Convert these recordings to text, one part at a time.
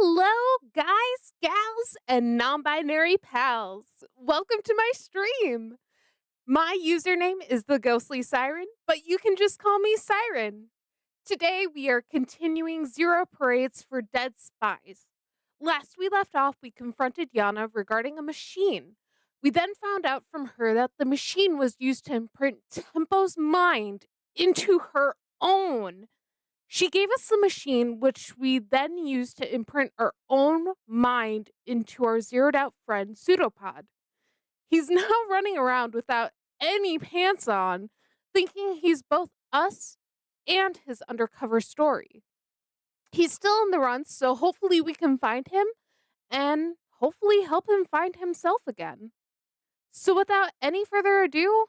Hello, guys, gals, and non binary pals. Welcome to my stream. My username is the Ghostly Siren, but you can just call me Siren. Today, we are continuing Zero Parades for Dead Spies. Last we left off, we confronted Yana regarding a machine. We then found out from her that the machine was used to imprint Tempo's mind into her own. She gave us the machine, which we then used to imprint our own mind into our zeroed out friend, Pseudopod. He's now running around without any pants on, thinking he's both us and his undercover story. He's still on the run, so hopefully we can find him and hopefully help him find himself again. So without any further ado,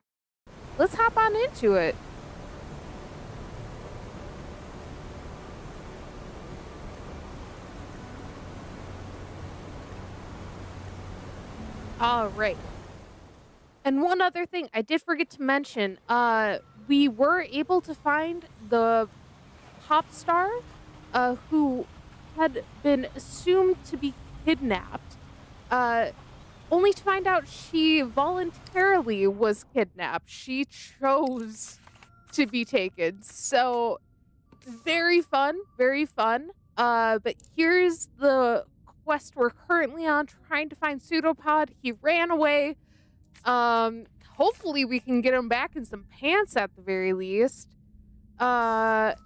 let's hop on into it. All right. And one other thing I did forget to mention, we were able to find the pop star who had been assumed to be kidnapped, uh, only to find out she voluntarily was kidnapped. She chose to be taken. So very fun, very fun. But here's the quest we're currently on, trying to find Pseudopod. He ran away. Hopefully we can get him back in some pants at the very least. But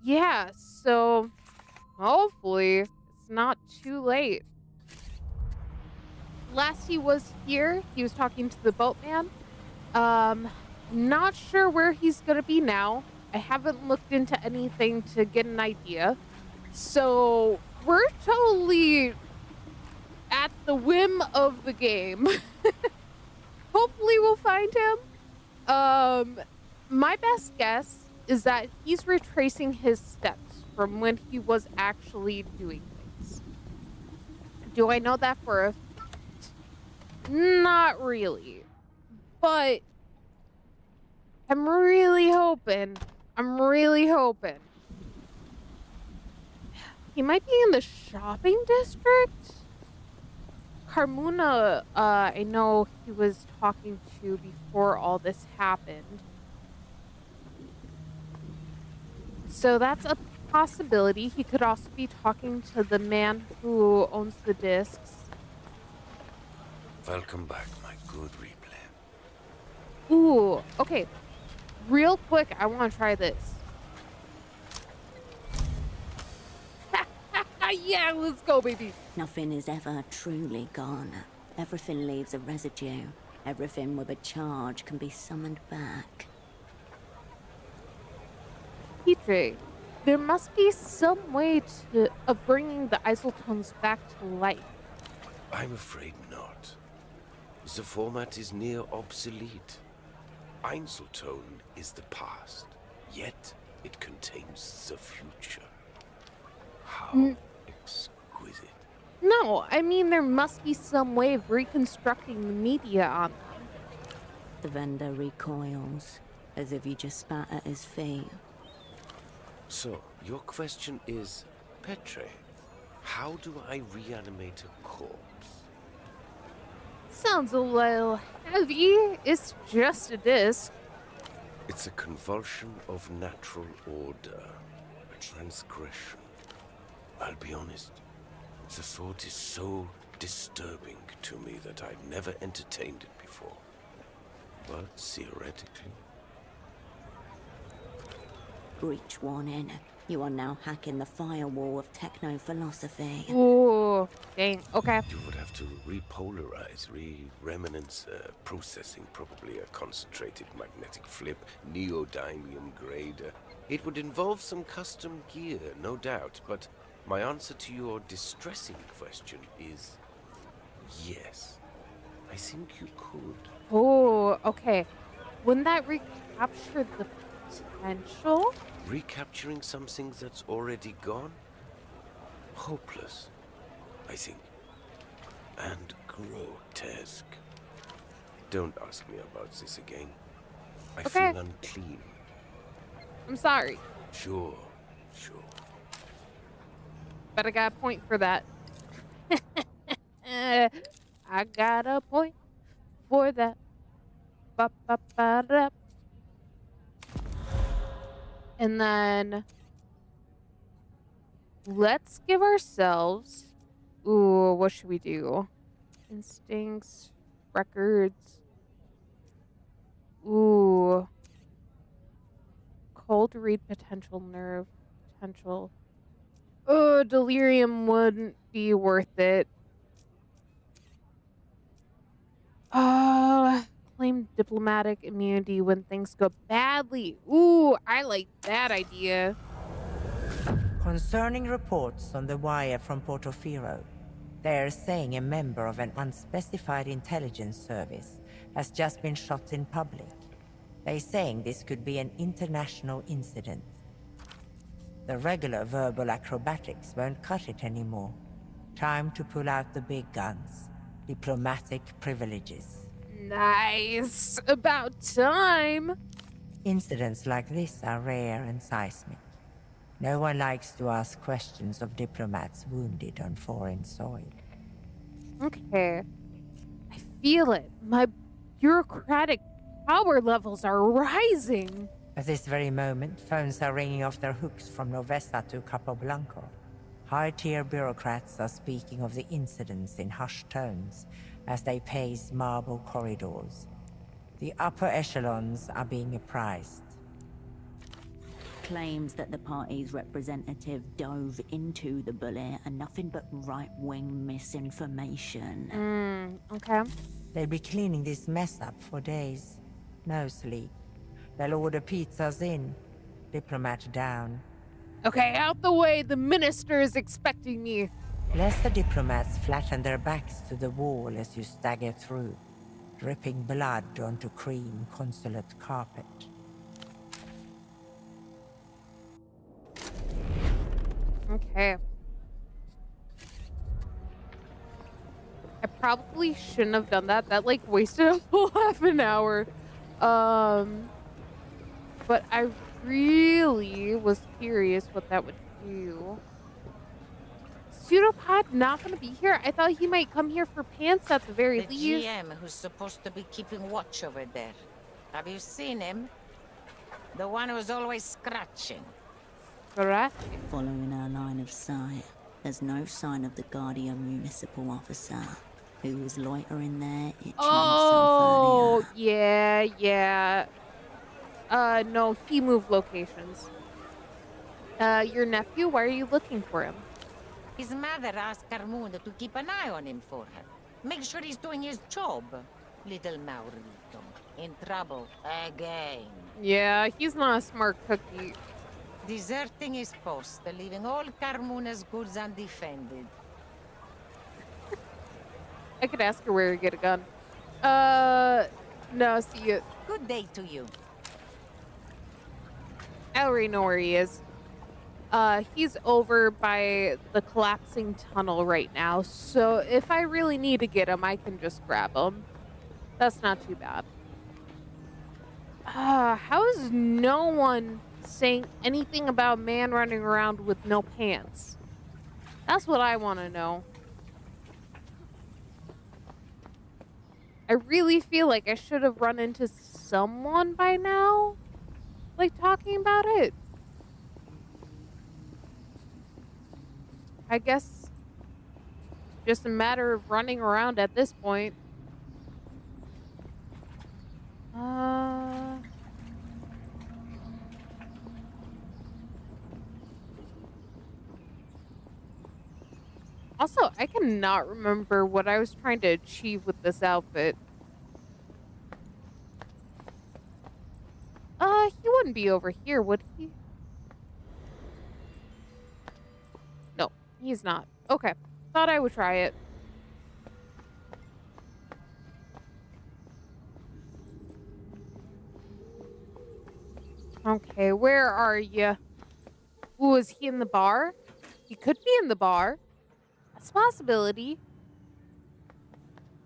yeah, so hopefully it's not too late. Last he was here, he was talking to the boatman. Not sure where he's gonna be now. I haven't looked into anything to get an idea. So we're totally at the whim of the game. Hopefully we'll find him. My best guess is that he's retracing his steps from when he was actually doing things. Do I know that for a Not really. But I'm really hoping. He might be in the shopping district. Carmuna, I know he was talking to before all this happened. So that's a possibility. He could also be talking to the man who owns the discs. Welcome back, my good replay. Ooh, okay. Real quick, I want to try this. Yeah, let's go, baby. Nothing is ever truly gone. Everything leaves a residue. Everything with a charge can be summoned back. PJ, there must be some way of bringing the isotones back to life. I'm afraid not. The format is near obsolete. Einzeltone is the past, yet it contains the future. How exquisite. No, I mean there must be some way of reconstructing the media on them. The vendor recoils, as if you just spat at his feet. So, your question is, Petre, how do I reanimate a corpse? Sounds a little heavy. It's just a disc. It's a convulsion of natural order, a transgression. I'll be honest, the thought is so disturbing to me that I've never entertained it before. But theoretically... Breach warning. You are now hacking the firewall of techno-philosophy. Ooh, dang. Okay. You would have to repolarize, re-remanence processing, probably a concentrated magnetic flip, neodymium grader. It would involve some custom gear, no doubt, but my answer to your distressing question is yes. I think you could. Oh, okay. Wouldn't that recapture the potential? Recapturing something that's already gone? Hopeless, I think. And grotesque. Don't ask me about this again. I feel unclean. I'm sorry. Sure. But I got a point for that. I got a point for that. Ba, ba, ba, da. And then let's give ourselves. Ooh, what should we do? Instincts, records. Ooh, cold read potential nerve potential. Oh, delirium wouldn't be worth it. Uh, claim diplomatic immunity when things go badly. Ooh, I like that idea. Concerning reports on the wire from Portofino, they're saying a member of an unspecified intelligence service has just been shot in public. They're saying this could be an international incident. The regular verbal acrobatics won't cut it anymore. Time to pull out the big guns. Diplomatic privileges. Nice. About time. Incidents like this are rare and seismic. No one likes to ask questions of diplomats wounded on foreign soil. Okay. I feel it. My bureaucratic power levels are rising. At this very moment, phones are ringing off their hooks from Novesta to Capoblanco. High-tier bureaucrats are speaking of the incidents in hushed tones as they pace marble corridors. The upper echelons are being apprised. Claims that the party's representative dove into the bullet are nothing but right-wing misinformation. Okay. They'll be cleaning this mess up for days. No sleep. They'll order pizzas in, diplomat down. Okay, out the way. The minister is expecting me. Lest the diplomats flatten their backs to the wall as you stagger through, dripping blood onto cream consulate carpet. Okay. I probably shouldn't have done that. That like wasted a full half an hour. But I really was curious what that would do. Pseudopod not gonna be here? I thought he might come here for pants at the very The least. GM who's supposed to be keeping watch over there. Have you seen him? The one who's always scratching. Correct. Following our line of sight, there's no sign of the Guardian municipal officer, who was loitering there itching Oh, himself earlier. yeah. No, he moved locations. Your nephew, why are you looking for him? His mother asked Carmunda to keep an eye on him for her. Make sure he's doing his job. Little Maurito. In trouble again. Yeah, he's not a smart cookie. Deserting his post, leaving all Carmuna's goods undefended. I could ask her where to get a gun. No, see you. Good day to you. I already know where he is. He's over by the collapsing tunnel right now, so if I really need to get him, I can just grab him. That's not too bad. How is no one saying anything about a man running around with no pants? That's what I want to know. I really feel like I should have run into someone by now, like talking about it. I guess it's just a matter of running around at this point. Also, I cannot remember what I was trying to achieve with this outfit. He wouldn't be over here, would he? No, he's not. Okay, thought I would try it. Okay, where are you? Ooh, is he in the bar? He could be in the bar. That's a possibility.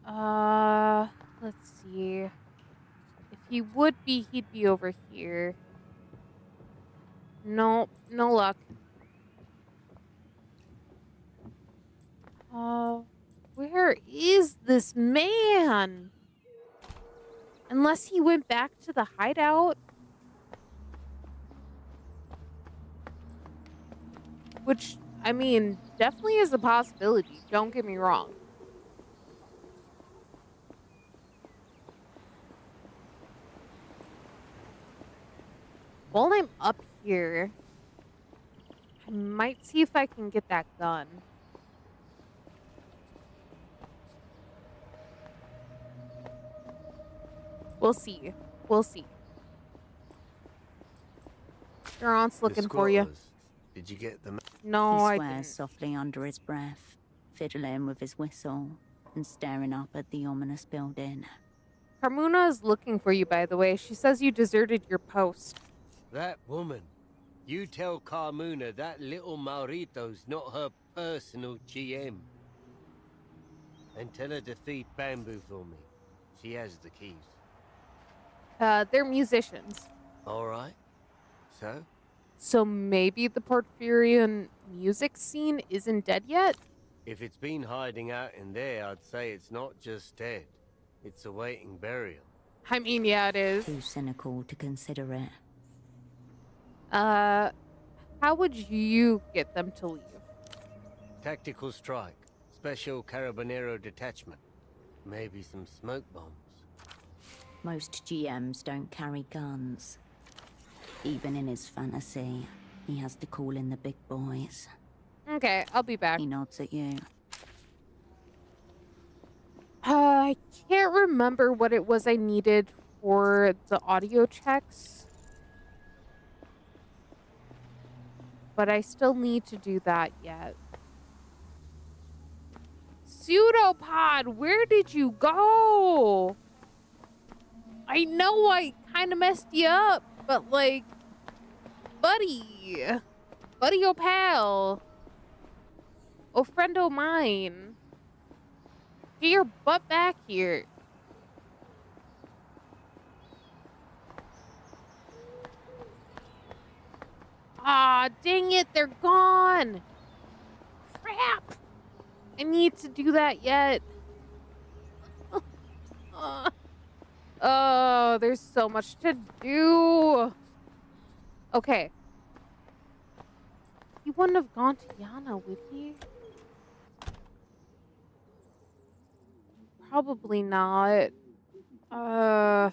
Let's see. If he would be, he'd be over here. No, no luck. Uh, where is this man? Unless he went back to the hideout. Which, I mean, definitely is a possibility. Don't get me wrong. While I'm up here, I might see if I can get that gun. We'll see. We'll see. Your aunt's The looking for you. squatters. Did you get them? No, He I swears didn't. softly under his breath, fiddling with his whistle and staring up at the ominous building. Carmuna is looking for you, by the way. She says you deserted your post. That woman. You tell Carmuna that little Maurito's not her personal GM. And tell her to feed Bamboo for me. She has the keys. They're musicians. All right. So? So maybe the Porphyrian music scene isn't dead yet? If it's been hiding out in there, I'd say it's not just dead. It's awaiting burial. I mean, yeah, it is. Too cynical to consider it. How would you get them to leave? Tactical strike. Special Carabinero detachment. Maybe some smoke bombs. Most GMs don't carry guns. Even in his fantasy, he has to call in the big boys. Okay, I'll be back. He nods at you. I can't remember what it was I needed for the audio checks. But I still need to do that yet. Pseudopod, where did you go? I know I kind of messed you up, but like, buddy, oh pal, oh friend o' mine, get your butt back here. Ah, dang it, they're gone. Crap. I need to do that yet. Oh, there's so much to do. Okay. He wouldn't have gone to Yana, would he? Probably not. I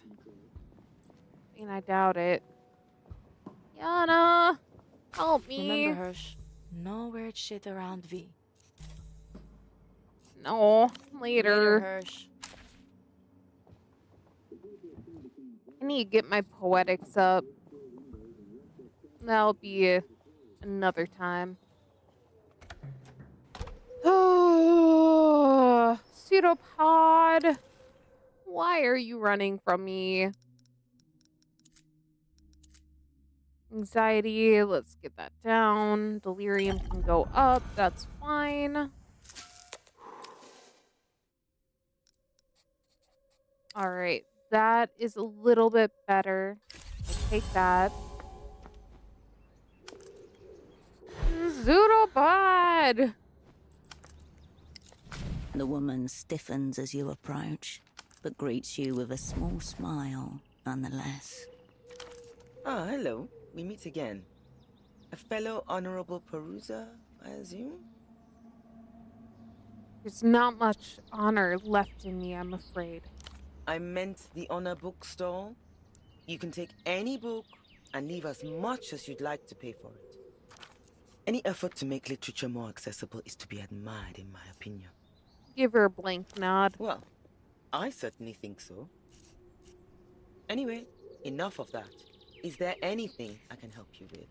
mean, I doubt it. Yana, help me. Remember, Hirsch, no weird shit around V. No, Later, later. Hirsch. I need to get my poetics up. That'll be another time. Oh, Pseudopod. Why are you running from me? Anxiety, let's get that down. Delirium can go up, that's fine. Alright, that is a little bit better. I'll take that. Pseudopod! The woman stiffens as you approach, but greets you with a small smile nonetheless. Ah, hello. We meet again. A fellow honorable peruser, I assume? There's not much honor left in me, I'm afraid. I meant the honor bookstall. You can take any book and leave as much as you'd like to pay for it. Any effort to make literature more accessible is to be admired, in my opinion. Give her a blank nod. Well, I certainly think so. Anyway, enough of that. Is there anything I can help you with?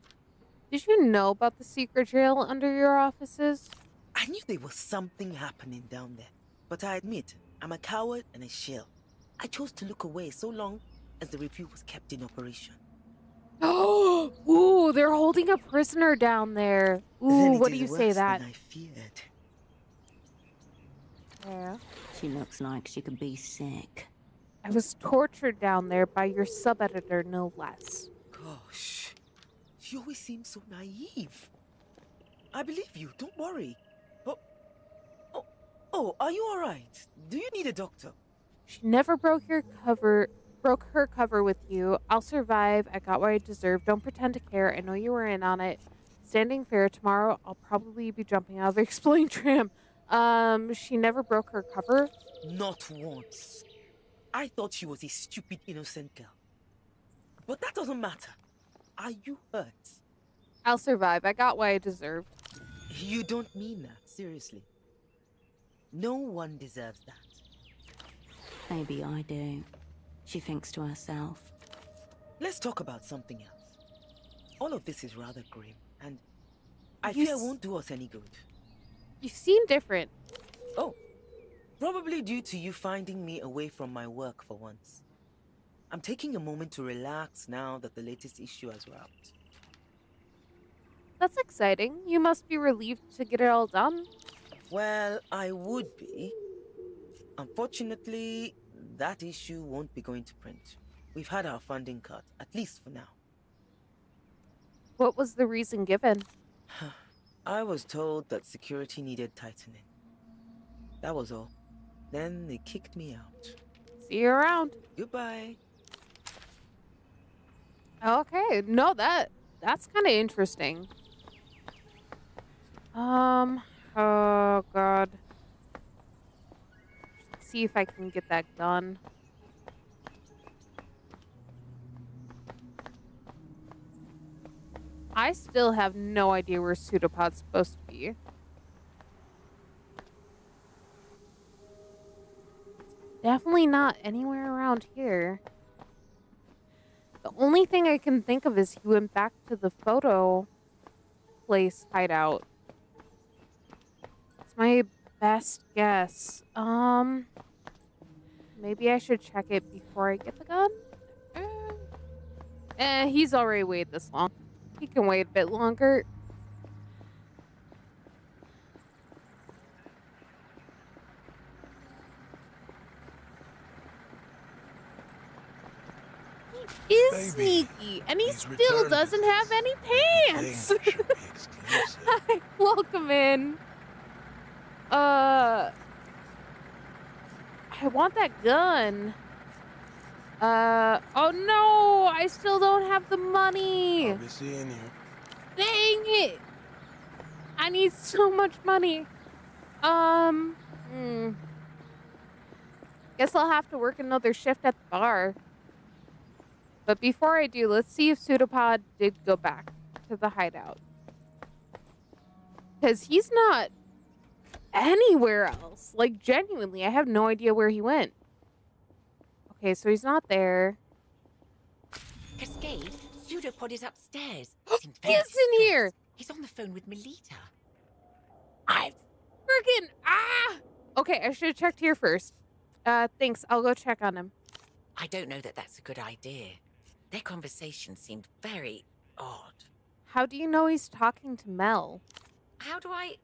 Did you know about the secret jail under your offices? I knew there was something happening down there, but I admit, I'm a coward and a shell. I chose to look away so long as the review was kept in operation. Oh, ooh, they're holding a prisoner down there. Ooh, Then it what do is you say worse that? than I feared. Yeah. She looks like she could be sick. I was tortured down there by your sub-editor, no less. Gosh, she always seems so naive. I believe you, don't worry. But, Oh, are you alright? Do you need a doctor? She never broke her cover with you. I'll survive. I got what I deserve. Don't pretend to care. I know you were in on it. Standing fair, tomorrow I'll probably be jumping out of the exploding tram. She never broke her cover. Not once. I thought she was a stupid, innocent girl. But that doesn't matter. Are you hurt? I'll survive. I got what I deserved. You don't mean that, seriously. No one deserves that. Maybe I do. She thinks to herself. Let's talk about something else. All of this is rather grim, and I You fear s- won't do us any good. You seem different. Oh, probably due to you finding me away from my work for once. I'm taking a moment to relax now that the latest issue has wrapped. That's exciting. You must be relieved to get it all done. Well, I would be. Unfortunately, that issue won't be going to print. We've had our funding cut, at least for now. What was the reason given? I was told that security needed tightening. That was all. Then they kicked me out. See you around. Goodbye. Okay. No, that's kind of interesting. Oh god. See if I can get that gun. I still have no idea where Pseudopod's supposed to be. Definitely not anywhere around here. The only thing I can think of is he went back to the photo place hideout. It's my best guess. Maybe I should check it before I get the gun? He's already waited this long. He can wait a bit longer. He is Baby, sneaky, and he he's still returned. doesn't have any pants. Thing should be exclusive. Hi, welcome in. I want that gun. Oh no, I still don't have the money. I'll be seeing you. Dang it. I need so much money. Guess I'll have to work another shift at the bar. But before I do, let's see if Pseudopod did go back to the hideout. Because he's not anywhere else. Like, genuinely, I have no idea where he went. Okay, so he's not there. Cascade, Pseudopod is upstairs. He is in here! He's on the phone with Melita. I freaking Okay, I should have checked here first. Thanks. I'll go check on him. I don't know that that's a good idea. Their conversation seemed very odd. How do you know he's talking to Mel? How do I...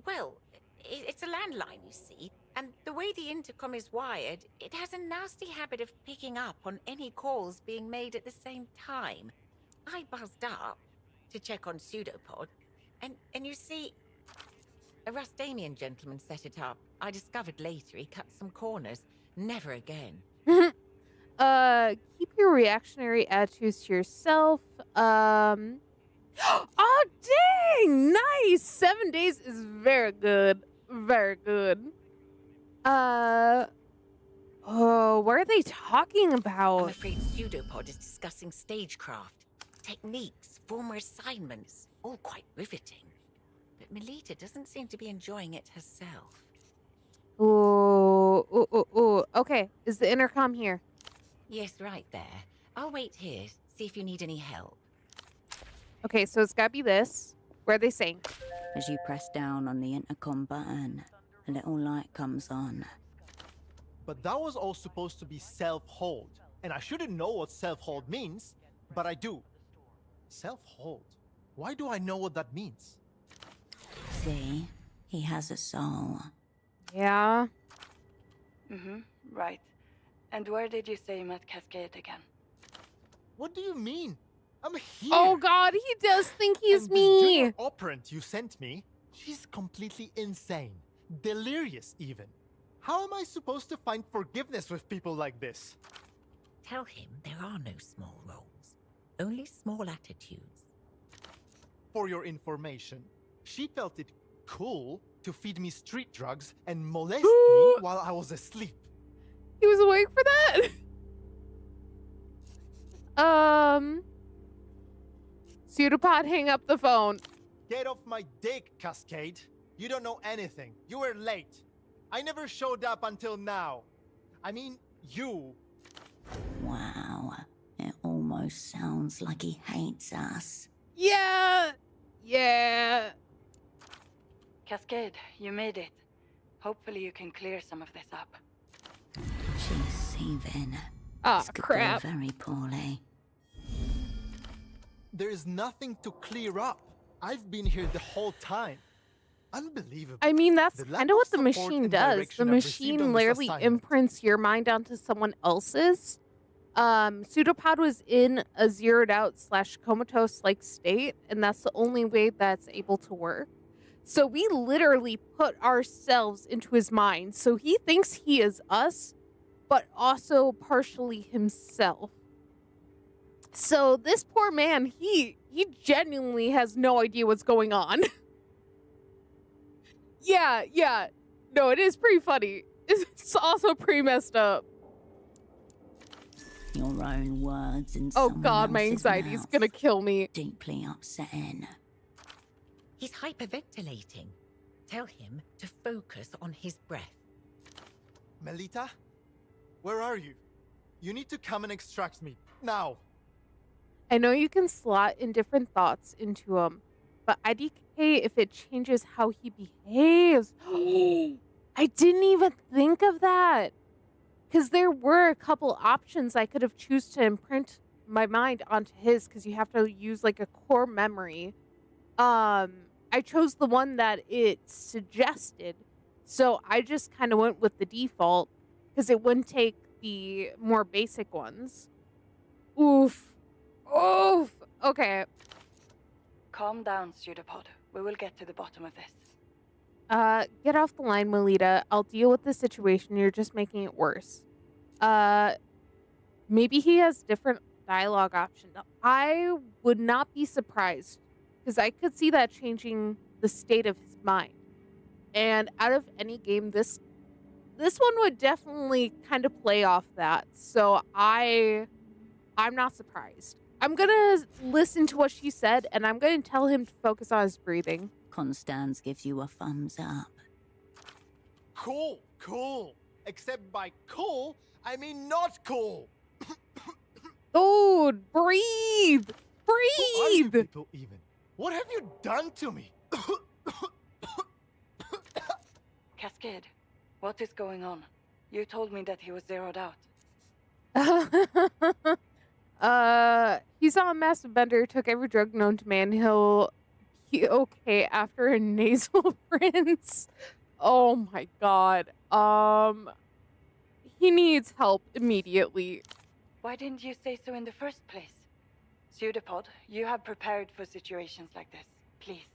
Well, it's a landline, you see. And the way the intercom is wired, it has a nasty habit of picking up on any calls being made at the same time. I buzzed up to check on Pseudopod, and you see, a Rustamian gentleman set it up. I discovered later he cut some corners. Never again. Keep your reactionary attitudes to yourself. Oh, dang! Nice! 7 days is very good. Very good. Oh, what are they talking I'm about? afraid Pseudopod is discussing stagecraft, techniques, former assignments, all quite riveting. But Melita doesn't seem to be enjoying it herself. Ooh. Okay, is the intercom here? Yes, right there. I'll wait here, see if you need any help. Okay, so it's gotta be this. What are they saying? As you press down on the intercom button, a little light comes on. But that was all supposed to be self-hold. And I shouldn't know what self-hold means, but I do. Self-hold? Why do I know what that means? See? He has a soul. Yeah. Right. And where did you say you met Cascade again? What do you mean? I'm here! Oh god, he does think he's and me. This junior operant you sent me, she's completely insane. delirious even. How am I supposed to find forgiveness with people like this? Tell him there are no small roles, only small attitudes. For your information, she felt it cool to feed me street drugs and molest me while I was asleep. He was awake for that? Pseudopod, hang up the phone. Get off my dick, Cascade. You don't know anything. You were late. I never showed up until now. I mean, you. Wow. It almost sounds like he hates us. Yeah. Yeah. Cascade, you made it. Hopefully you can clear some of this up. She's seething. Oh, This could crap. go very poorly. There is nothing to clear up. I've been here the whole time. Unbelievable. I mean, that's The kind lack of what of the support machine and does. The direction I've received machine on this literally assignment. imprints your mind onto someone else's. Pseudopod was in a zeroed out / comatose like state, and that's the only way that's able to work. So we literally put ourselves into his mind. So he thinks he is us, but also partially himself. So this poor man, he genuinely has no idea what's going on. Yeah. No, it is pretty funny. It's also pretty messed up. Your own words in Oh someone god, my else's anxiety's mouth. gonna kill me. Deeply upsetting. He's hyperventilating. Tell him to focus on his breath. Melita? Where are you? You need to come and extract me. Now. I know you can slot in different thoughts into him, but IDK if it changes how he behaves. I didn't even think of that. Because there were a couple options I could have choose to imprint my mind onto his, because you have to use like a core memory. I chose the one that it suggested, so I just kind of went with the default because it wouldn't take the more basic ones. Oof. Okay. Calm down, Pseudopod. We will get to the bottom of this. Get off the line, Melita. I'll deal with the situation. You're just making it worse. Maybe he has different dialogue options. I would not be surprised because I could see that changing the state of his mind. And out of any game, this one would definitely kind of play off that. So I'm not surprised. I'm gonna listen to what she said, and I'm gonna tell him to focus on his breathing. Constance gives you a thumbs up. Cool. Except by cool, I mean not cool. Dude, breathe! Who are you Breathe! people even? What have you done to me? Cascade, what is going on? You told me that he was zeroed out. He's on a massive bender, took every drug known to man. He'll be okay after a nasal rinse. Oh my god. He needs help immediately. Why didn't you say so in the first place? Pseudopod, you have prepared for situations like this. Please.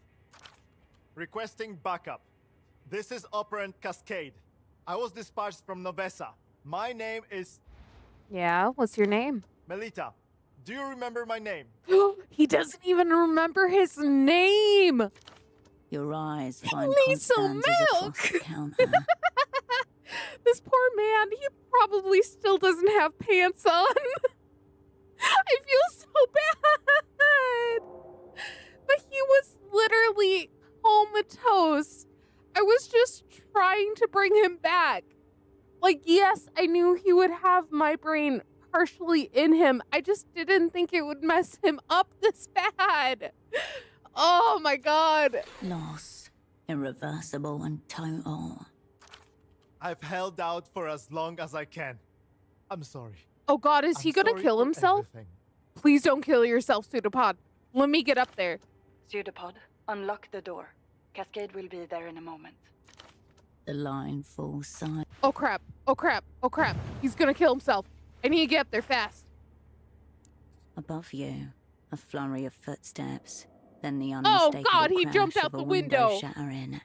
Requesting backup. This is Operant Cascade. I was dispatched from Novesa. My name is Yeah, what's your name? Melita. Do you remember my name? He doesn't even remember his name! Your eyes find needs some Constance's across milk. the counter. This poor man, he probably still doesn't have pants on. I feel so bad. But he was literally comatose. I was just trying to bring him back. Like, yes, I knew he would have my brain partially in him. I just didn't think it would mess him up this bad. Oh my god. Loss. Irreversible and total. I've held out for as long as I can. I'm sorry. Oh god, is he I'm gonna sorry kill for himself? everything. Please don't kill yourself, Pseudopod. Let me get up there. Pseudopod, unlock the door. Cascade will be there in a moment. The line falls silent. Oh crap. He's gonna kill himself. I need to get up there fast. Above you, a flurry of footsteps. Then the Oh, unmistakable God, he crash jumped out of a the window window. shattering.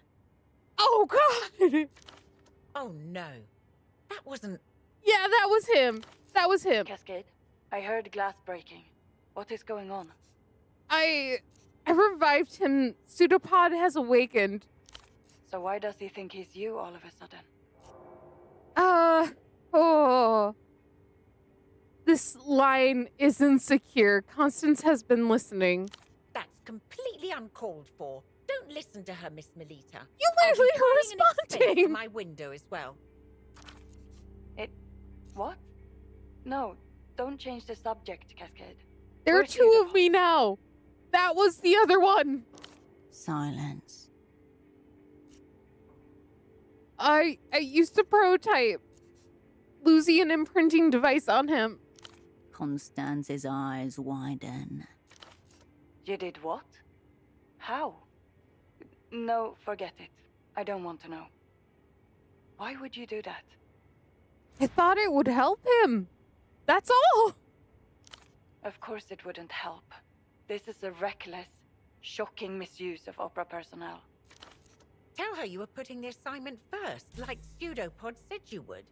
Oh, God. Oh no. That wasn't. Yeah, that was him. That was him. Cascade, I heard glass breaking. What is going on? I revived him. Pseudopod has awakened. So why does he think he's you all of a sudden? Oh. This line is insecure. Constance has been listening. That's completely uncalled for. Don't listen to her, Miss Melita. You I'll be literally crying were in its face responding. from my window as well. What? No, don't change the subject, Cascade. There are Where's two Pseudopod? of me now. That was the other one. Silence. I used to prototype. Losing an imprinting device on him. Constance's eyes widen. You did what? How? No, forget it. I don't want to know. Why would you do that? I thought it would help him. That's all. Of course it wouldn't help. This is a reckless, shocking misuse of opera personnel. Tell her you were putting the assignment first, like Pseudopod said you would.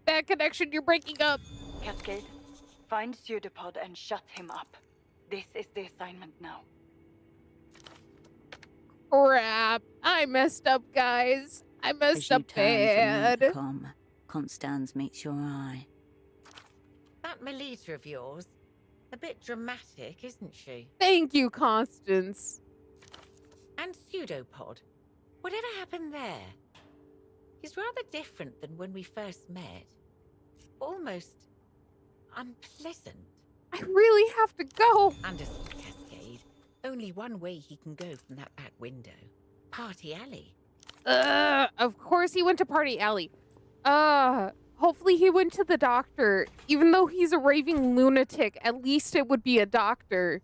Bad connection, you're breaking up. Cascade, find Pseudopod and shut him up. This is the assignment now. Crap. I messed up, guys. I As messed you up turn bad. from the intercom, Constance meets your eye. That Melita of yours, a bit dramatic, isn't she? Thank you, Constance. And Pseudopod, whatever happened there? He's rather different than when we first met. Almost unpleasant. I really have to go. Understood, Cascade. Only one way he can go from that back window. Party Alley. Of course he went to Party Alley. Hopefully he went to the doctor. Even though he's a raving lunatic, at least it would be a doctor.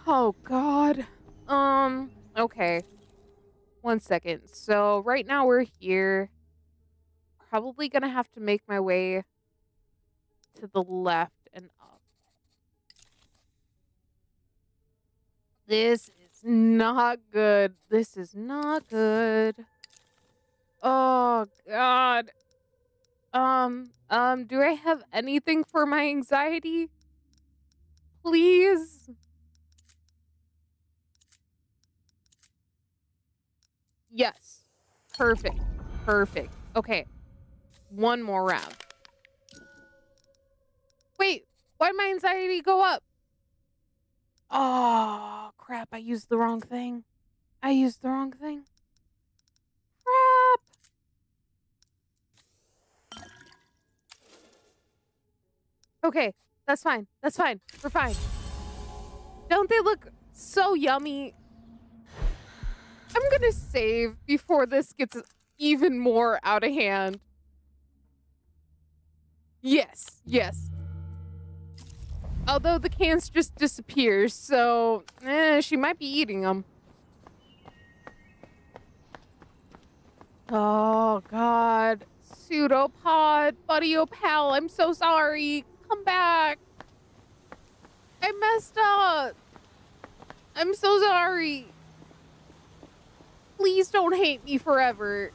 Oh, God. Okay. 1 second. So, right now we're here. Probably gonna have to make my way to the left and up. This is not good. This is not good. Oh, God. Do I have anything for my anxiety? Please? Yes. Perfect. Perfect. Okay. One more round. Wait, why'd my anxiety go up? Oh, crap. I used the wrong thing. I used the wrong thing. Crap. Okay, that's fine. That's fine. We're fine. Don't they look so yummy? I'm gonna save before this gets even more out of hand. Yes, yes. Although the cans just disappear, so she might be eating them. Oh, God. Pseudopod, buddy, oh pal, I'm so sorry. Come back. I messed up. I'm so sorry. Please don't hate me forever.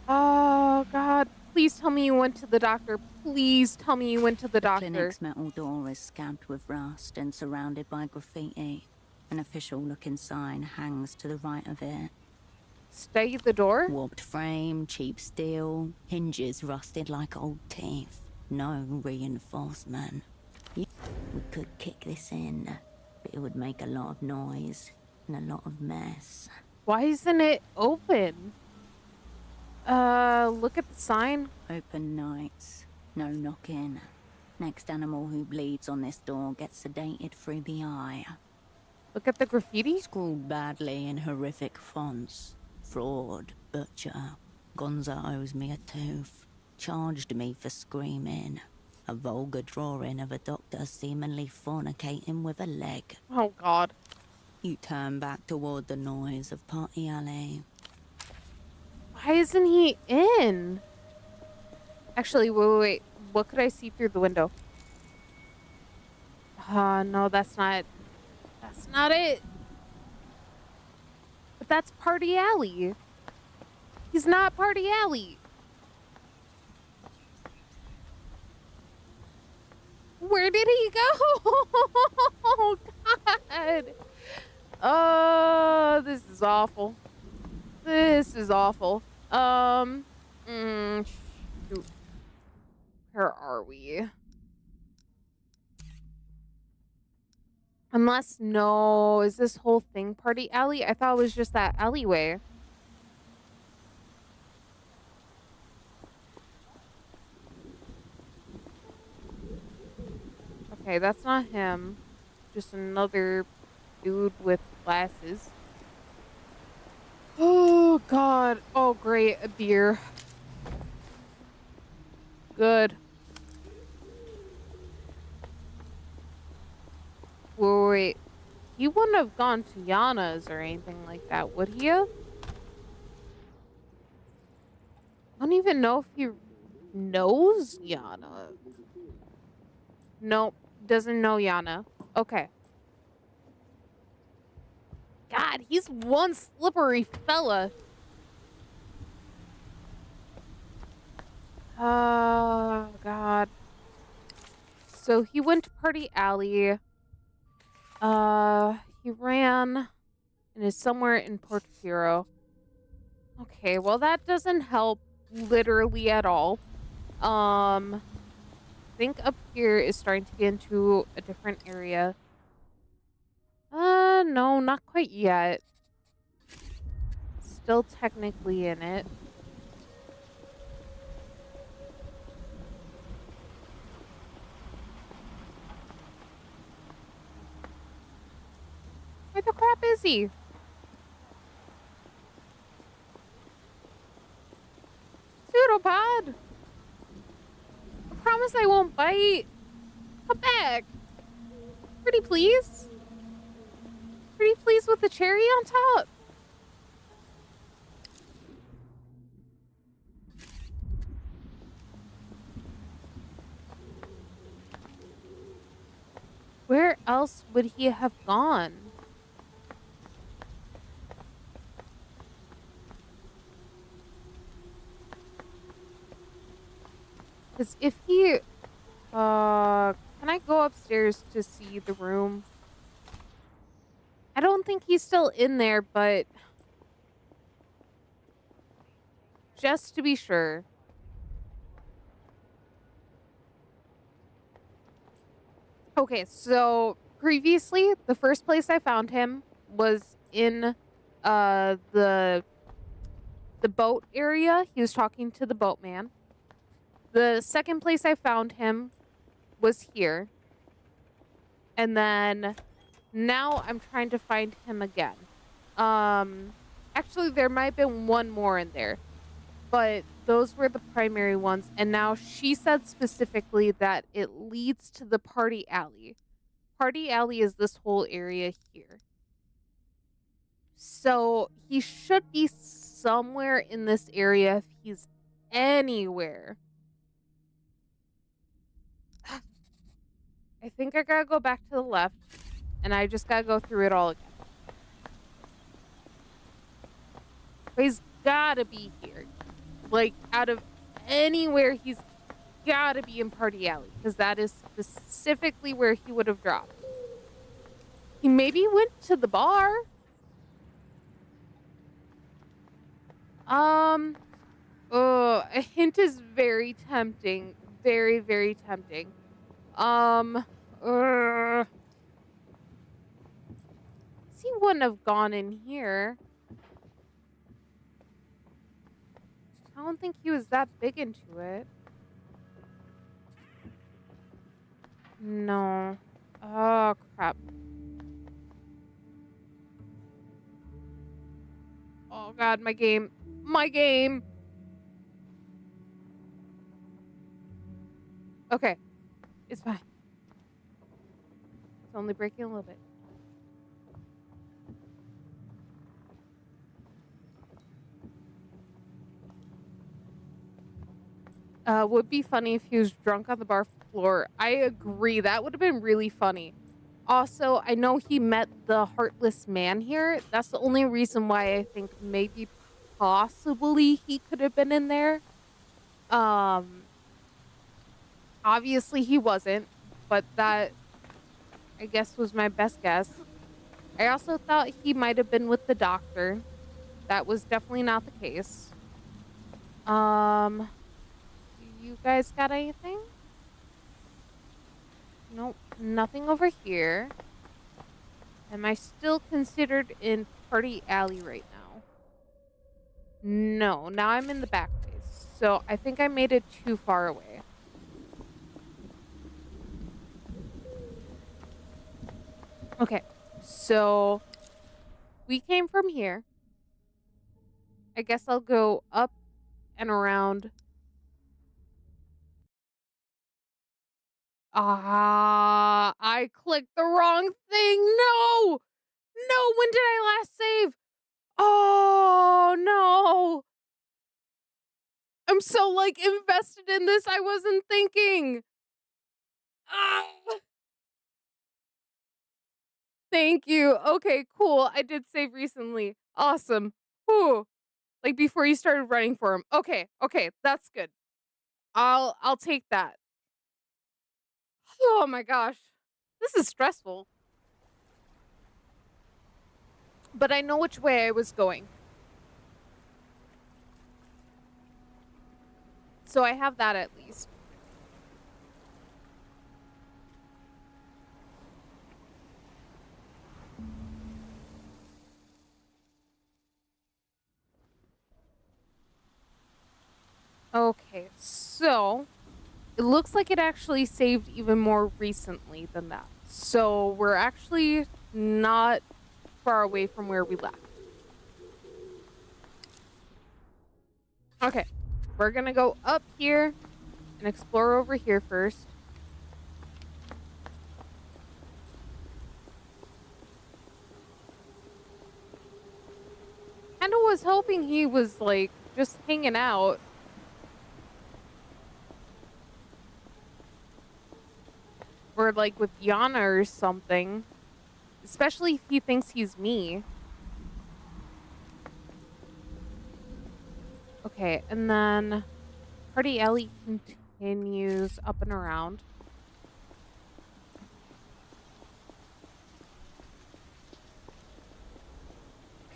Oh, God. Please tell me you went to the doctor. Please tell me you went to the The doctor. clinic's metal door is scabbed with rust and surrounded by graffiti. An official-looking sign hangs to the right of it. Stay at the door? Warped frame, cheap steel, hinges rusted like old teeth. No reinforcement. We could kick this in, but it would make a lot of noise and a lot of mess. Why isn't it open? Look at the sign. Open nights, no knocking. Next animal who bleeds on this door gets sedated through the eye. Look at the graffiti. Scrawled badly in horrific fonts. Fraud, butcher. Gonza owes me a tooth. Charged me for screaming. A vulgar drawing of a doctor seemingly fornicating with a leg. Oh, God. You turn back toward the noise of Party Alley. Why isn't he in? Actually, wait. What What could I see through the window? No, that's That's not it. But that's Party Alley. He's not Party Alley. Where did he go? Oh, God. Oh, this is awful. This is awful. Shoot. Where are we? Unless, no, is this whole thing Party Alley? I thought it was just that alleyway. Okay, that's not him. Just another dude with glasses. Oh, God. Oh, great. A beer. Good. Wait. He wouldn't have gone to Yana's or anything like that, would he have? I don't even know if he knows Yana. Nope. Doesn't know Yana. Okay. God, he's one slippery fella. Oh, God. So he went to Party Alley. He ran and is somewhere in Portofino. Okay, well, that doesn't help literally at all. I think up here is starting to get into a different area. No, not quite yet. Still technically in it. Where the crap is he? Pseudopod! I promise I won't bite. Come back. Pretty please? Pretty please with the cherry on top? Where else would he have gone? Because if he... can I go upstairs to see the room? I don't think he's still in there, but... just to be sure. Okay, so previously, the first place I found him was in the boat area. He was talking to the boatman. The second place I found him was here. And then now I'm trying to find him again. Actually, there might have been one more in there. But those were the primary ones. And now she said specifically that it leads to the Party Alley. Party Alley is this whole area here. So he should be somewhere in this area if he's anywhere. I think I gotta go back to the left. And I just gotta go through it all again. But he's gotta be here. Like, out of anywhere, he's gotta be in Party Alley. Because that is specifically where he would have dropped. He maybe went to the bar. A hint is very tempting. Very, very tempting. He wouldn't have gone in here. I don't think he was that big into it. No. Oh, crap. Oh, God, my game. My game. Okay. It's fine. It's only breaking a little bit. Would be funny if he was drunk on the bar floor. I agree. That would have been really funny. Also, I know he met the Heartless Man here. That's the only reason why I think maybe possibly he could have been in there. Um, Obviously he wasn't, but that I guess was my best guess. I also thought he might have been with the doctor. That was definitely not the case. You guys got anything? Nope, nothing over here. Am I still considered in Party Alley right now? No, now I'm in the back place. So I think I made it too far away. Okay, so we came from here. I guess I'll go up and around. Ah, I clicked the wrong thing. No! No, when did I last save? Oh, no. I'm so, like, invested in this, I wasn't thinking. Ah. Thank you. Okay, cool. I did save recently. Awesome. Whew. Like, before you started running for him. Okay, that's good. I'll take that. Oh my gosh. This is stressful. But I know which way I was going. So I have that at least. Okay, so it looks like it actually saved even more recently than that. So we're actually not far away from where we left. Okay, we're gonna go up here and explore over here first. Kinda was hoping he was like just hanging out. Or like with Yana or something. Especially if he thinks he's me. Okay, and then Party Alley continues up and around.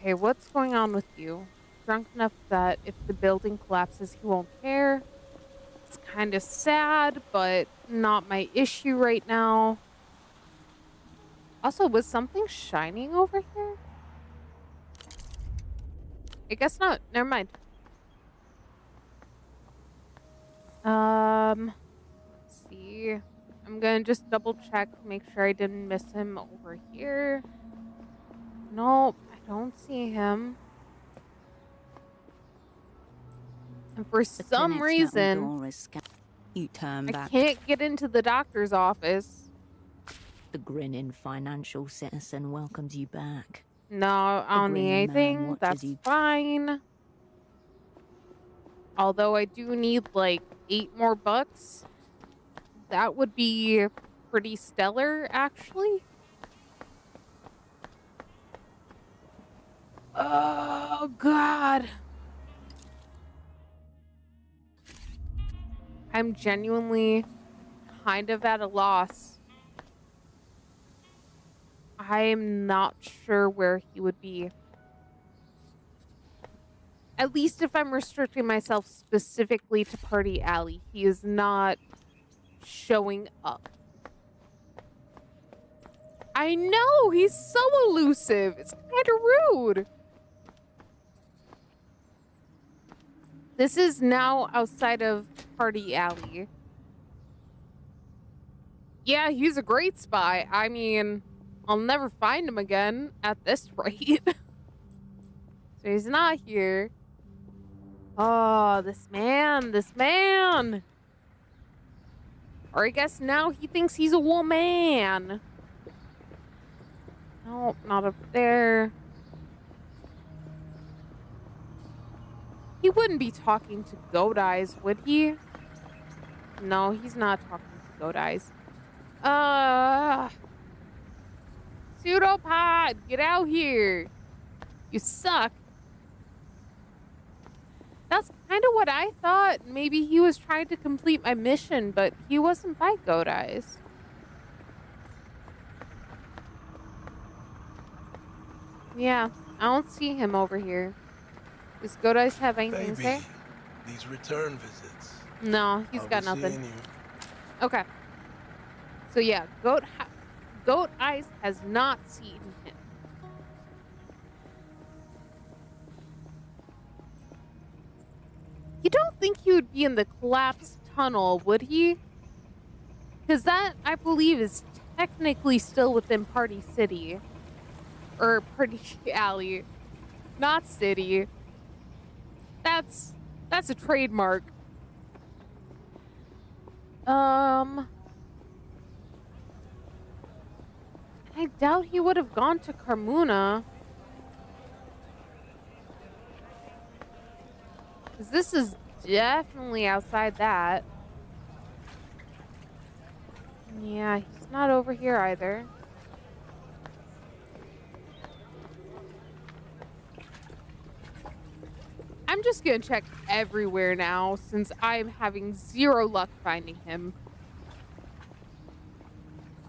Okay, what's going on with you? Drunk enough that if the building collapses, he won't care. It's kind of sad, but not my issue right now. Also, was something shining over here? I guess not. Never mind. Let's see. I'm gonna just double check, make sure I didn't miss him over here. Nope, I don't see him. And for some reason, you turn I back. can't get into the doctor's office. The grinning financial citizen welcomes you back. No, I don't need anything. That's fine. Although I do need like $8 more. That would be pretty stellar, actually. Oh, God. I'm genuinely kind of at a loss. I am not sure where he would be. At least if I'm restricting myself specifically to Party Alley, he is not showing up. I know, he's so elusive. It's kind of rude. This is now outside of Party Alley. Yeah, he's a great spy. I mean, I'll never find him again at this rate. So he's not here. Oh, this man. Or I guess now he thinks he's a woman. Nope, not up there. He wouldn't be talking to Goat Eyes, would he? No, he's not talking to Goat Eyes. Pseudopod, get out here. You suck. That's kind of what I thought. Maybe he was trying to complete my mission, but he wasn't by Goat Eyes. Yeah, I don't see him over here. Does Goat Eyes have anything to say? Baby, these return visits. No, he's I'll got be nothing. seeing you. Okay. So yeah, Goat Eyes has not seen him. You don't think he would be in the collapsed tunnel, would he? Because that, I believe, is technically still within Party City. Or Party Alley. Not City. That's a trademark. I doubt he would have gone to Carmuna. Because this is definitely outside that. Yeah, he's not over here either. I'm just gonna check everywhere now since I'm having zero luck finding him.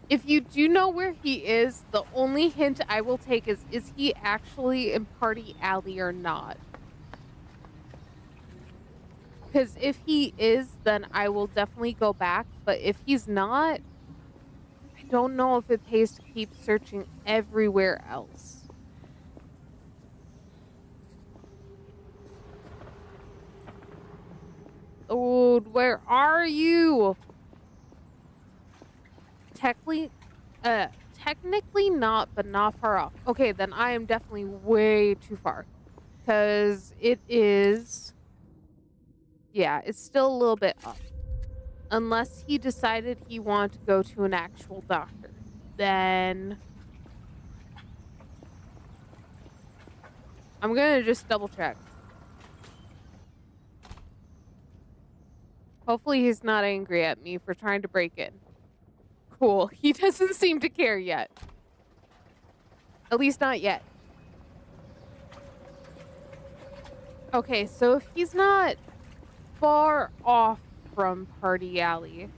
If you do know where he is, the only hint I will take is he actually in Party Alley or not? Because if he is, then I will definitely go back. But if he's not, I don't know if it pays to keep searching everywhere else. Oh, where are you? Technically not, but not far off. Okay, then I am definitely way too far. Because it is... Yeah, it's still a little bit up. Unless he decided he wanted to go to an actual doctor. Then... I'm gonna just double check. Hopefully he's not angry at me for trying to break in. Cool. He doesn't seem to care yet. At least not yet. Okay, so if he's not far off from Party Alley,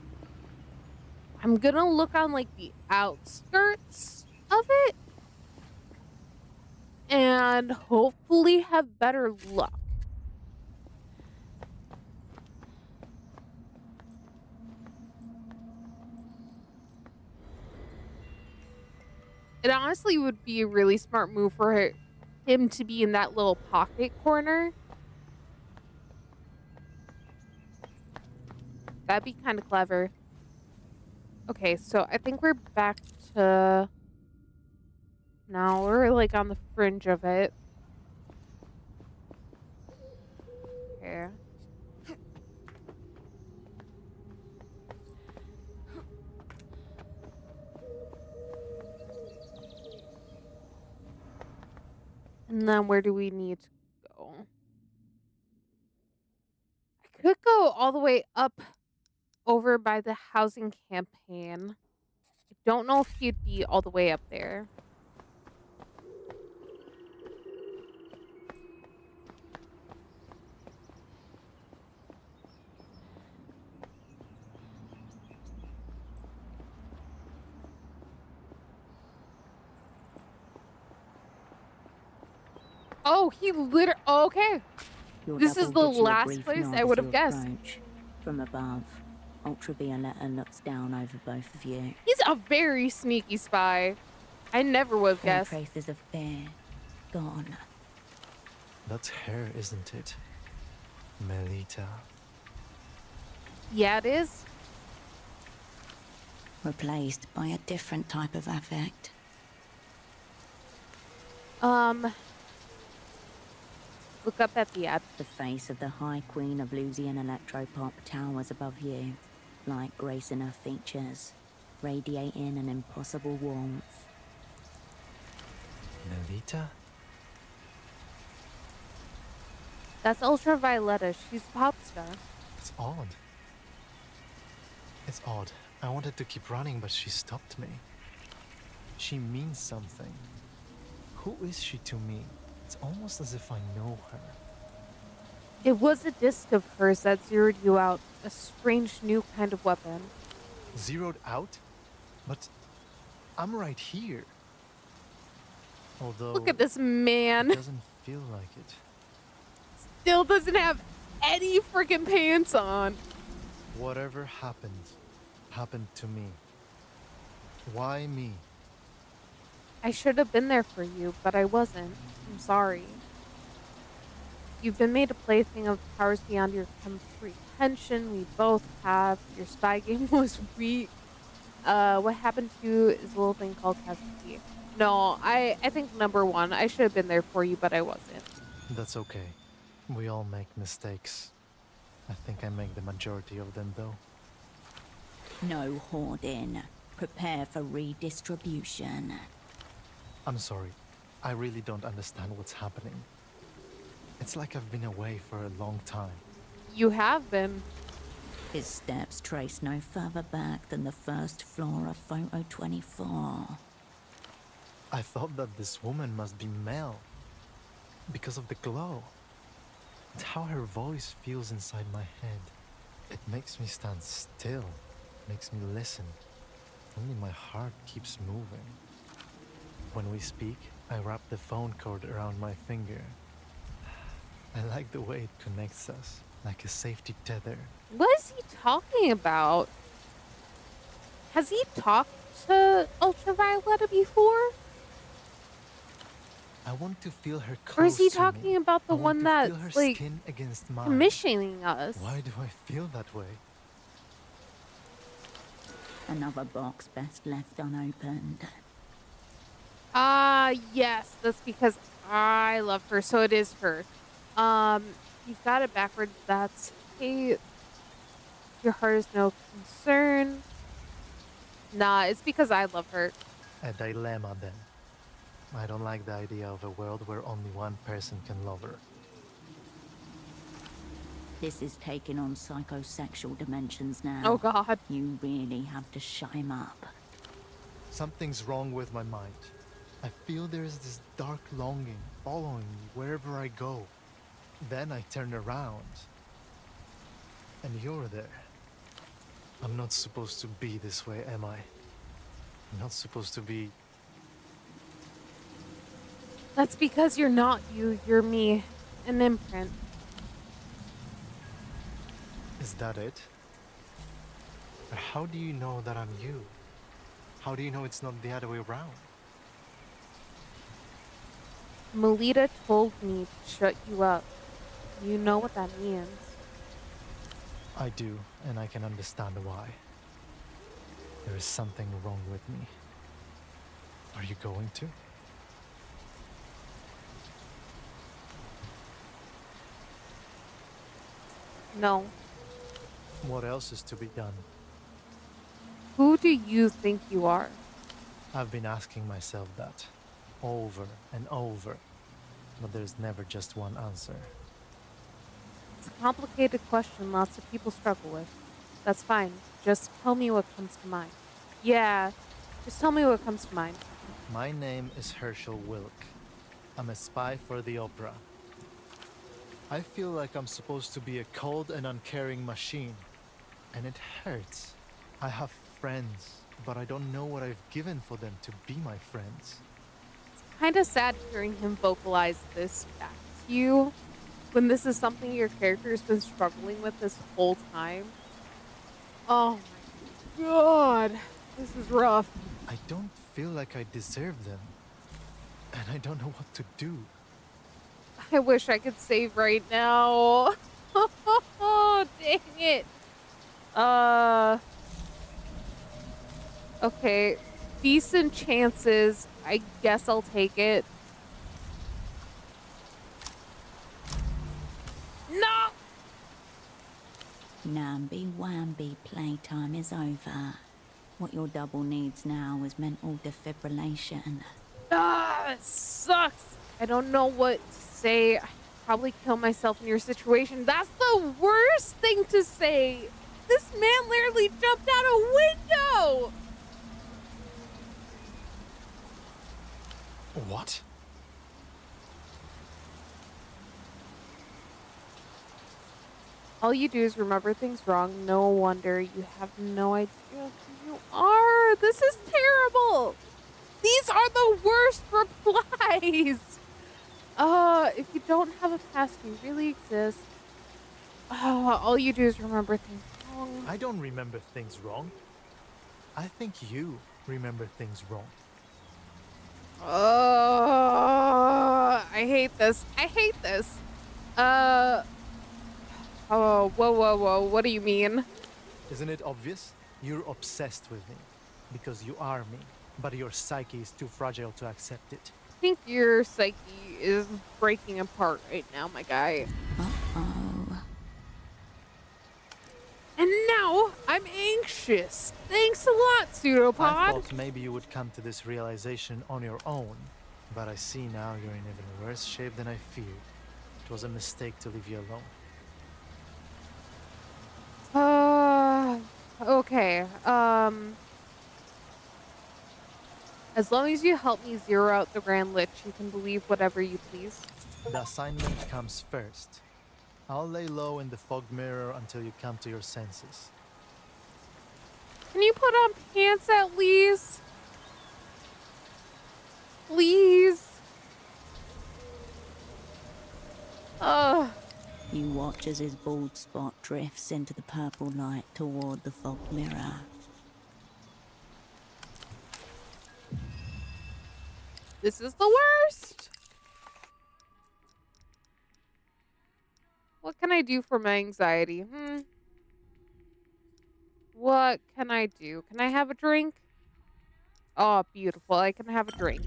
I'm gonna look on like the outskirts of it and hopefully have better luck. It honestly would be a really smart move for him to be in that little pocket corner. That'd be kind of clever. Okay, so I think we're back to... No, we're like on the fringe of it. Okay. And then where do we need to go? I could go all the way up over by the housing campaign. I don't know if he'd be all the way up there. Oh, he literally... Oh, okay. This is the last place I would have guessed. From above, Ultravioletta looks down over both of you. He's a very sneaky spy. I never would have All guessed. traces of fear gone. That's her, isn't it? Melita. Yeah, it is. Replaced by a different type of affect. Look up at the ad. The face of the High Queen of Lusian Electropop towers above you, like grace in her features, radiating an impossible warmth. Melita? That's Ultravioletta. She's a pop star. It's odd. It's odd. I wanted to keep running, but she stopped me. She means something. Who is she to me? It's almost as if I know her. It was a disc of hers that zeroed you out, a strange new kind of weapon. Zeroed out? But I'm right here. Although Look at this it man. doesn't feel like it. Still doesn't have any freaking pants on. Whatever happened, happened to me. Why me? I should have been there for you, but I wasn't. I'm sorry. You've been made a plaything of powers beyond your comprehension. We both have. Your spy game was weak. What happened to you is a little thing called casualty. No, I think number one, I should have been there for you, but I wasn't. That's okay. We all make mistakes. I think I make the majority of them, though. No hoarding. Prepare for redistribution. I'm sorry. I really don't understand what's happening. It's like I've been away for a long time. You have been. His steps trace no further back than the first floor of Photo 24. I thought that this woman must be Mel. Because of the glow. It's how her voice feels inside my head. It makes me stand still. Makes me listen. Only my heart keeps moving. When we speak, I wrap the phone cord around my finger. I like the way it connects us, like a safety tether. What is he talking about? Has he talked to Ultravioletta before? I want to feel her close Or is he to talking me. about the I want one to feel that's her like skin against mine. commissioning us? Why do I feel that way? Another box best left unopened. Yes, that's because I love her, so it is her. You've got it backwards. That's hey. Your heart is no concern. Nah, it's because I love her. A dilemma, then. I don't like the idea of a world where only one person can love her. This is taking on psychosexual dimensions now. Oh God. You really have to shut him up. Something's wrong with my mind. I feel there's this dark longing following me wherever I go. Then I turn around. And you're there. I'm not supposed to be this way, am I? I'm not supposed to be... That's because you're not you. You're me. An imprint. Is that it? But how do you know that I'm you? How do you know it's not the other way around? Melita told me to shut you up. You know what that means. I do, and I can understand why. There is something wrong with me. Are you going to? No. What else is to be done? Who do you think you are? I've been asking myself that over and over, but there's never just one answer. It's a complicated question lots of people struggle with. That's fine. Just tell me what comes to mind. Yeah, just tell me what comes to mind. My name is Herschel Wilk. I'm a spy for the opera. I feel like I'm supposed to be a cold and uncaring machine. And it hurts. I have friends, but I don't know what I've given for them to be my friends. Kind of sad hearing him vocalize this back to you when this is something your character's been struggling with this whole time. Oh my God, this is rough. I don't feel like I deserve them. And I don't know what to do. I wish I could save right now. Oh, dang it. Okay. Decent chances. I guess I'll take it. No! Namby-wamby, playtime is over. What your double needs now is mental defibrillation. Ah, it sucks. I don't know what to say. I'd probably kill myself in your situation. That's the worst thing to say. This man literally jumped out a window. What? All you do is remember things wrong. No wonder you have no idea who you are. This is terrible. These are the worst replies. If you don't have a past, you really exist. All you do is remember things wrong. I don't remember things wrong. I think you remember things wrong. I hate this. I hate this. Oh, whoa. What do you mean? Isn't it obvious? You're obsessed with me because you are me, but your psyche is too fragile to accept it. I think your psyche is breaking apart right now, my guy. Uh-oh. And now I'm anxious. Thanks a lot, Pseudopod. I thought maybe you would come to this realization on your own, but I see now you're in even worse shape than I feared. It was a mistake to leave you alone. Okay. As long as you help me zero out the Grand Lich, you can believe whatever you please. The assignment comes first. I'll lay low in the fog mirror until you come to your senses. Can you put on pants at least? Please? You watch as his bald spot drifts into the purple light toward the fog mirror. This is the worst. What can I do for my anxiety? What can I do? Can I have a drink? Oh, beautiful. I can have a drink.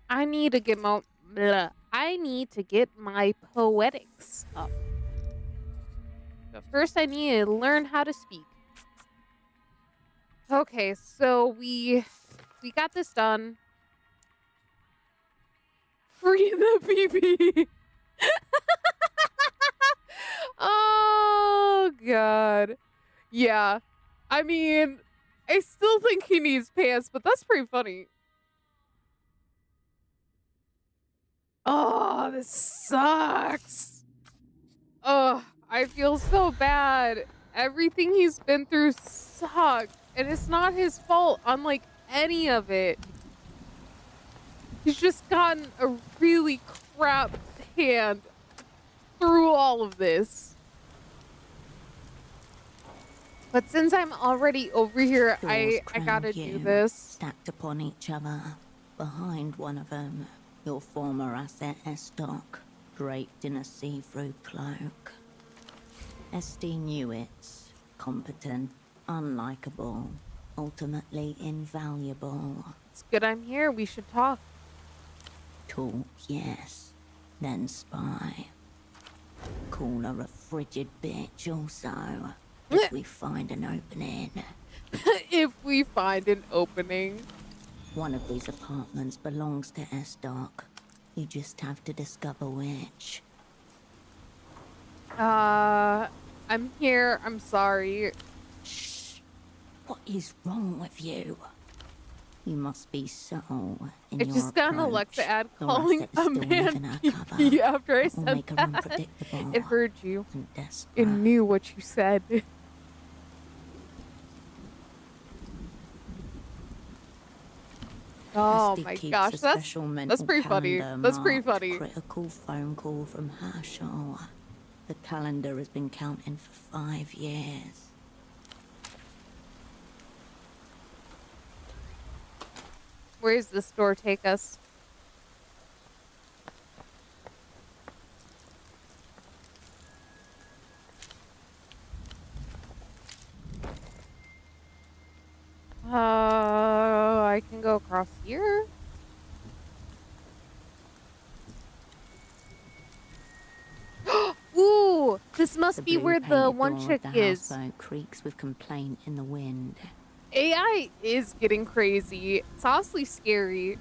I need to get my poetics up. But first I need to learn how to speak. Okay, so we got this done. Free the PP. Oh god. Yeah. I mean, I still think he needs pants, but that's pretty funny. Oh, this sucks. Oh, I feel so bad. Everything he's been through sucks. And it's not his fault on like any of it. He's just gotten a really crap hand through all of this. But since I'm already over here, I gotta do this. Stacked upon each other. Behind one of them, your former asset Estoc, draped in a see-through cloak. Esty knew it's competent, unlikable, ultimately invaluable. It's good I'm here. We should talk. Talk, yes. Then spy. Call her a frigid bitch also. If we find an opening. If we find an opening. One of these apartments belongs to Estoc. You just have to discover which. I'm here. I'm sorry. Shh. What is wrong with you? You must be subtle in It your just got an approach. Alexa ad Your calling assets a still live in man our cover. PP after I That will said make her that. unpredictable It heard you. and It desperate. knew what you said. Oh Esty my keeps gosh, a that's special mental pretty funny. calendar That's pretty marked funny. Critical phone call from Herschel. The calendar has been counting for 5 years. Where does this door take us? I can go across here. Ooh, this must be where the blue-painted one door chick of the is. houseboat creaks with complaint in the wind. AI is getting crazy. It's honestly scary.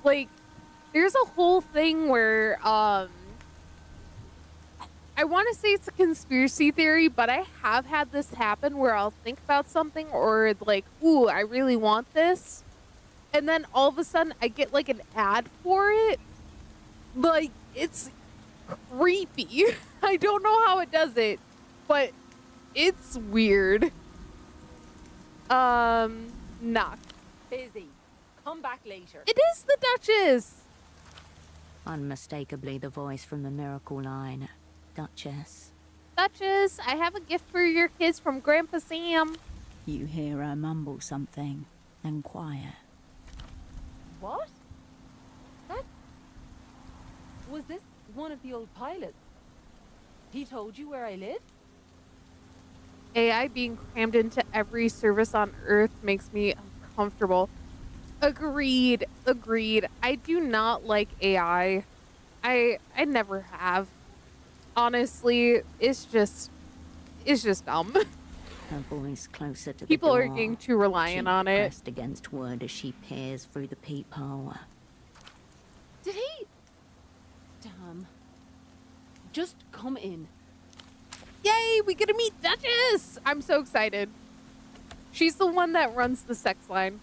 Like, there's a whole thing where, I I want to say it's a conspiracy theory, but I have had this happen where I'll think about something or like, ooh, I really want this. And then all of a sudden I get like an ad for it. Like, it's creepy. I don't know how it does it, but it's weird. Knock. Busy. Come back later. It is the Duchess. Unmistakably the voice from the Miracle Line. Duchess. Duchess, I have a gift for your kids from Grandpa Sam. You hear her mumble something, then quiet. What? Was this one of the old pilots? He told you where I live? AI being crammed into every service on Earth makes me uncomfortable. Agreed. I do not like AI. I never have. Honestly, it's just dumb. Her voice closer to the People door. are getting too reliant Cheek on it. pressed against wood as she peers through the peephole. Did he? Damn. Just come in. Yay, we get to meet Duchess! I'm so excited. She's the one that runs the sex line.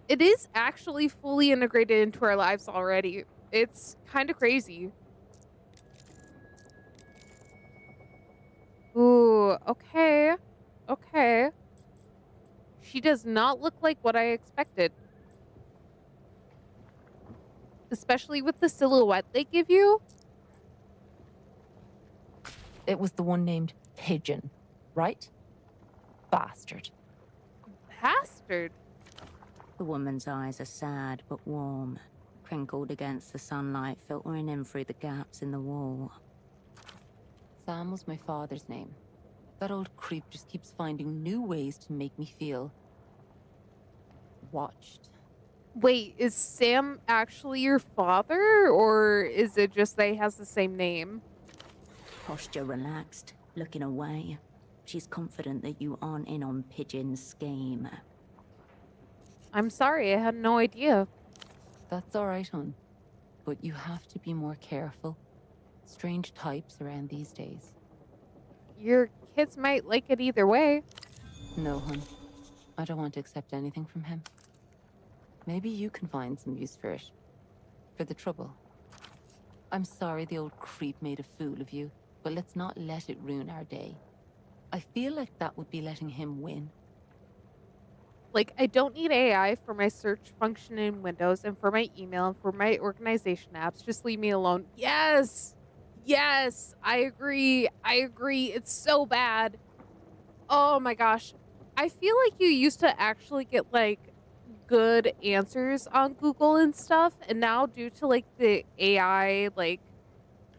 It is actually fully integrated into our lives already. It's kind of crazy. Ooh, okay. Okay. She does not look like what I expected. Especially with the silhouette they give you. It was the one named Pigeon, right? Bastard. Bastard. The woman's eyes are sad but warm, crinkled against the sunlight filtering in through the gaps in the wall. Sam was my father's name. That old creep just keeps finding new ways to make me feel watched. Wait, is Sam actually your father? Or is it just that he has the same name? Posture relaxed, looking away. She's confident that you aren't in on Pigeon's scheme. I'm sorry, I had no idea. That's all right, hon. But you have to be more careful. Strange types around these days. Your kids might like it either way. No, hon. I don't want to accept anything from him. Maybe you can find some use for it. For the trouble. I'm sorry the old creep made a fool of you, but let's not let it ruin our day. I feel like that would be letting him win. Like, I don't need AI for my search function in Windows and for my email and for my organization apps. Just leave me alone. Yes! Yes! I agree. It's so bad. Oh my gosh. I feel like you used to actually get, like, good answers on Google and stuff. And now, due to, like, the AI, like,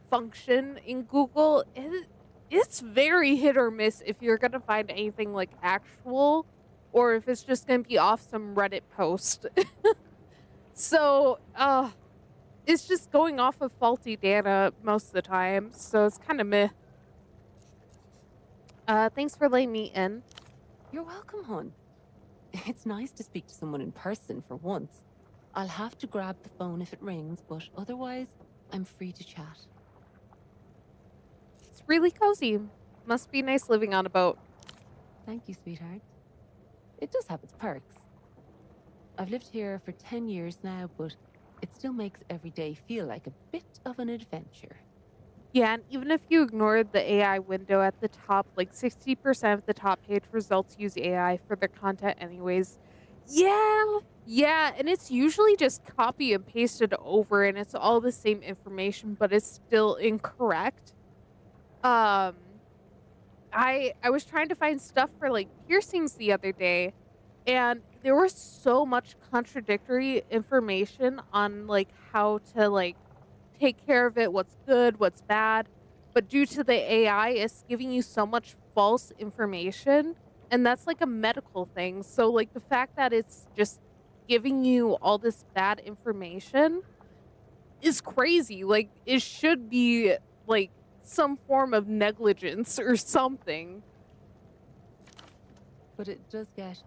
function in Google, it's very hit or miss if you're going to find anything, like, actual, or if it's just going to be off some Reddit post. So, it's just going off of faulty data most of the time. So it's kind of meh. Thanks for letting me in. You're welcome, hon. It's nice to speak to someone in person for once. I'll have to grab the phone if it rings, but otherwise, I'm free to chat. It's really cozy. Must be nice living on a boat. Thank you, sweetheart. It does have its perks. I've lived here for 10 years now, but it still makes every day feel like a bit of an adventure. Yeah, and even if you ignore the AI window at the top, like 60% of the top page results use AI for their content anyways. Yeah, and it's usually just copy and pasted over and it's all the same information, but it's still incorrect. I was trying to find stuff for like piercings the other day, and there was so much contradictory information on like how to like take care of it, what's good, what's bad. But due to the AI, it's giving you so much false information, and that's like a medical thing. So like the fact that it's just giving you all this bad information is crazy. Like it should be like some form of negligence or something. But it does get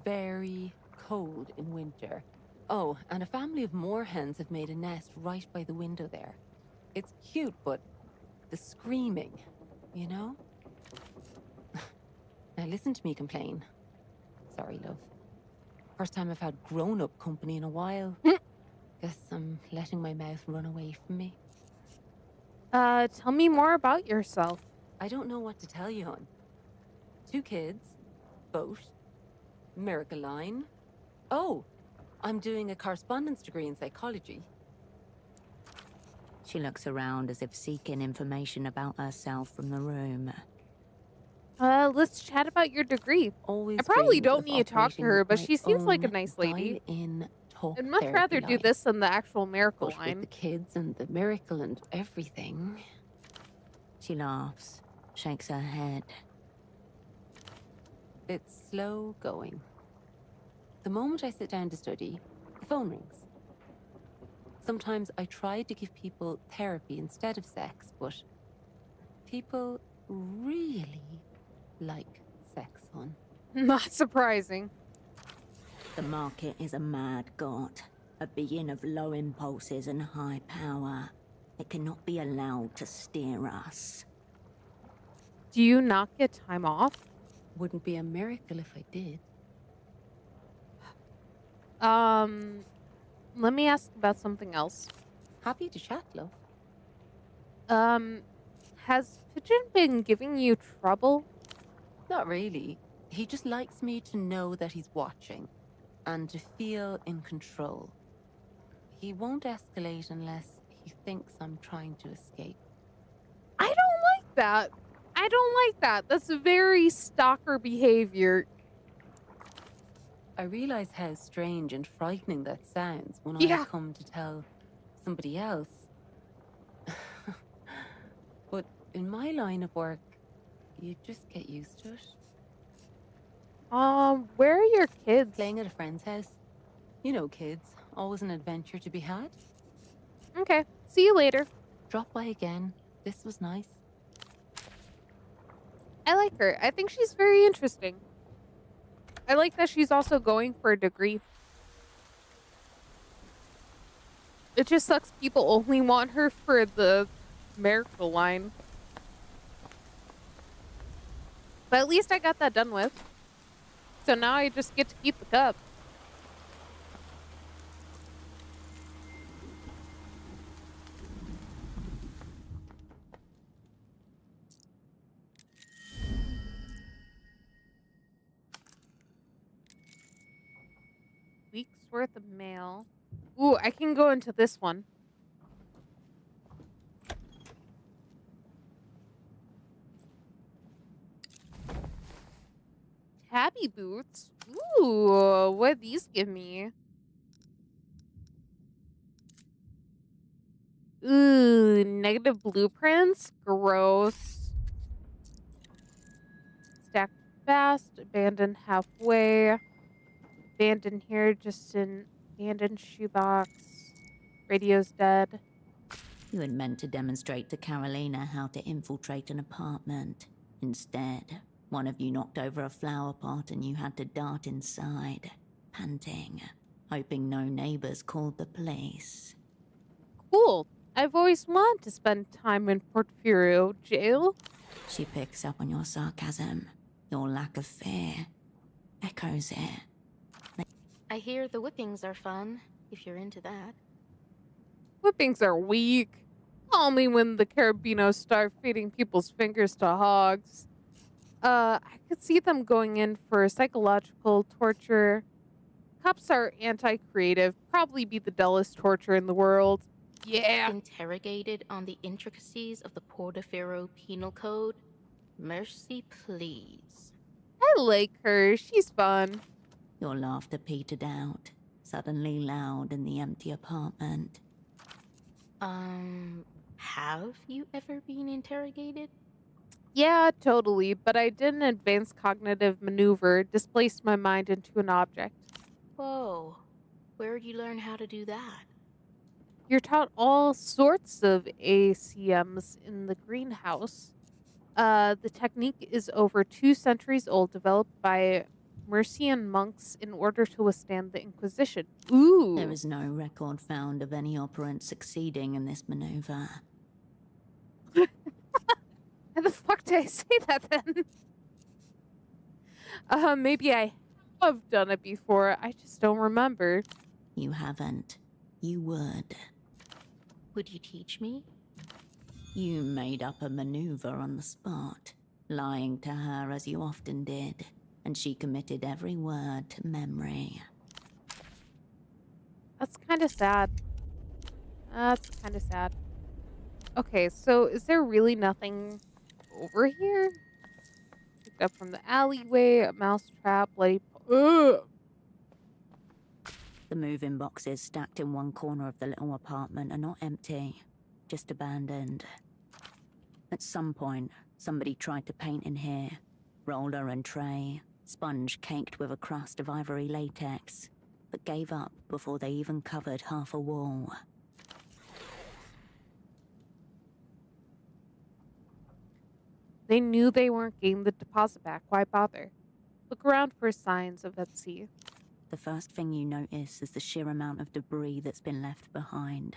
very cold in winter. Oh, and a family of moorhens have made a nest right by the window there. It's cute, but the screaming, you know? Now listen to me complain. Sorry, love. First time I've had grown-up company in a while. Guess I'm letting my mouth run away from me. Tell me more about yourself. I don't know what to tell you, hon. 2 kids, boat, miracle line. Oh, I'm doing a correspondence degree in psychology. She looks around as if seeking information about herself from the room. Let's chat about your degree. Always I probably dreamed don't of need to talk to operating her, but my she seems like a own nice lady. dial-in talk I'd much therapy rather do line. this than the actual miracle But with line. the kids and the miracle and everything. She laughs, shakes her head. It's slow going. The moment I sit down to study, the phone rings. Sometimes I try to give people therapy instead of sex, but people really like sex, hon. Not surprising. The market is a mad god, a being of low impulses and high power. It cannot be allowed to steer us. Do you not get time off? Wouldn't be a miracle if I did. Let me ask about something else. Happy to chat, love. Has Pigeon been giving you trouble? Not really. He just likes me to know that he's watching and to feel in control. He won't escalate unless he thinks I'm trying to escape. I don't like that. I don't like that. That's very stalker behavior. I realize how strange and frightening that sounds when Yeah. I come to tell somebody else. But in my line of work, you just get used to it. Where are your kids? Playing at a friend's house. You know kids, always an adventure to be had. Okay, see you later. Drop by again. This was nice. I like her. I think she's very interesting. I like that she's also going for a degree. It just sucks people only want her for the miracle line. But at least I got that done with. So now I just get to keep the cup. Week's worth of mail. Ooh, I can go into this one. Tabby boots. Ooh, what these give me? Ooh, negative blueprints. Gross. Stacked fast. Abandoned halfway. Abandoned here. Just an abandoned shoebox. Radio's dead. You had meant to demonstrate to Carolina how to infiltrate an apartment. Instead, one of you knocked over a flower pot and you had to dart inside, panting, hoping no neighbors called the police. Cool. I've always wanted to spend time in Porfirio jail. She picks up on your sarcasm, your lack of fear, echoes it. I hear the whippings are fun, if you're into that. Whippings are weak. Only when the Carabinos start feeding people's fingers to hogs. I could see them going in for psychological torture. Cops are anti-creative. Probably be the dullest torture in the world. Yeah. Interrogated on the intricacies of the Portaferro Penal Code? Mercy, please. I like her. She's fun. Your laughter petered out, suddenly loud in the empty apartment. Have you ever been interrogated? Yeah, totally. But I did an advanced cognitive maneuver, displaced my mind into an object. Whoa. Where'd you learn how to do that? You're taught all sorts of ACMs in the greenhouse. The technique is over 2 centuries old, developed by Mercian monks in order to withstand the Inquisition. Ooh. There is no record found of any operant succeeding in this maneuver. How the fuck did I say that then? Maybe I have done it before. I just don't remember. You haven't. You would. Would you teach me? You made up a maneuver on the spot, lying to her as you often did, and she committed every word to memory. That's kind of sad. That's kind of sad. Okay, so is there really nothing over here? Picked up from the alleyway, a mousetrap, bloody. Ugh! The moving boxes stacked in one corner of the little apartment are not empty, just abandoned. At some point, somebody tried to paint in here. Roller and tray, sponge caked with a crust of ivory latex, but gave up before they even covered half a wall. They knew they weren't getting the deposit back. Why bother? Look around for signs of at sea. The first thing you notice is the sheer amount of debris that's been left behind.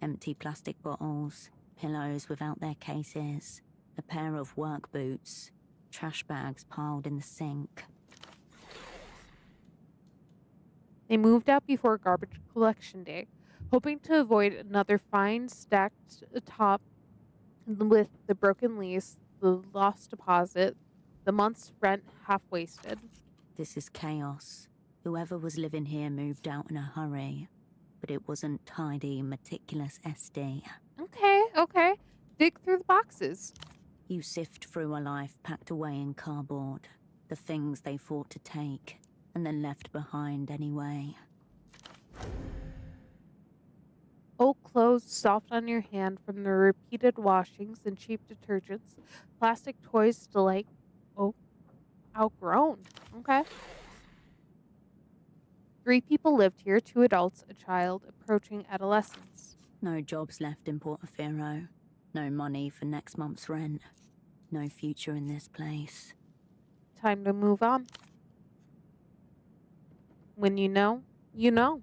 Empty plastic bottles, pillows without their cases, a pair of work boots, trash bags piled in the sink. They moved out before garbage collection day, hoping to avoid another fine stacked atop with the broken lease, the lost deposit, the month's rent half wasted. This is chaos. Whoever was living here moved out in a hurry, but it wasn't tidy, meticulous SD. Okay. Dig through the boxes. You sift through a life packed away in cardboard, the things they fought to take, and then left behind anyway. Old clothes soft on your hand from the repeated washings and cheap detergents. Plastic toys still like, outgrown. Okay. 3 people lived here, 2 adults, a child approaching adolescence. No jobs left in Portofino. No money for next month's rent. No future in this place. Time to move on. When you know, you know.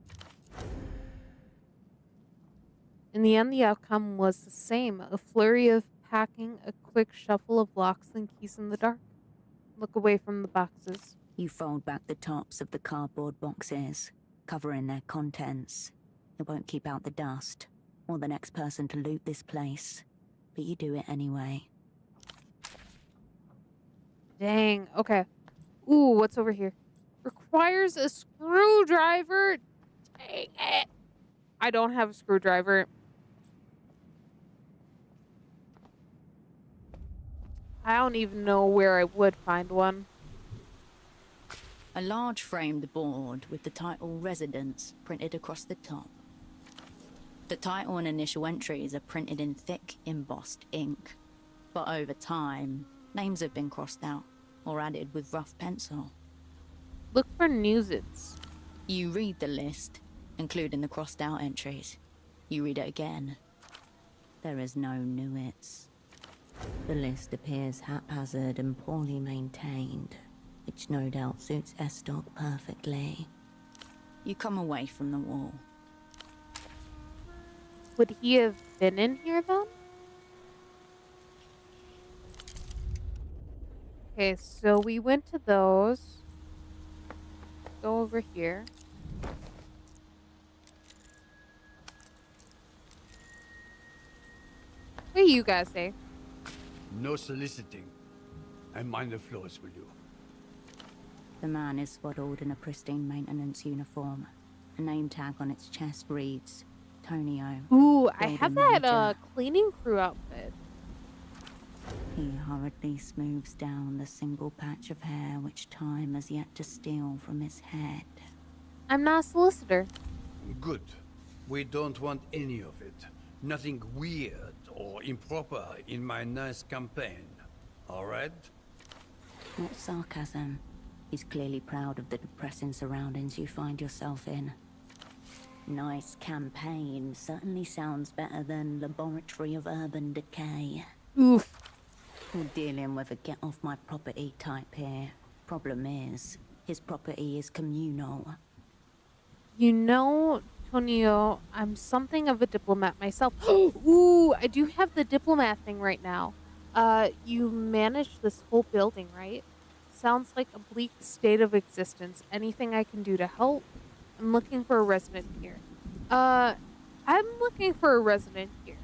In the end, the outcome was the same. A flurry of packing, a quick shuffle of locks and keys in the dark. Look away from the boxes. You fold back the tops of the cardboard boxes, covering their contents. It won't keep out the dust, or the next person to loot this place. But you do it anyway. Dang, okay. Ooh, what's over here? Requires a screwdriver. Dang it. I don't have a screwdriver. I don't even know where I would find one. A large framed board with the title Residence printed across the top. The title and initial entries are printed in thick, embossed ink. But over time, names have been crossed out or added with rough pencil. Look for newsits. You read the list, including the crossed out entries. You read it again. There is no newits. The list appears haphazard and poorly maintained, which no doubt suits Estoc perfectly. You come away from the wall. Would he have been in here then? Okay, so we went to those. Go over here. What do you guys say? No soliciting. I mind the floors, will you? The man is swaddled in a pristine maintenance uniform. A name tag on its chest reads, Tonio. Ooh, I building have that manager. cleaning crew outfit. He hurriedly smooths down the single patch of hair which time has yet to steal from his head. I'm not a solicitor. Good. We don't want any of it. Nothing weird or improper in my nice campaign. All right? Not sarcasm. He's clearly proud of the depressing surroundings you find yourself in. Nice campaign certainly sounds better than Laboratory of Urban Decay. Oof. We're dealing with a get-off-my-property type here. Problem is, his property is communal. You know, Tonio, I'm something of a diplomat myself. Ooh, I do have the diplomat thing right now. You manage this whole building, right? Sounds like a bleak state of existence. Anything I can do to help? I'm looking for a resident here. Uh, I'm looking for a resident here.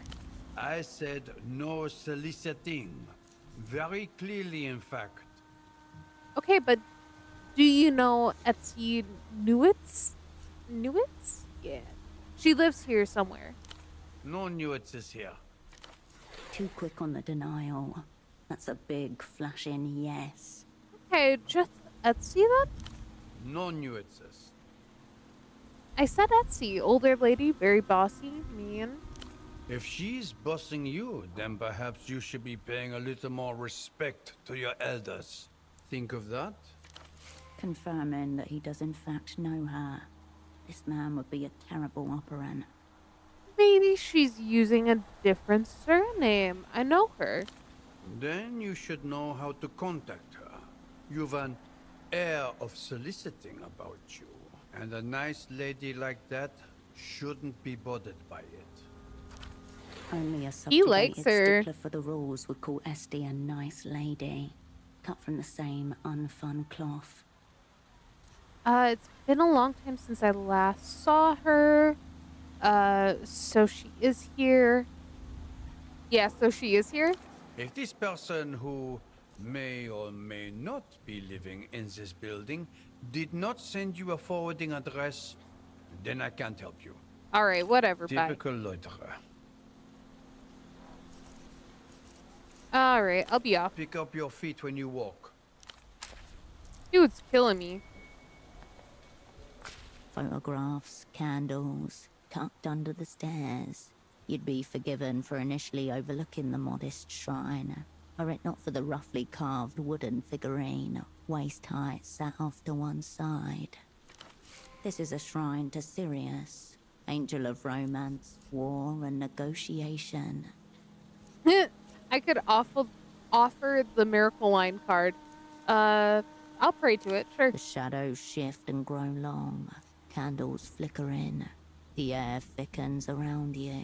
I said no soliciting. Very clearly, in fact. Okay, but do you know Etsy Newitz? Newitz? Yeah. She lives here somewhere. No nuances here. Too quick on the denial. That's a big flashing yes. Okay, just Etsy then? No nuances. I said Etsy. Older lady, very bossy, mean. If she's bossing you, then perhaps you should be paying a little more respect to your elders. Think of that? Confirming that he does in fact know her. This man would be a terrible operant. Maybe she's using a different surname. I know her. Then you should know how to contact her. You've an air of soliciting about you, and a nice lady like that shouldn't be bothered by it. Only a He likes subjugated her. stickler for the rules would call Esty a nice lady. Cut from the same unfun cloth. It's been a long time since I last saw her. So she is here. Yeah, so she is here. If this person who may or may not be living in this building did not send you a forwarding address, then I can't help you. All right, whatever. Typical loiterer. Bye. All right, I'll be off. Pick up your feet when you walk. Dude's killing me. Photographs, candles, tucked under the stairs. You'd be forgiven for initially overlooking the modest shrine, were it not for the roughly carved wooden figurine, waist-high, sat off to one side. This is a shrine to Sirius, angel of romance, war, and negotiation. I could offer the Miracle Line card. I'll pray to it, sure. The shadows shift and grow long, candles flickering. The air thickens around you.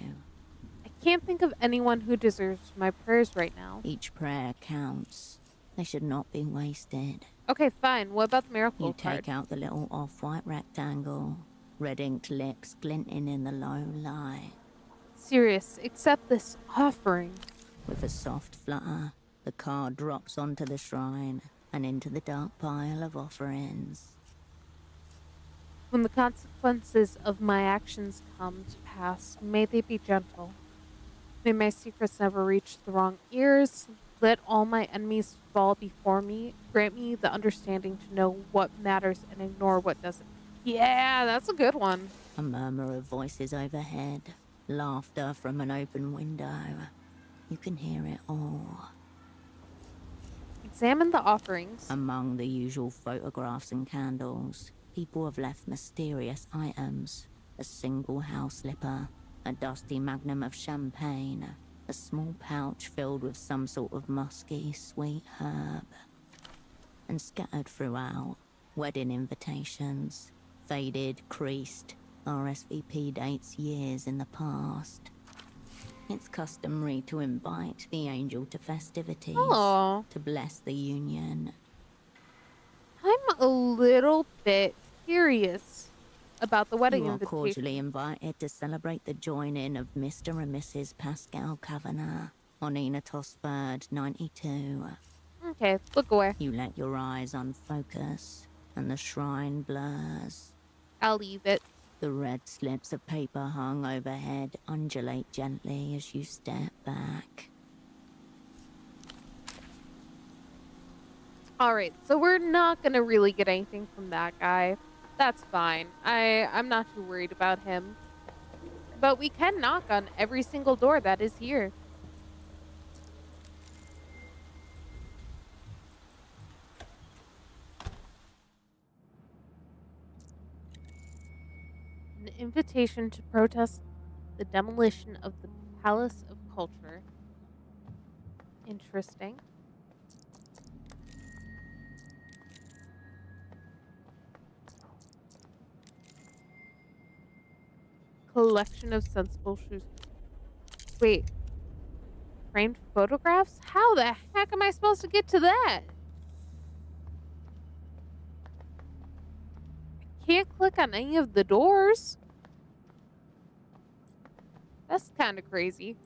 I can't think of anyone who deserves my prayers right now. Each prayer counts. They should not be wasted. Okay, fine. What about the Miracle You card? take out the little off-white rectangle, red-inked lips glinting in the low light. Serious, accept this offering. With a soft flutter, the card drops onto the shrine and into the dark pile of offerings. When the consequences of my actions come to pass, may they be gentle. May my secrets never reach the wrong ears. Let all my enemies fall before me. Grant me the understanding to know what matters and ignore what doesn't. Yeah, that's a good one. A murmur of voices overhead, laughter from an open window. You can hear it all. Examine the offerings. Among the usual photographs and candles, people have left mysterious items. A single house slipper, a dusty magnum of champagne, a small pouch filled with some sort of musky, sweet herb. And scattered throughout, wedding invitations, faded, creased, RSVP dates years in the past. It's customary to invite the angel to festivities, Oh. to bless the union. I'm a little bit curious about the wedding You are invitation. cordially invited to celebrate the joining of Mr. and Mrs. Pascal Kavanagh on Enatos 3rd, 92. Okay, look away. You let your eyes unfocus, and the shrine blurs. I'll leave it. The red slips of paper hung overhead undulate gently as you step back. Alright, so we're not gonna really get anything from that guy. That's fine. I'm not too worried about him. But we can knock on every single door that is here. An invitation to protest the demolition of the Palace of Culture. Interesting. Collection of sensible shoes. Wait. framed photographs? How the heck am I supposed to get to that? Can't click on any of the doors. That's kind of crazy.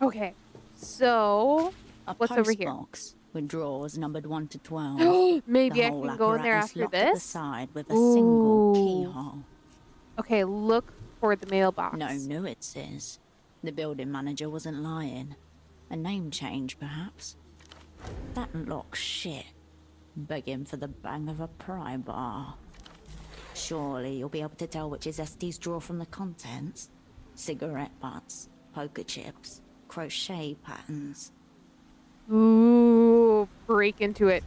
Okay, so what's over here? Box with drawers numbered 1 to 12. Maybe The I whole can go in there apparatus after locked at the this. side with a single Ooh. keyhole. Okay, look for the mailbox. No new, it says. The building manager wasn't lying. A name change, perhaps. That lock's shit. Begging for the bang of a pry bar. Surely you'll be able to tell which is Estee's drawer from the contents. Cigarette butts, poker chips, crochet patterns. Ooh, break into it.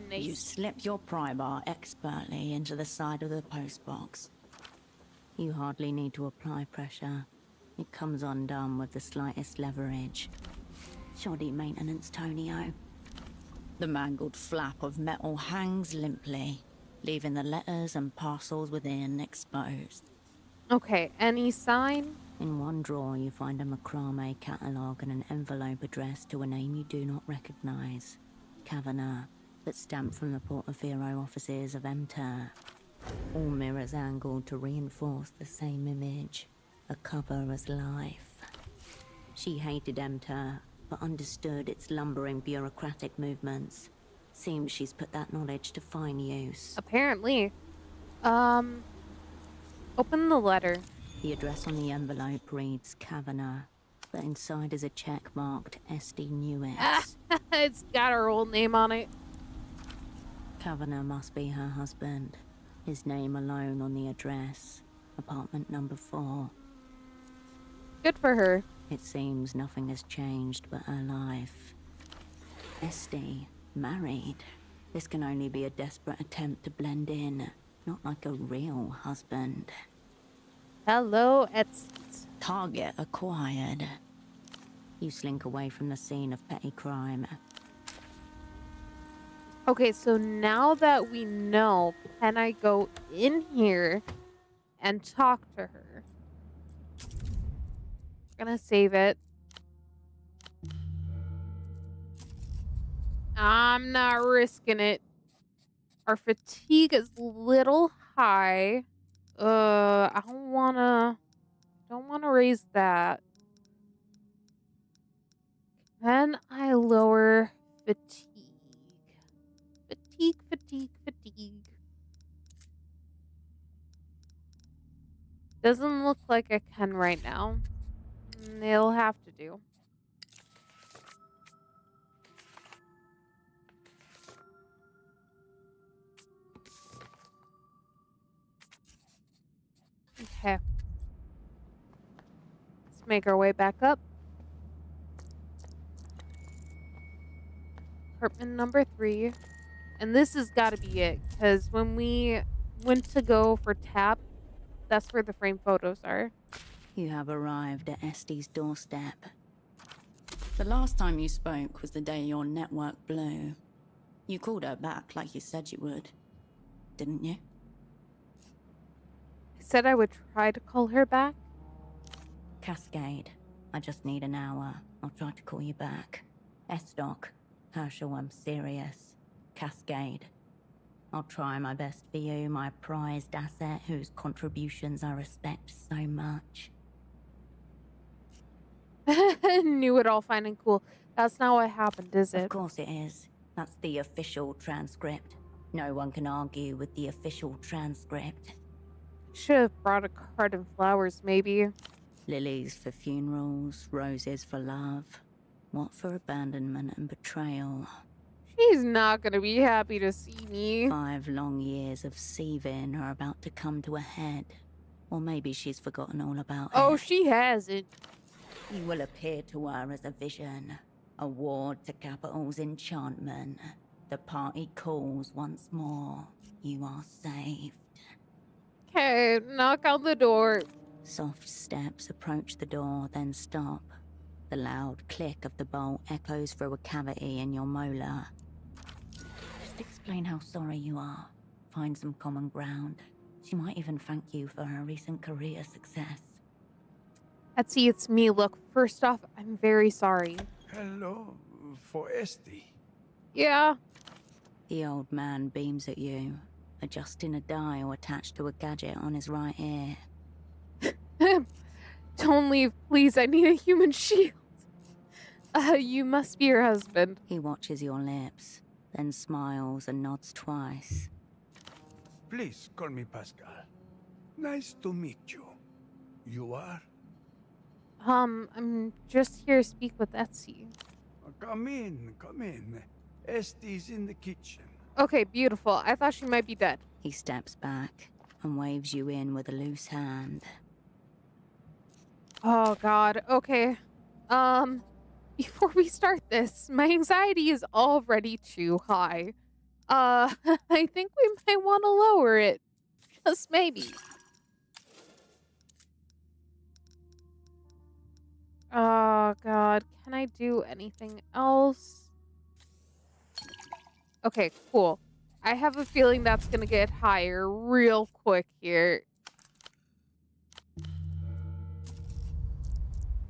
Nice. You slip your pry bar expertly into the side of the postbox. You hardly need to apply pressure. It comes undone with the slightest leverage. Shoddy maintenance, Tonio. The mangled flap of metal hangs limply, leaving the letters and parcels within exposed. Okay, any sign? In one drawer, you find a macrame catalogue and an envelope addressed to a name you do not recognize. Kavanagh, but stamped from the Portofino offices of Emter. All mirrors angled to reinforce the same image, a cover as life. She hated Emter, but understood its lumbering bureaucratic movements. Seems she's put that knowledge to fine use. Apparently. Open the letter. The address on the envelope reads Kavanagh, but inside is a check marked SD Newitz. It's got her old name on it. Kavanagh must be her husband. His name alone on the address. Apartment number 4. Good for her. It seems nothing has changed but her life. Esty, married. This can only be a desperate attempt to blend in, not like a real husband. Hello, Target acquired. You slink away from the scene of petty crime. Okay, so now that we know, can I go in here and talk to her? Gonna save it. I'm not risking it. Our fatigue is a little high. I don't wanna raise that. Can I lower fatigue? Fatigue. Doesn't look like I can right now. It'll have to do. Okay. Let's make our way back up. Apartment number 3. And this has got to be it, because when we went to go for tap, that's where the frame photos are. You have arrived at Estee's doorstep. The last time you spoke was the day your network blew. You called her back like you said you would, didn't you? I said I would try to call her back. Cascade. I just need an hour. I'll try to call you back. S-Doc. Herschel, I'm serious. Cascade. I'll try my best for you, my prized asset whose contributions I respect so much. Knew it all fine and cool. That's not what happened, is it? Of course it is. That's the official transcript. No one can argue with the official transcript. Should have brought a card and flowers, maybe. Lilies for funerals, roses for love. What for abandonment and betrayal? She's not gonna be happy to see me. 5 long years of seething are about to come to a head. Or maybe she's forgotten all about it. Oh, she hasn't. You will appear to her as a vision. A ward to Capital's enchantment. The party calls once more. You are saved. Okay, knock on the door. Soft steps approach the door, then stop. The loud click of the bolt echoes through a cavity in your molar. Explain how sorry you are. Find some common ground. She might even thank you for her recent career success. Etsy, it's me. Look, first off, I'm very sorry. Hello, for Esti. Yeah. The old man beams at you, adjusting a dial attached to a gadget on his right ear. Don't leave, please. I need a human shield. You must be your husband. He watches your lips, then smiles and nods twice. Please call me Pascal. Nice to meet you. You are? I'm just here to speak with Etsy. Come in, come in. Esti's in the kitchen. Okay, beautiful. I thought she might be dead. He steps back and waves you in with a loose hand. Oh, God. Okay. Before we start this, my anxiety is already too high. I think we might want to lower it. Just maybe. Oh, God. Can I do anything else? Okay, cool. I have a feeling that's gonna get higher real quick here.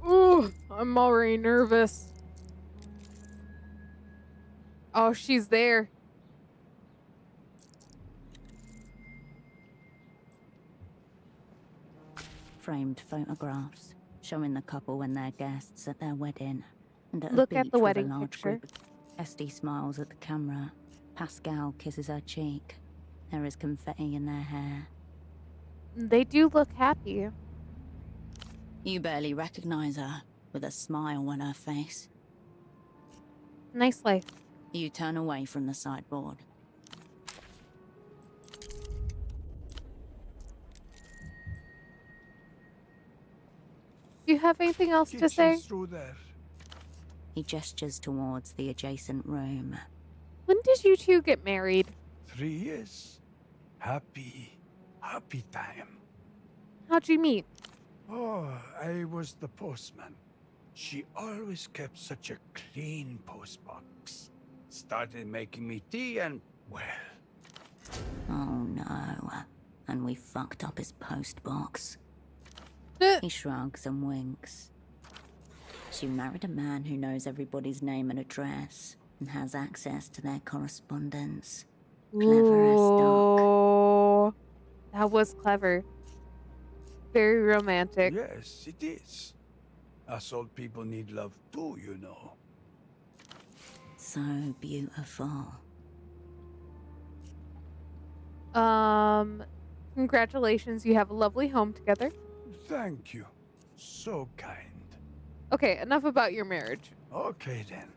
Ooh, I'm already nervous. Oh, she's there. Framed photographs showing the couple and their guests at their wedding. And at Look a at beach the with wedding a large picture. group. Esty smiles at the camera. Pascal kisses her cheek. There is confetti in their hair. They do look happy. You barely recognize her, with a smile on her face. Nice life. You turn away from the sideboard. Do you have anything else to say? Kitchen's through there. He gestures towards the adjacent room. When did you two get married? 3 years. Happy time. How'd you meet? Oh, I was the postman. She always kept such a clean postbox. Started making me tea and, well... Oh no. And we fucked up his postbox. He shrugs and winks. She married a man who knows everybody's name and address and has access to their correspondence. Clever as stock. Oh, that was clever. Very romantic. Yes, it is. Us old people need love too, you know. So beautiful. Congratulations, you have a lovely home together. Thank you. So kind. Okay, enough about your marriage. Okay then.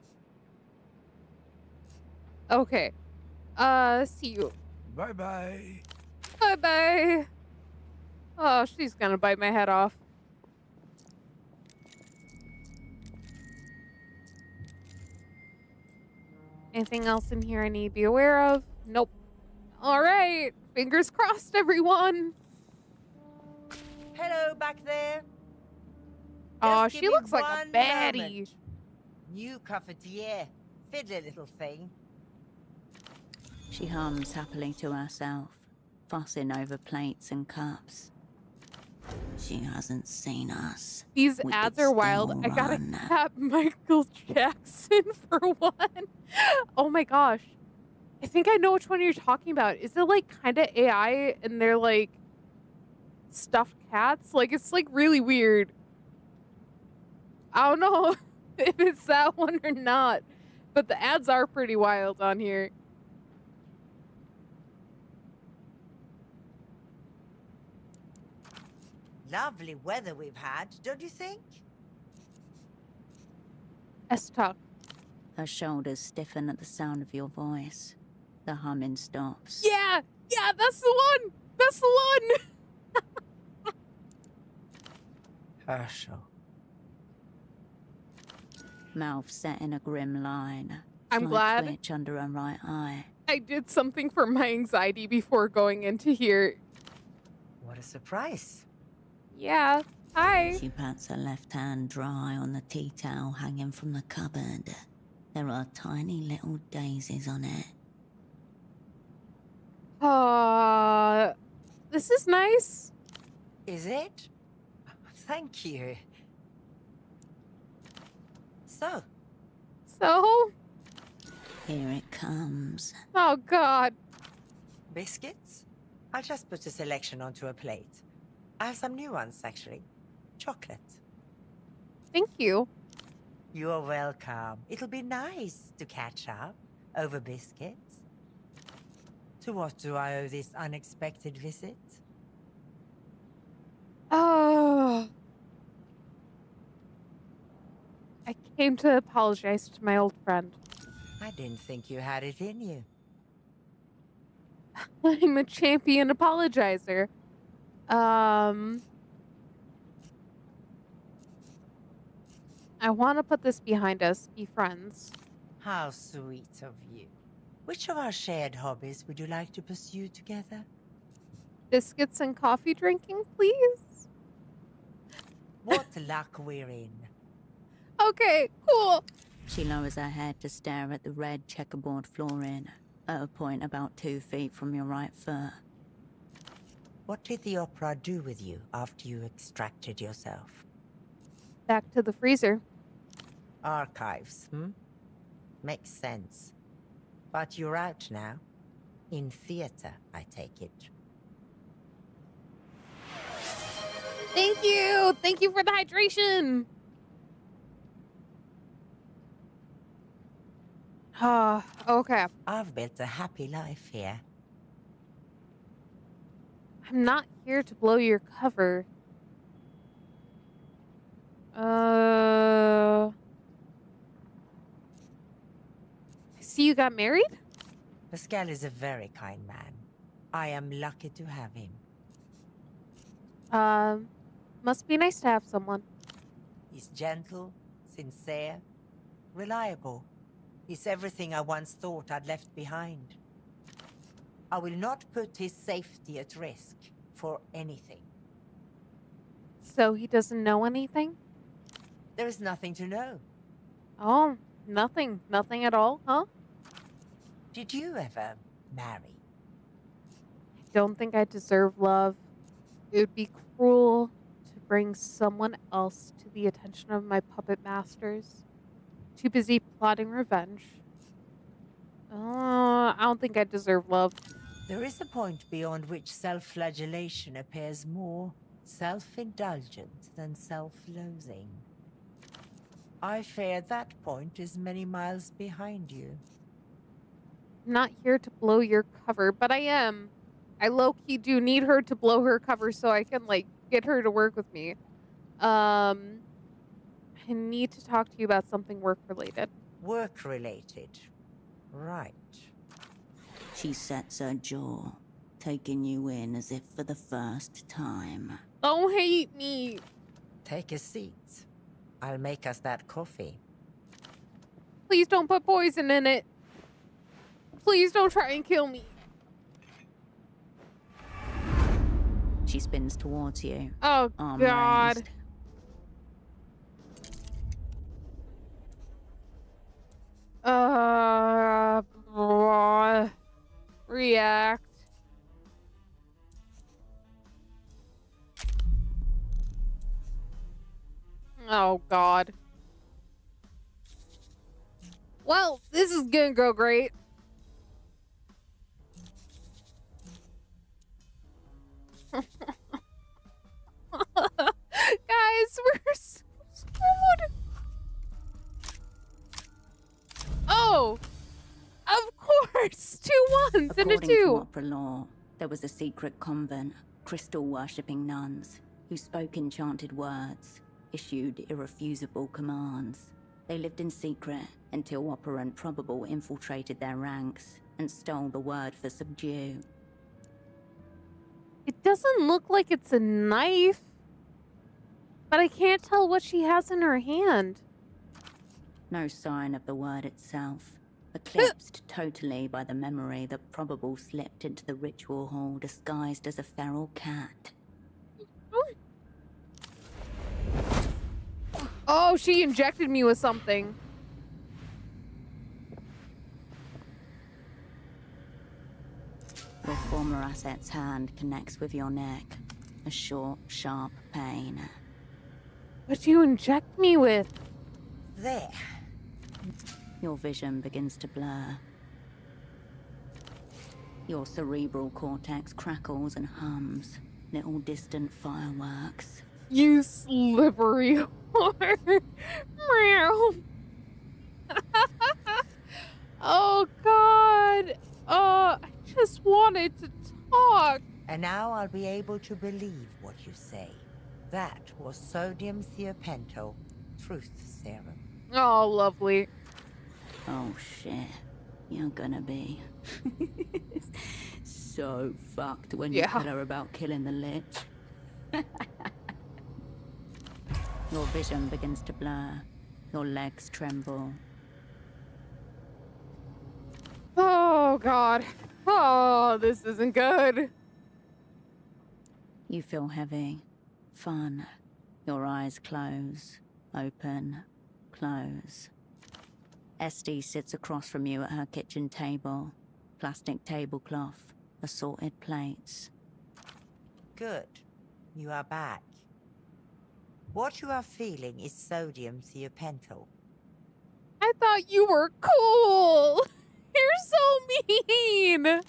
Okay. See you. Bye-bye. Bye-bye. Oh, she's gonna bite my head off. Anything else in here I need to be aware of? Nope. All right. Fingers crossed, everyone. Hello back there. Oh, Just she give me looks like a one baddie. moment. New cafetiere. Fiddly little thing. She hums happily to herself, fussing over plates and cups. She hasn't seen us. These We ads could are wild. still I gotta run. tap Michael Jackson for one. Oh my gosh. I think I know which one you're talking about. Is it like kind of AI and they're like stuffed cats? Like it's like really weird. I don't know if it's that one or not, but the ads are pretty wild on here. Lovely weather we've had, don't you think? S-Talk. Her shoulders stiffen at the sound of your voice. The humming stops. Yeah, that's the one. That's the one. Herschel. Mouth set in a grim line. I'm Slight glad. twitch under her right eye. I did something for my anxiety before going into here. What a surprise. Yeah. Hi. She pats her left hand dry on the tea towel hanging from the cupboard. There are tiny little daisies on it. This is nice. Is it? Thank you. So, So, Here it comes. oh god. biscuits? I'll just put a selection onto a plate. I have some new ones, actually. Chocolate. Thank you. You're welcome. It'll be nice to catch up over biscuits. To what do I owe this unexpected visit? Oh. I came to apologize to my old friend. I didn't think you had it in you. I'm a champion apologizer. I want to put this behind us, be friends. How sweet of you. Which of our shared hobbies would you like to pursue together? Biscuits and coffee drinking, please? What luck we're in. Okay, cool. She lowers her head to stare at the red checkerboard flooring, at a point about 2 feet from your right foot. What did the opera do with you after you extracted yourself? Back to the freezer. Archives, Makes sense. But you're out now. In theater, I take it. Thank you! Thank you for the hydration! Okay. I've built a happy life here. I'm not here to blow your cover. I see you got married? Pascal is a very kind man. I am lucky to have him. Must be nice to have someone. He's gentle, sincere, reliable. He's everything I once thought I'd left behind. I will not put his safety at risk for anything. So he doesn't know anything? There is nothing to know. Oh, nothing. Nothing at all, huh? Did you ever marry? I don't think I deserve love. It would be cruel to bring someone else to the attention of my puppet masters. Too busy plotting revenge. I don't think I deserve love. There is a point beyond which self-flagellation appears more self-indulgent than self-loathing. I fear that point is many miles behind you. I'm not here to blow your cover, but I am. I low-key do need her to blow her cover so I can, like, get her to work with me. I need to talk to you about something work-related. Work-related. Right. She sets her jaw, taking you in as if for the first time. Don't hate me. Take a seat. I'll make us that coffee. Please don't put poison in it. Please don't try and kill me. She spins towards you. Oh, arm God. raised. React. Oh, God. Well, this is gonna go great. Guys, we're so screwed. Oh, of course. 2 ones and a According to 2. opera law, there was a secret convent, crystal-worshipping nuns, who spoke enchanted words, issued irrefusable commands. They lived in secret until operant Probable infiltrated their ranks and stole the word for subdue. It doesn't look like it's a knife, but I can't tell what she has in her hand. No sign of the word itself, eclipsed totally by the memory that Probable slipped into the ritual hall disguised as a feral cat. Oh, she injected me with something. Your former asset's hand connects with your neck. A short, sharp pain. What do you inject me with? There. Your vision begins to blur. Your cerebral cortex crackles and hums. Little distant fireworks. You slippery whore. Meow. Oh, God. I just wanted to talk. And now I'll be able to believe what you say. That was sodium thiopental truth serum. Oh, lovely. Oh shit. You're gonna be so fucked when you tell her about killing the Lich. Your vision begins to blur. Your legs tremble. Oh, God. Oh, this isn't good. You feel heavy. Fun. Your eyes close. Open. Close. Esty sits across from you at her kitchen table. Plastic tablecloth. Assorted plates. Good. You are back. What you are feeling is sodium thiopental. I thought you were cool. You're so mean.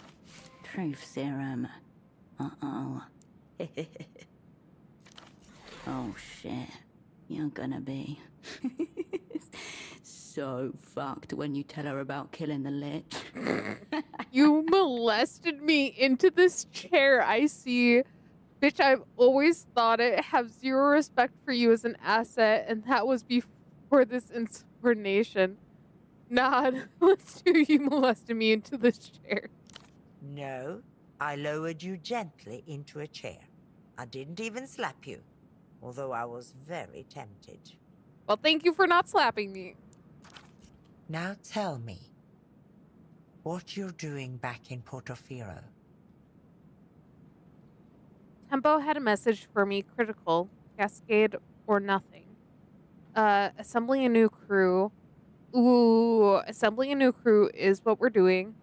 Truth serum. Uh-oh. Oh shit. You're gonna be so fucked when you tell her about killing the Lich. You molested me into this chair, I see. Bitch, I've always thought it. Have zero respect for you as an asset, and that was before this insubordination. Nah, let's do you molested me into this chair. No, I lowered you gently into a chair. I didn't even slap you, although I was very tempted. Well, thank you for not slapping me. Now tell me, what you're doing back in Portofino. Tempo had a message for me, critical, cascade, or nothing. Assembling a new crew. Ooh, assembling a new crew is what we're doing.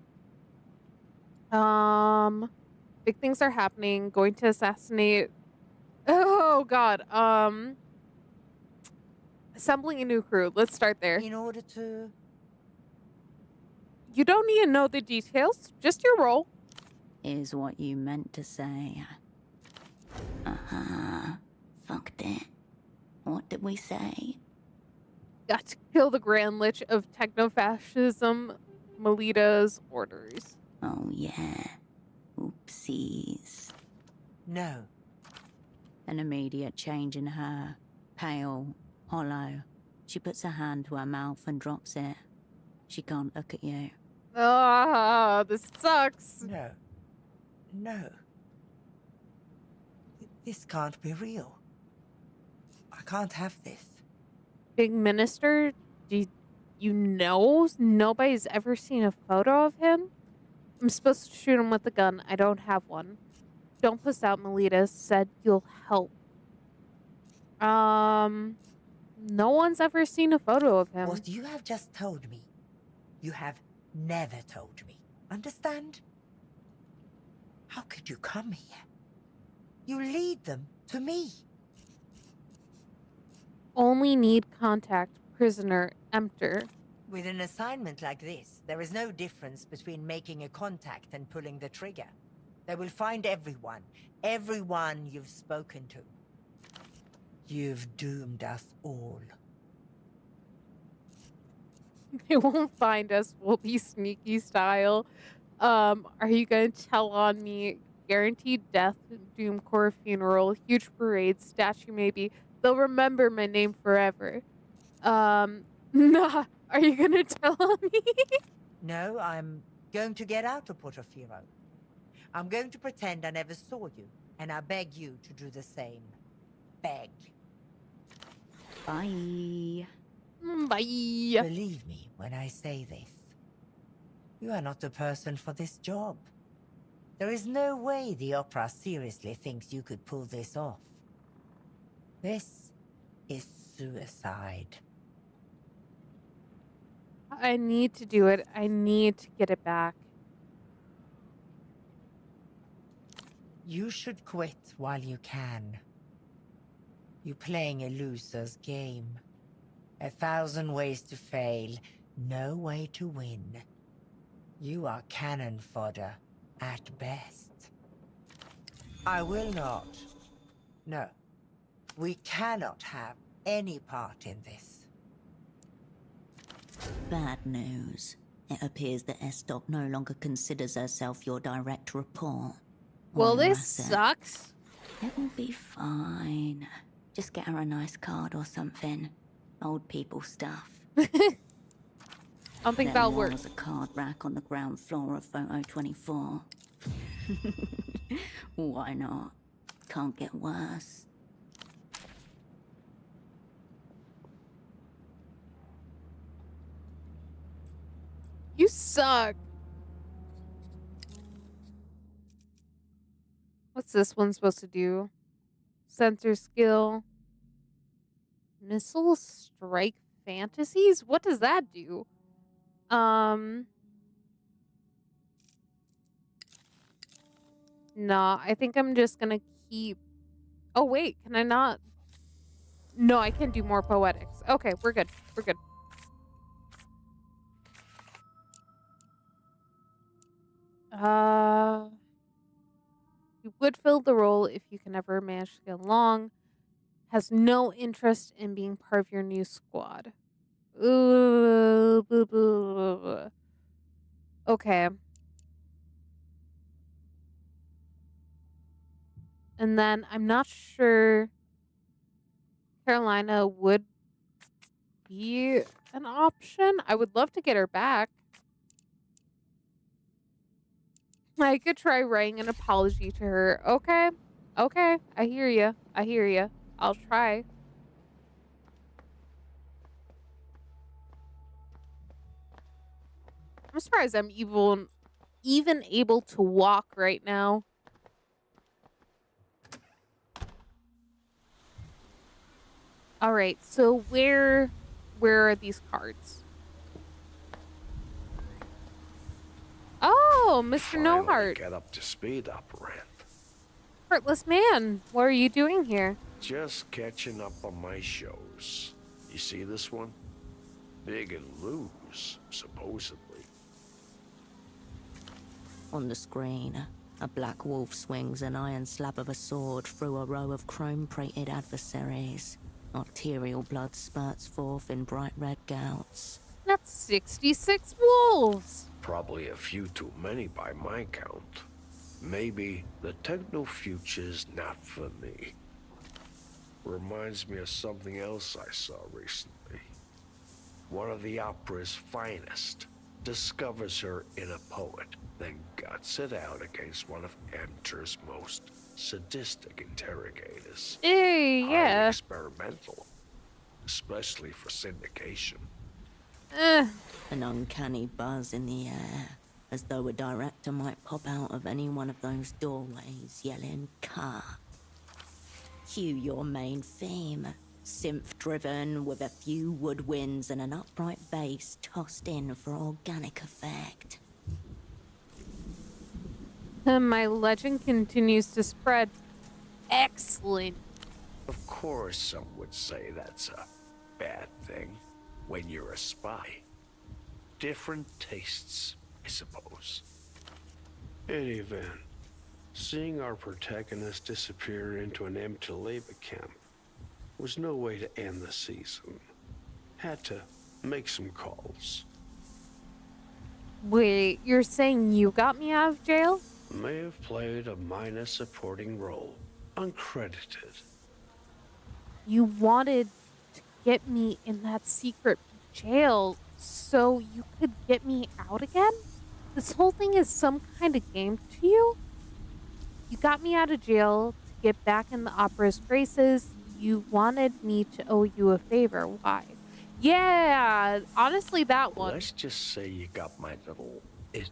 Big things are happening. Going to assassinate. Oh, God. Assembling a new crew. Let's start there. In order to... You don't need to know the details. Just your role. Is what you meant to say. Uh-huh. Fucked it. What did we say? Got to kill the Grand Lich of techno-fascism. Melita's orders. Oh, yeah. Oopsies. No. An immediate change in her. Pale. Hollow. She puts her hand to her mouth and drops it. She can't look at you. Ah, this sucks. No. No. This can't be real. I can't have this. Big Minister, do you know nobody's ever seen a photo of him? I'm supposed to shoot him with a gun. I don't have one. Don't puss out, Melita. Said you'll help. No one's ever seen a photo of him. What you have just told me, you have never told me. Understand? How could you come here? You lead them to me. Only need contact. Prisoner. Enter. With an assignment like this, there is no difference between making a contact and pulling the trigger. They will find everyone. Everyone you've spoken to. You've doomed us all. They won't find us. We'll be sneaky style. Are you gonna tell on me? Guaranteed death, Doomcore funeral, huge parade, statue maybe. They'll remember my name forever. Nah. Are you gonna tell on me? No, I'm going to get out of Portofino. I'm going to pretend I never saw you, and I beg you to do the same. Beg. Bye. Bye. Believe me when I say this. You are not the person for this job. There is no way the Opera seriously thinks you could pull this off. This is suicide. I need to do it. I need to get it back. You should quit while you can. You're playing a loser's game. 1,000 ways to fail, no way to win. You are cannon fodder, at best. I will not. No. We cannot have any part in this. Bad news. It appears that Estop no longer considers herself your direct report. Well, Or your this asset. sucks. It'll be fine. Just get her a nice card or something. Old people stuff. I don't think that'll work. There's a card rack on the ground floor of Photo 24. Why not? Can't get worse. You suck. What's this one supposed to do? Sensor skill. Missile strike fantasies? What does that do? Nah, I think I'm just gonna keep... Oh, wait, can I not? No, I can do more poetics. Okay, we're good. We're good. You would fill the role if you can ever manage to get along. Has no interest in being part of your new squad. Ooh, boo, boo, boo, boo. Okay. And then I'm not sure Carolina would be an option. I would love to get her back. I could try writing an apology to her. Okay. Okay. I hear you. I hear you. I'll try. I'm surprised I'm even able to walk right now. All right. So where are these cards? Oh, Mr. No Heart. Get up to speed, Operant. Heartless man, what are you doing here? Just catching up on my shows. You see this one? Big and loose, supposedly. On the screen, a black wolf swings an iron slab of a sword through a row of chrome-plated adversaries. Arterial blood spurts forth in bright red gouts. That's 66 wolves. Probably a few too many by my count. Maybe the techno future's not for me. Reminds me of something else I saw recently. One of the opera's finest discovers her in a poet, then guts it out against one of Enter's most sadistic interrogators. Hey, yeah. Highly experimental, especially for syndication. An uncanny buzz in the air, as though a director might pop out of any one of those doorways yelling, "Car." Cue your main theme, synth-driven with a few woodwinds and an upright bass tossed in for organic effect. My legend continues to spread. Excellent. Of course, some would say that's a bad thing when you're a spy. Different tastes, I suppose. In any event, seeing our protagonist disappear into an empty labor camp was no way to end the season. Had to make some calls. Wait, you're saying you got me out of jail? May have played a minor supporting role, uncredited. You wanted to get me in that secret jail so you could get me out again? This whole thing is some kind of game to you? You got me out of jail to get back in the opera's graces. You wanted me to owe you a favor. Why? Yeah, honestly, that one. Let's just say you got my little it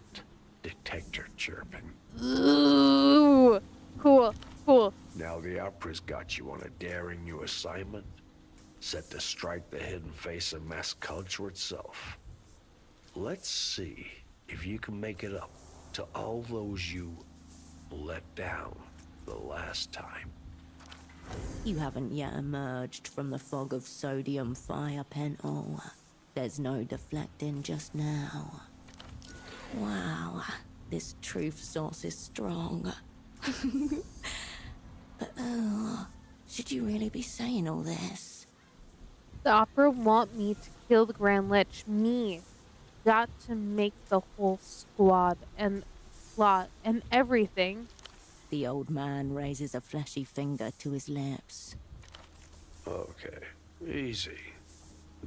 detector chirping. Ooh, cool, cool. Now the opera's got you on a daring new assignment, set to strike the hidden face of mass culture itself. Let's see if you can make it up to all those you let down. the last time. You haven't yet emerged from the fog of sodium fire, Pentel. There's no deflecting just now. Wow, this truth source is strong. But oh, should you really be saying all this? The opera want me to kill the Grand Lich. Me. Got to make the whole squad and plot and everything. The old man raises a fleshy finger to his lips. Okay, easy.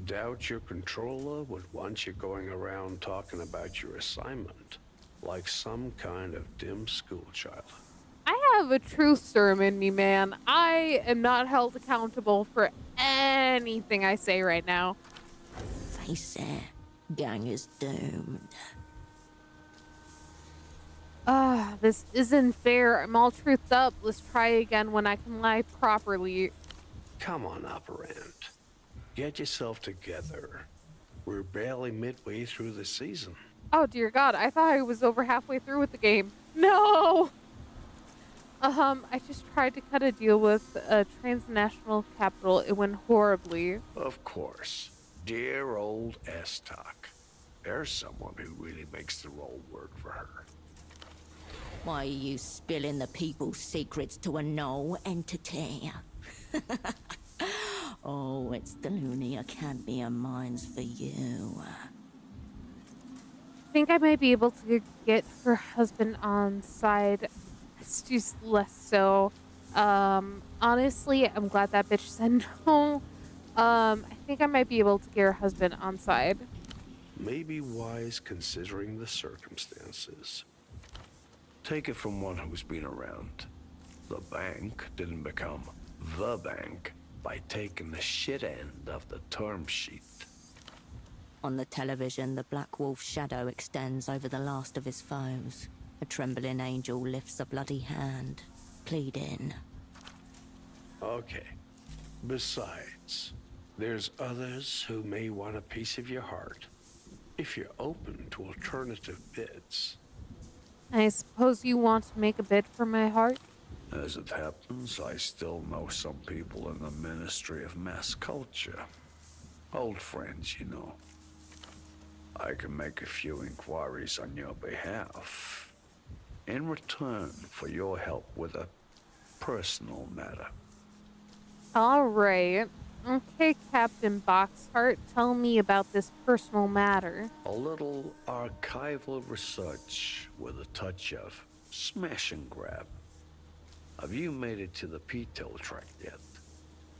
Doubt your controller would want you going around talking about your assignment like some kind of dim schoolchild. I have a truth serum in me, man. I am not held accountable for anything I say right now. Face it, gang is doomed. This isn't fair. I'm all truthed up. Let's try again when I can lie properly. Come on, Operant. Get yourself together. We're barely midway through the season. Oh, dear God. I thought I was over halfway through with the game. No! I just tried to cut a deal with a transnational capital. It went horribly. Of course. Dear old Estok. There's someone who really makes the role work for her. Why are you spilling the people's secrets to a null entity? Oh, it's the loony Cadmium mines for you. I think I might be able to get her husband on side. It's just less so. Honestly, I'm glad that bitch said no. I think I might be able to get her husband on side. Maybe wise considering the circumstances. Take it from one who's been around. The bank didn't become the bank by taking the shit end of the term sheet. On the television, the Black Wolf's shadow extends over the last of his foes. A trembling angel lifts a bloody hand, pleading. Okay. Besides, there's others who may want a piece of your heart. If you're open to alternative bids. I suppose you want to make a bid for my heart? As it happens, I still know some people in the Ministry of Mass Culture. Old friends, you know. I can make a few inquiries on your behalf. In return for your help with a personal matter. All right. Okay, Captain Boxheart, tell me about this personal matter. A little archival research with a touch of smash and grab. Have you made it to the P-tail tract yet?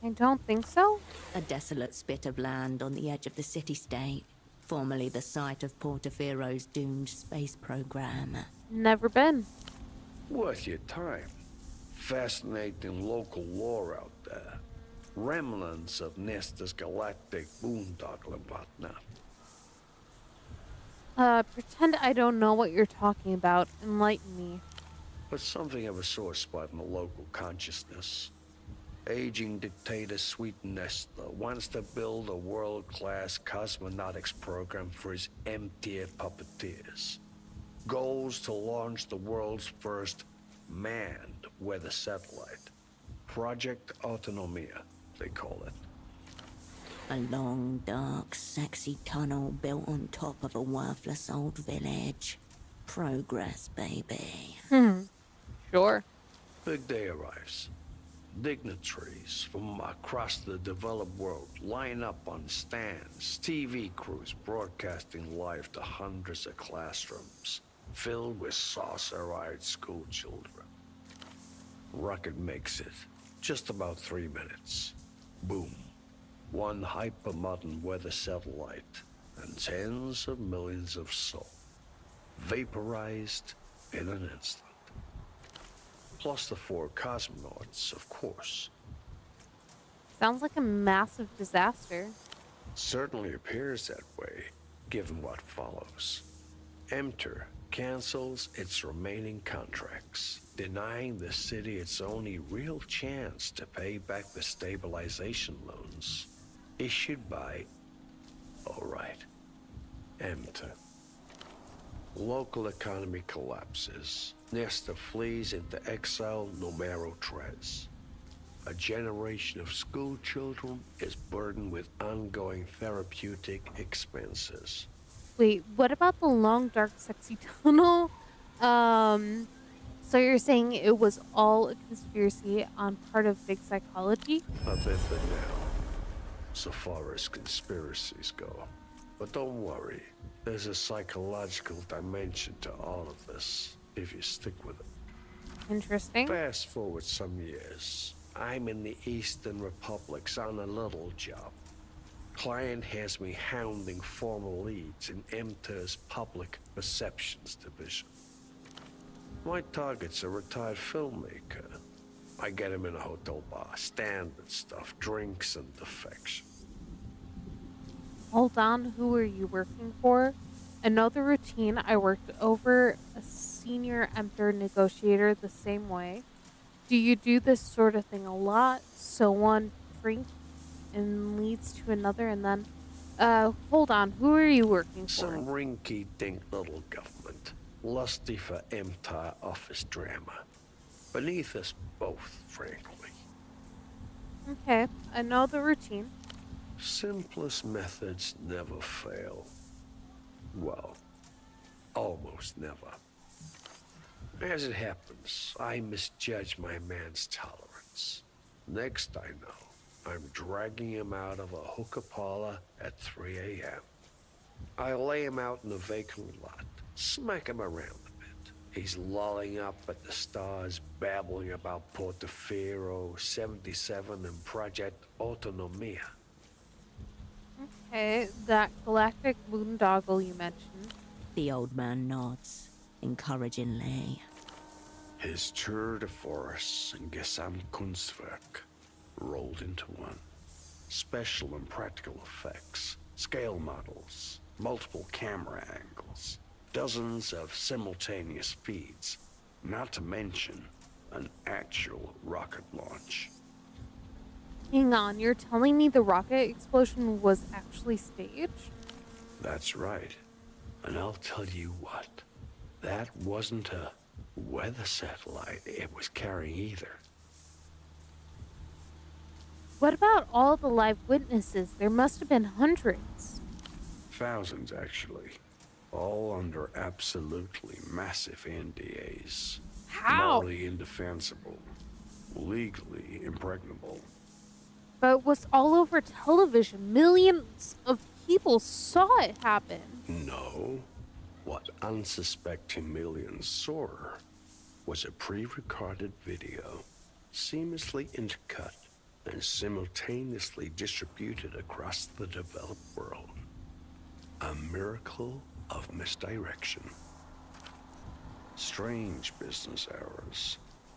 I don't think so. A desolate spit of land on the edge of the city-state, formerly the site of Portofiero's doomed space program. Never been. Worth your time. Fascinating local lore out there. Remnants of Nestor's galactic boondoggle and whatnot. Pretend I don't know what you're talking about. Enlighten me. But something of a sore spot in the local consciousness. Aging dictator Sweet Nestor wants to build a world-class cosmonautics program for his M-tier puppeteers. Goals to launch the world's first manned weather satellite. Project Autonomia, they call it. A long, dark, sexy tunnel built on top of a worthless old village. Progress, baby. Sure. Big day arrives. Dignitaries from across the developed world line up on stands, TV crews broadcasting live to hundreds of classrooms filled with saucer-eyed school children. Rocket makes it. Just about 3 minutes. Boom. One hyper-modern weather satellite and tens of millions of soul. Vaporized in an instant. Plus the 4 cosmonauts, of course. Sounds like a massive disaster. Certainly appears that way, given what follows. Emter cancels its remaining contracts, denying the city its only real chance to pay back the stabilization loans issued by, all right, Emter. Local economy collapses. Nesta flees into exile numero tres. A generation of school children is burdened with ongoing therapeutic expenses. Wait, what about the long, dark, sexy tunnel? So you're saying it was all a conspiracy on part of big psychology? A bit for now, so far as conspiracies go. But don't worry, there's a psychological dimension to all of this, if you stick with it. Interesting. Fast forward some years. I'm in the Eastern Republics on a little job. Client has me hounding former leads in MTER's Public Perceptions Division. My target's a retired filmmaker. I get him in a hotel bar, standard stuff, drinks and defection. Hold on, who are you working for? I know the routine. I worked over a senior MTER negotiator the same way. Do you do this sort of thing a lot? So one drink and leads to another and then hold on, who are you working for? Some rinky-dink little government, lusty for MTAR office drama. Beneath us both, frankly. Okay, I know the routine. Simplest methods never fail. Well, almost never. As it happens, I misjudge my man's tolerance. Next I know, I'm dragging him out of a hookah parlor at 3 a.m. I lay him out in a vacant lot, smack him around a bit. He's lolling up at the stars, babbling about Portaferro, 77, and Project Autonomia. Okay, that galactic boondoggle you mentioned. The old man nods, encouragingly. His tour de force and Gesamtkunstwerk rolled into one. Special and practical effects, scale models, multiple camera angles, dozens of simultaneous feeds, not to mention an actual rocket launch. Hang on, you're telling me the rocket explosion was actually staged? That's right. And I'll tell you what, that wasn't a weather satellite it was carrying either. What about all the live witnesses? There must have been hundreds. Thousands, actually. All under absolutely massive NDAs. How? Morally indefensible. Legally impregnable. But it was all over television. Millions of people saw it happen. No. What unsuspecting millions saw was a pre-recorded video, seamlessly intercut and simultaneously distributed across the developed world. A miracle of misdirection. Strange business hours.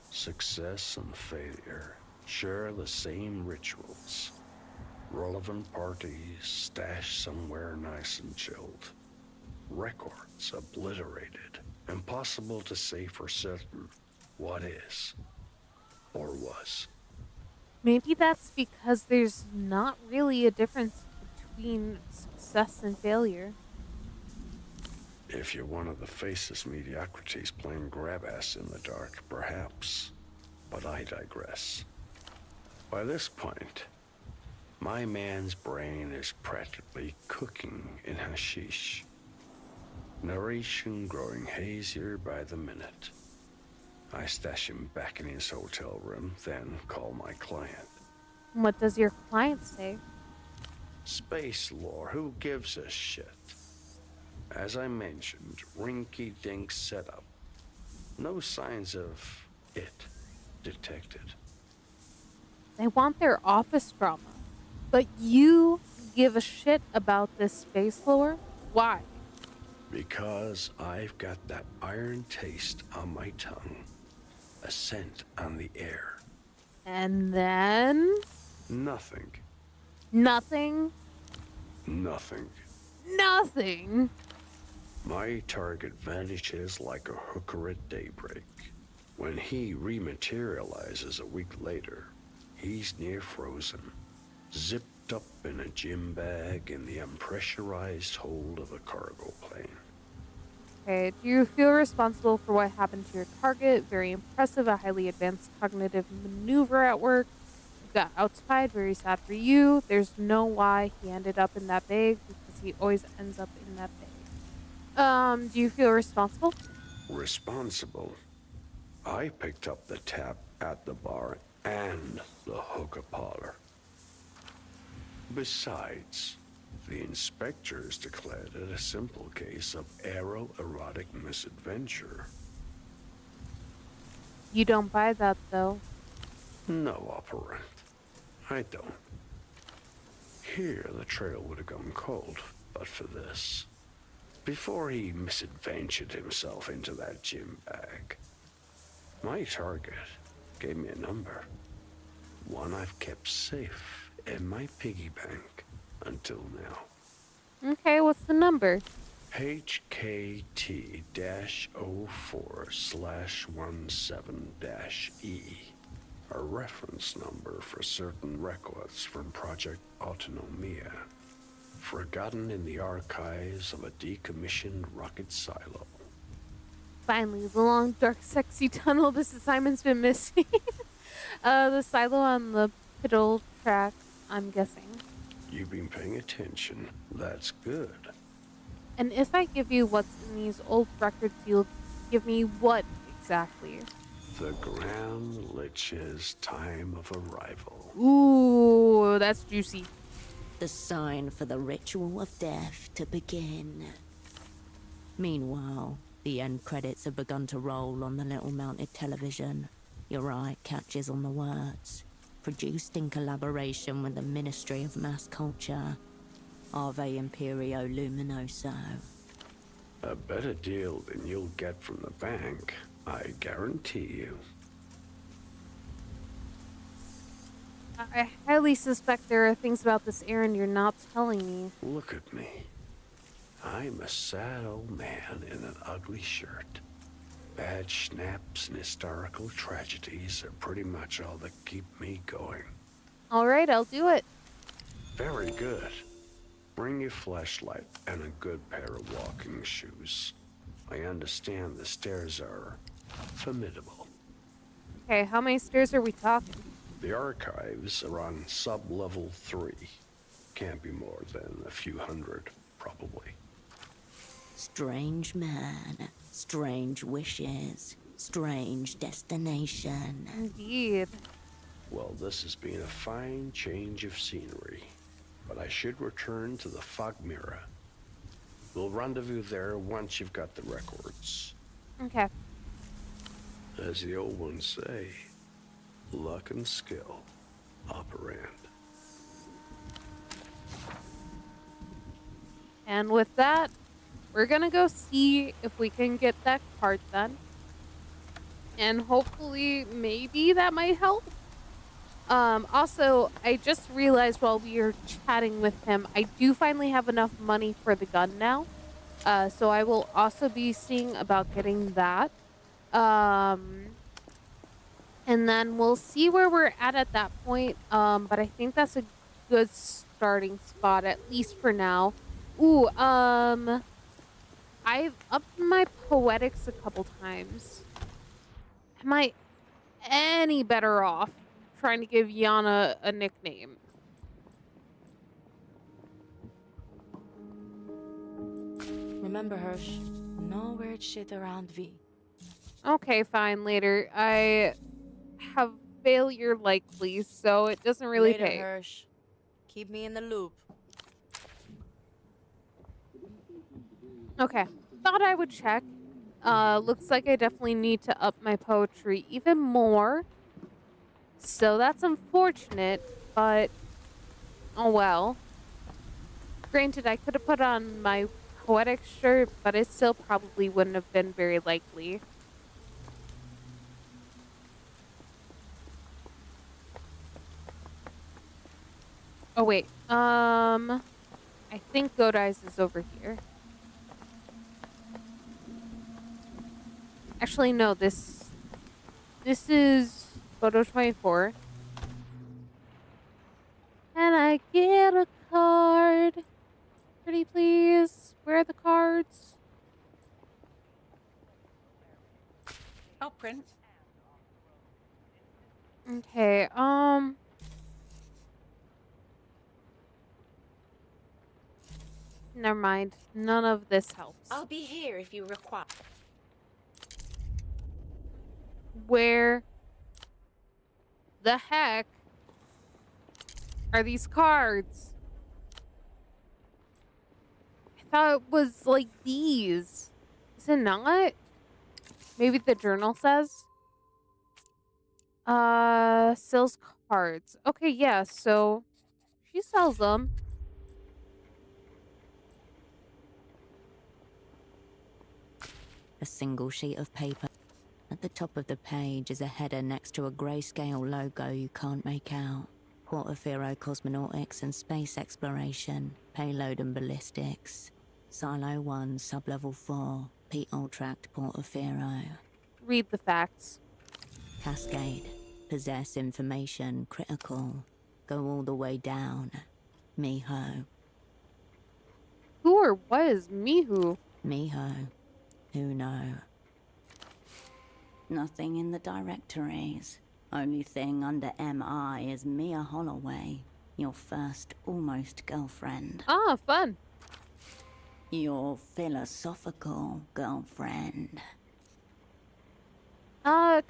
Success and failure share the same rituals. Relevant parties stashed somewhere nice and chilled. Records obliterated. Impossible to say for certain what is or was. Maybe that's because there's not really a difference between success and failure. If you're one of the faceless mediocrities playing grab-ass in the dark, perhaps. But I digress. By this point, my man's brain is practically cooking in hashish. Narration growing hazier by the minute. I stash him back in his hotel room, then call my client. What does your client say? Space lore, who gives a shit? As I mentioned, rinky-dink setup. No signs of it detected. They want their office drama. But you give a shit about this space lore? Why? Because I've got that iron taste on my tongue. A scent on the air. And then? Nothing. Nothing? Nothing. Nothing? My target vanishes like a hooker at daybreak. When he rematerializes a week later, he's near frozen, zipped up in a gym bag in the unpressurized hold of a cargo plane. Okay, do you feel responsible for what happened to your target? Very impressive, a highly advanced cognitive maneuver at work. You got outspied, very sad for you. There's no why he ended up in that bag because he always ends up in that bag. Do you feel responsible? Responsible? I picked up the tab at the bar and the hookah parlor. Besides, the inspectors declared it a simple case of aeroerotic misadventure. You don't buy that though. No, operant. I don't. Here, the trail would have gone cold, but for this. Before he misadventured himself into that gym bag. My target gave me a number. One I've kept safe in my piggy bank until now. Okay, what's the number? HKT-04/17-E. A reference number for certain records from Project Autonomia. Forgotten in the archives of a decommissioned rocket silo. Finally, the long, dark, sexy tunnel this assignment's been missing. The silo on the piddle track, I'm guessing. You've been paying attention. That's good. And if I give you what's in these old records, you'll give me what exactly? The Grand Lich's time of arrival. Ooh, that's juicy. The sign for the ritual of death to begin. Meanwhile, the end credits have begun to roll on the little mounted television. Your eye catches on the words. Produced in collaboration with the Ministry of Mass Culture. Ave Imperio Luminoso. A better deal than you'll get from the bank, I guarantee you. I highly suspect there are things about this errand you're not telling me. Look at me. I'm a sad old man in an ugly shirt. Bad schnapps and historical tragedies are pretty much all that keep me going. All right, I'll do it. Very good. Bring your flashlight and a good pair of walking shoes. I understand the stairs are formidable. Okay, how many stairs are we talking? The archives are on sub-level 3. Can't be more than a few hundred, probably. Strange man, strange wishes, strange destination. Indeed. Well, this has been a fine change of scenery, but I should return to the Fog Mirror. We'll rendezvous there once you've got the records. Okay. As the old ones say, luck and skill operand. And with that, we're gonna go see if we can get that card done. And hopefully, maybe that might help. Also, I just realized while we were chatting with him, I do finally have enough money for the gun now. So I will also be seeing about getting that. And then we'll see where we're at that point. But I think that's a good starting spot, at least for now. Ooh, I've upped my poetics a couple times. Am I any better off trying to give Yana a nickname? Remember, Hirsch, no weird shit around V. Okay, fine, later. I have failure likely, so it doesn't really Later, pay. Hirsch. Keep me in the loop. Okay, thought I would check. Looks like I definitely need to up my poetry even more. So that's unfortunate, but oh well. Granted, I could have put on my poetic shirt, but it still probably wouldn't have been very likely. Oh wait, I think Goat Eyes is over here. Actually, no, this is photo 24. Can I get a card? Pretty please. Where are the cards? I'll print. Okay, never mind. None of this helps. I'll be here if you require. Where the heck are these cards? I thought it was like these. Is it not? Maybe the journal says. Sells cards. Okay, yeah, so she sells them. A single sheet of paper. At the top of the page is a header next to a grayscale logo you can't make out. Portofiro Cosmonautics and Space Exploration, Payload and Ballistics. Silo 1, Sublevel 4, Pete Ultract Portofiro. Read the facts. Cascade. Possess information, critical. Go all the way down. Miho. Who or what is Mihu? Miho. Who know? Nothing in the directories. Only thing under MI is Mia Holloway, your first almost girlfriend. Ah, fun. Your philosophical girlfriend.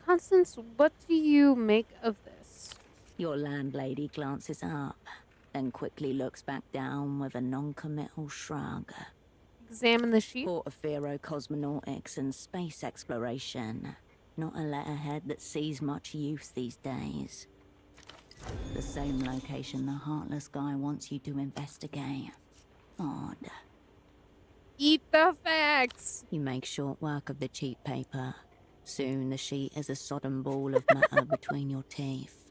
Constance, what do you make of this? Your landlady glances up, then quickly looks back down with a non-committal shrug. Examine the sheet. Portofiro Cosmonautics and Space Exploration. Not a letterhead that sees much use these days. The same location the Heartless guy wants you to investigate. Odd. Eat the facts! You make short work of the cheap paper. Soon the sheet is a sodden ball of matter between your teeth.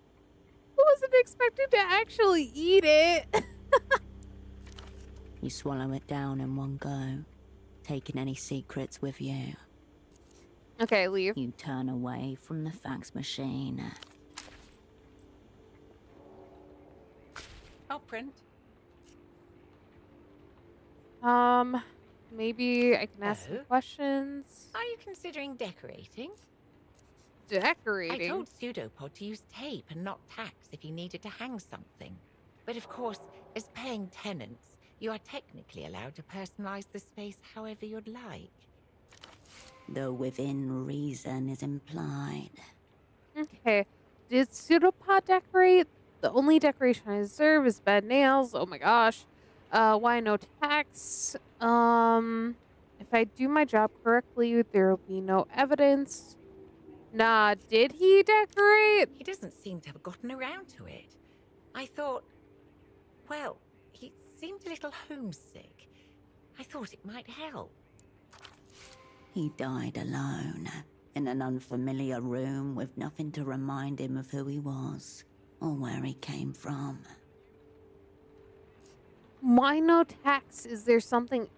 I wasn't expecting to actually eat it. You swallow it down in one go, taking any secrets with you. Okay, leave. You turn away from the fax machine. I'll print. Maybe I can ask some Oh? questions. Are you considering decorating? Decorating? I told Pseudopod to use tape and not tacks if he needed to hang something. But of course, as paying tenants, you are technically allowed to personalize the space however you'd like. Though within reason is implied. Okay. Did Pseudopod decorate? The only decoration I deserve is bad nails. Oh my gosh. Why no tax? If I do my job correctly, there will be no evidence. Nah, did he decorate? He doesn't seem to have gotten around to it. I thought, well, he seemed a little homesick. I thought it might help. He died alone, in an unfamiliar room with nothing to remind him of who he was, or where he came from. Why no tax? Is there something...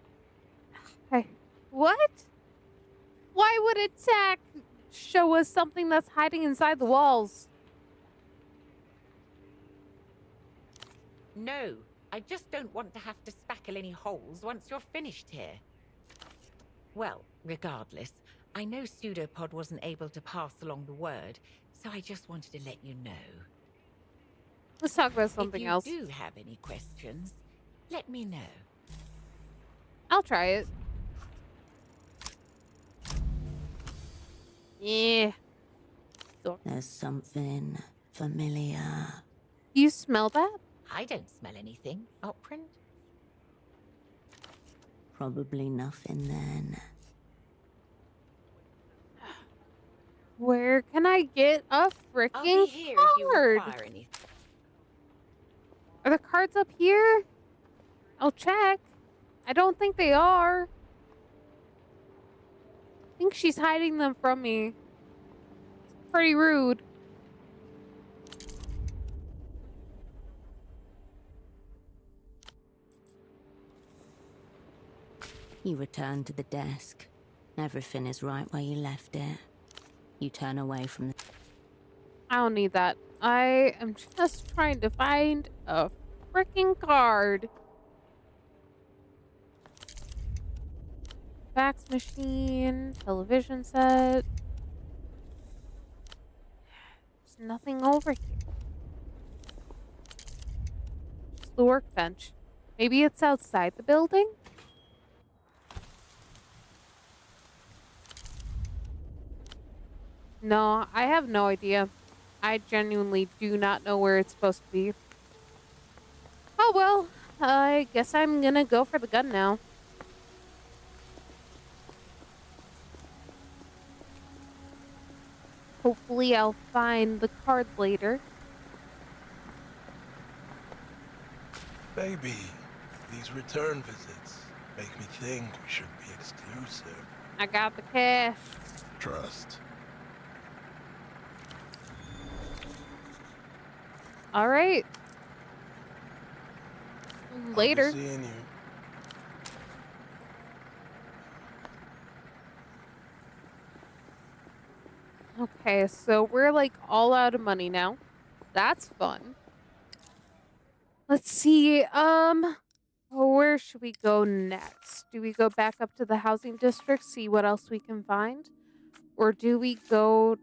Hey, what? Why would a tack show us something that's hiding inside the walls? No, I just don't want to have to spackle any holes once you're finished here. Well, regardless, I know Pseudopod wasn't able to pass along the word, so I just wanted to let you know. Let's talk about something else. If you do have any questions, let me know. I'll try it. Yeah. There's something familiar. You smell that? I don't smell anything. Opprint? Probably nothing then. Where can I get a I'll freaking be here if you card? require anything. Are the cards up here? I'll check. I don't think they are. I think she's hiding them from me. It's pretty rude. You return to the desk. Everything is right where you left it. You turn away from the... I don't need that. I am just trying to find a freaking card. Fax machine, television set. nothing over here. Just the workbench. Maybe it's outside the building? No, I have no idea. I genuinely do not know where it's supposed to be. Oh well, I guess I'm gonna go for the gun now. Hopefully I'll find the card later. Baby, these return visits make me think we should be exclusive. I got the cash. Trust. All right. Later. I'll be seeing you. Okay, so we're like all out of money now. That's fun. Let's see. Where should we go next? Do we go back up to the housing district, see what else we can find? Or do we go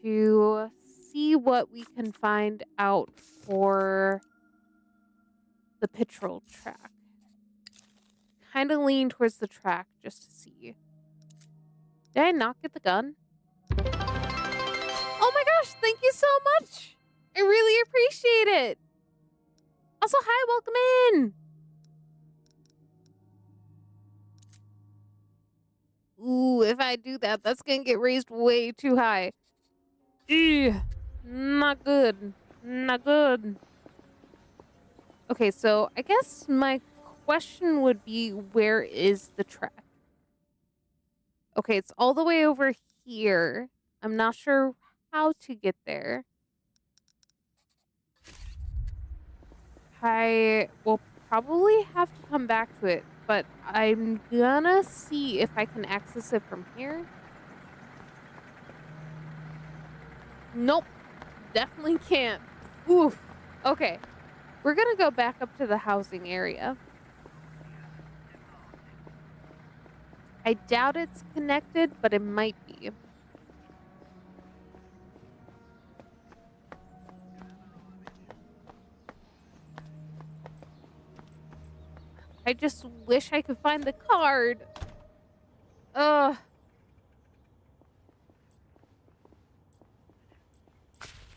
to see what we can find out for the patrol track? Kind of lean towards the track just to see. Did I not get the gun? Oh my gosh, thank you so much. I really appreciate it. Also, hi, welcome in. Ooh, if I do that, that's gonna get raised way too high. Ew, not good. Not good. Okay, so I guess my question would be, where is the track? Okay, it's all the way over here. I'm not sure how to get there. I will probably have to come back to it, but I'm gonna see if I can access it from here. Nope, definitely can't. Oof. Okay, we're gonna go back up to the housing area. I doubt it's connected, but it might be. I just wish I could find the card. Ugh.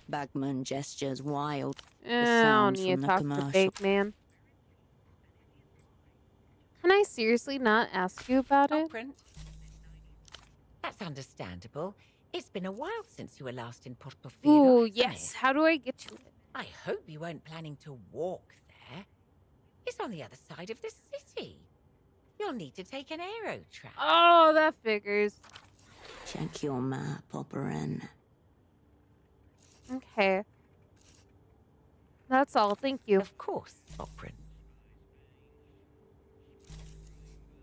Bagman gestures wild. I don't need to talk to the fake man. Can I seriously not ask you about it? Print. That's understandable. It's been a while since you were last in Portofino. Ooh, yes. How do I get to it? I hope you weren't planning to walk there. It's on the other side of the city. You'll need to take an aero track. Oh, that figures. Check your map, Operin. Okay. That's all. Thank you. Of course, Operin.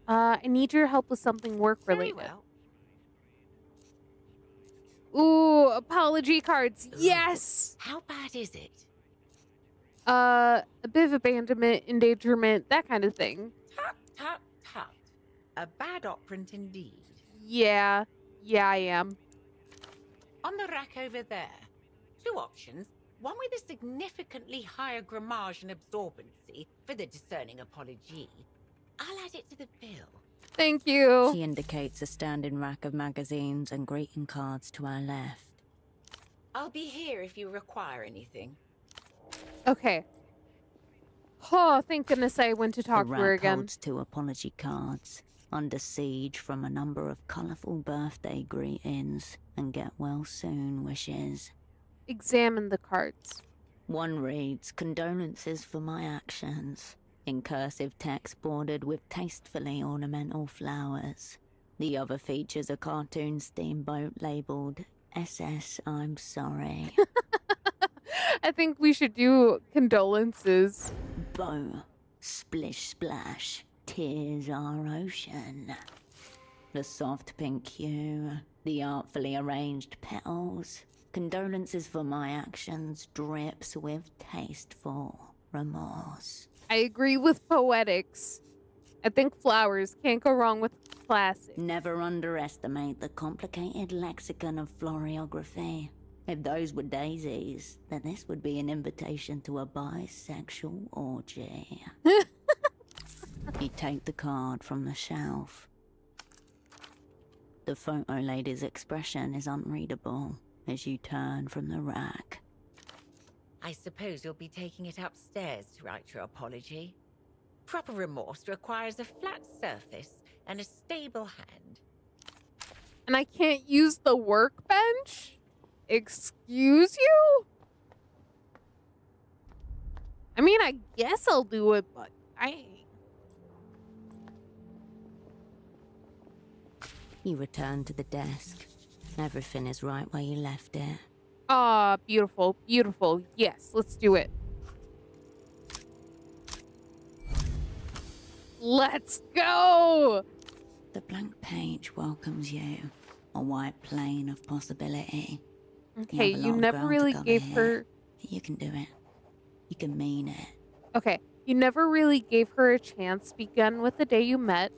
I need your help with something work-related. Very well. Ooh, apology cards. Ooh. Yes! How bad is it? A bit of abandonment, endangerment, that kind of thing. Tut, tut, tut. A bad operant indeed. Yeah. Yeah, I am. On the rack over there. 2 options. One with a significantly higher grammage and absorbency for the discerning apology. I'll add it to the bill. Thank you. She indicates a standing rack of magazines and greeting cards to our left. I'll be here if you require anything. Okay. Oh, thank goodness I went to talk The to her rack again. holds 2 apology cards, under siege from a number of colourful birthday greetings and get well soon wishes. Examine the cards. One reads, "Condolences for my actions," in cursive text bordered with tastefully ornamental flowers. The other features a cartoon steamboat labelled SS I'm sorry. I think we should do condolences. Bow, splish splash, tears are ocean. The soft pink hue, the artfully arranged petals. Condolences for my actions drips with tasteful remorse. I agree with poetics. I think flowers can't go wrong with classic. Never underestimate the complicated lexicon of floriography. If those were daisies, then this would be an invitation to a bisexual orgy. You take the card from the shelf. The photo lady's expression is unreadable as you turn from the rack. I suppose you'll be taking it upstairs to write your apology. Proper remorse requires a flat surface and a stable hand. And I can't use the workbench? Excuse you? I mean, I guess I'll do it, but I... You return to the desk. Everything is right where you left it. Ah, beautiful, beautiful. Yes, let's do it. Let's go! The blank page welcomes you, a white plane of possibility. Okay, you never really gave her... You can do it. You can mean it. Okay, you never really gave her a chance. Begun with the day you met.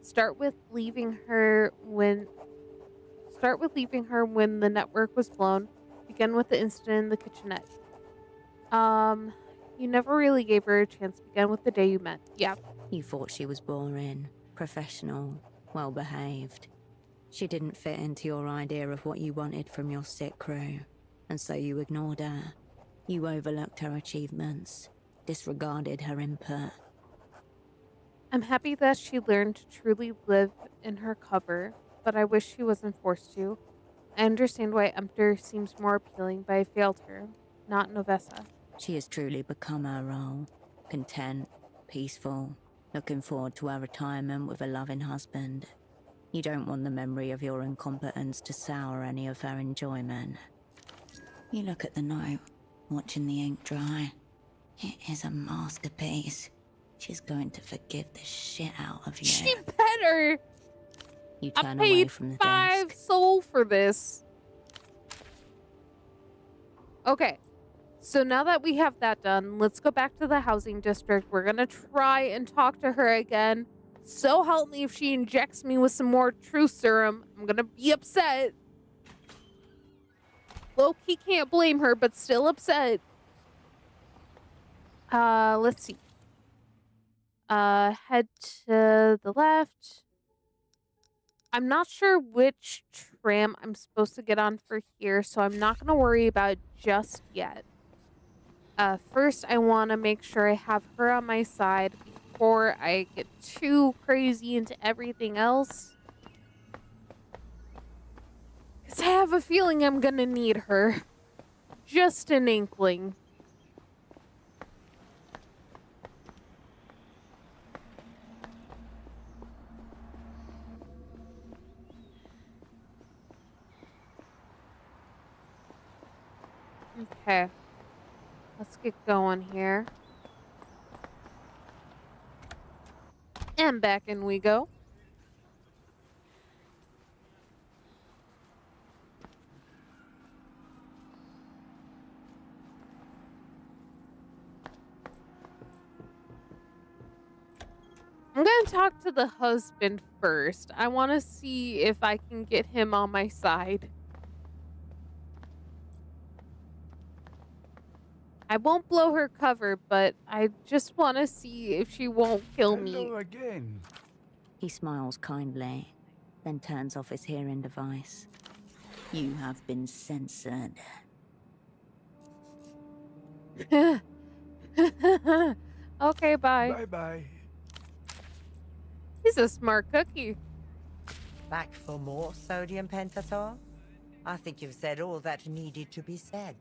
Start with leaving her when the network was blown. Begin with the incident in the kitchenette. You never really gave her a chance. Begin with the day you met. Yeah. You thought she was boring, professional, well-behaved. She didn't fit into your idea of what you wanted from your sick crew, and so you ignored her. You overlooked her achievements, disregarded her input. I'm happy that she learned to truly live in her cover, but I wish she wasn't forced to. I understand why Emptor seems more appealing, but I failed her, not Novessa. She has truly become her role. Content, peaceful, looking forward to her retirement with a loving husband. You don't want the memory of your incompetence to sour any of her enjoyment. You look at the note, watching the ink dry. It is a masterpiece. She's going to forgive the shit out of you. She better! You turn I away paid from the 5 desk. soul for this. Okay. So now that we have that done, let's go back to the housing district. We're gonna try and talk to her again. So help me if she injects me with some more truth serum. I'm gonna be upset. Low-key can't blame her, but still upset. Let's see. Head to the left. I'm not sure which tram I'm supposed to get on for here, so I'm not gonna worry about it just yet. First, I want to make sure I have her on my side before I get too crazy into everything else. Because I have a feeling I'm gonna need her. Just an inkling. Okay. Let's get going here. And back in we go. I'm going to talk to the husband first. I want to see if I can get him on my side. I won't blow her cover, but I just want to see if she won't kill me. Hello again. He smiles kindly, then turns off his hearing device. You have been censored. Okay, bye. Bye-bye. He's a smart cookie. Back for more sodium pentothal? I think you've said all that needed to be said.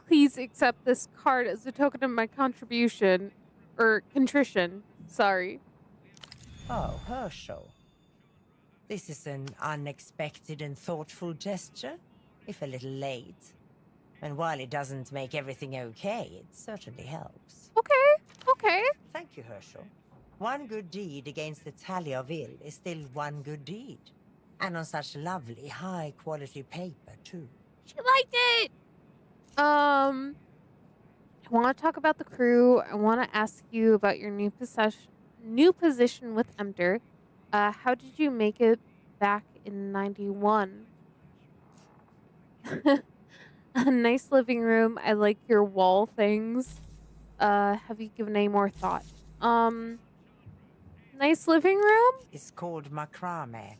Please accept this card as a token of my contribution. Or contrition. Sorry. Oh, Herschel. This is an unexpected and thoughtful gesture, if a little late. And while it doesn't make everything okay, it certainly helps. Okay. Thank you, Herschel. One good deed against the tally of ill is still one good deed. And on such lovely, high-quality paper, too. She liked it! I want to talk about the crew. I want to ask you about your new position with Emder. How did you make it back in 91? A nice living room. I like your wall things. Have you given any more thought? Nice living room? It's called macrame.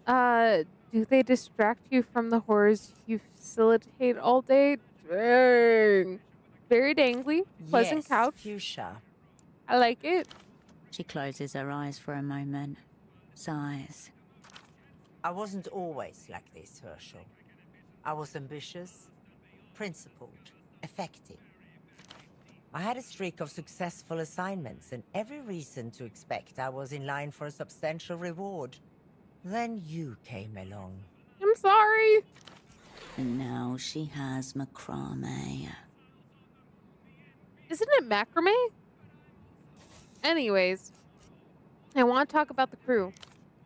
Do they distract you from the horrors you facilitate all day? Dang. Very dangly. Pleasant Yes, couch. fuchsia. I like it. She closes her eyes for a moment, sighs. I wasn't always like this, Herschel. I was ambitious, principled, effective. I had a streak of successful assignments and every reason to expect I was in line for a substantial reward. Then you came along. I'm sorry. And now she has macrame. Isn't it macrame? Anyways, I want to talk about the crew.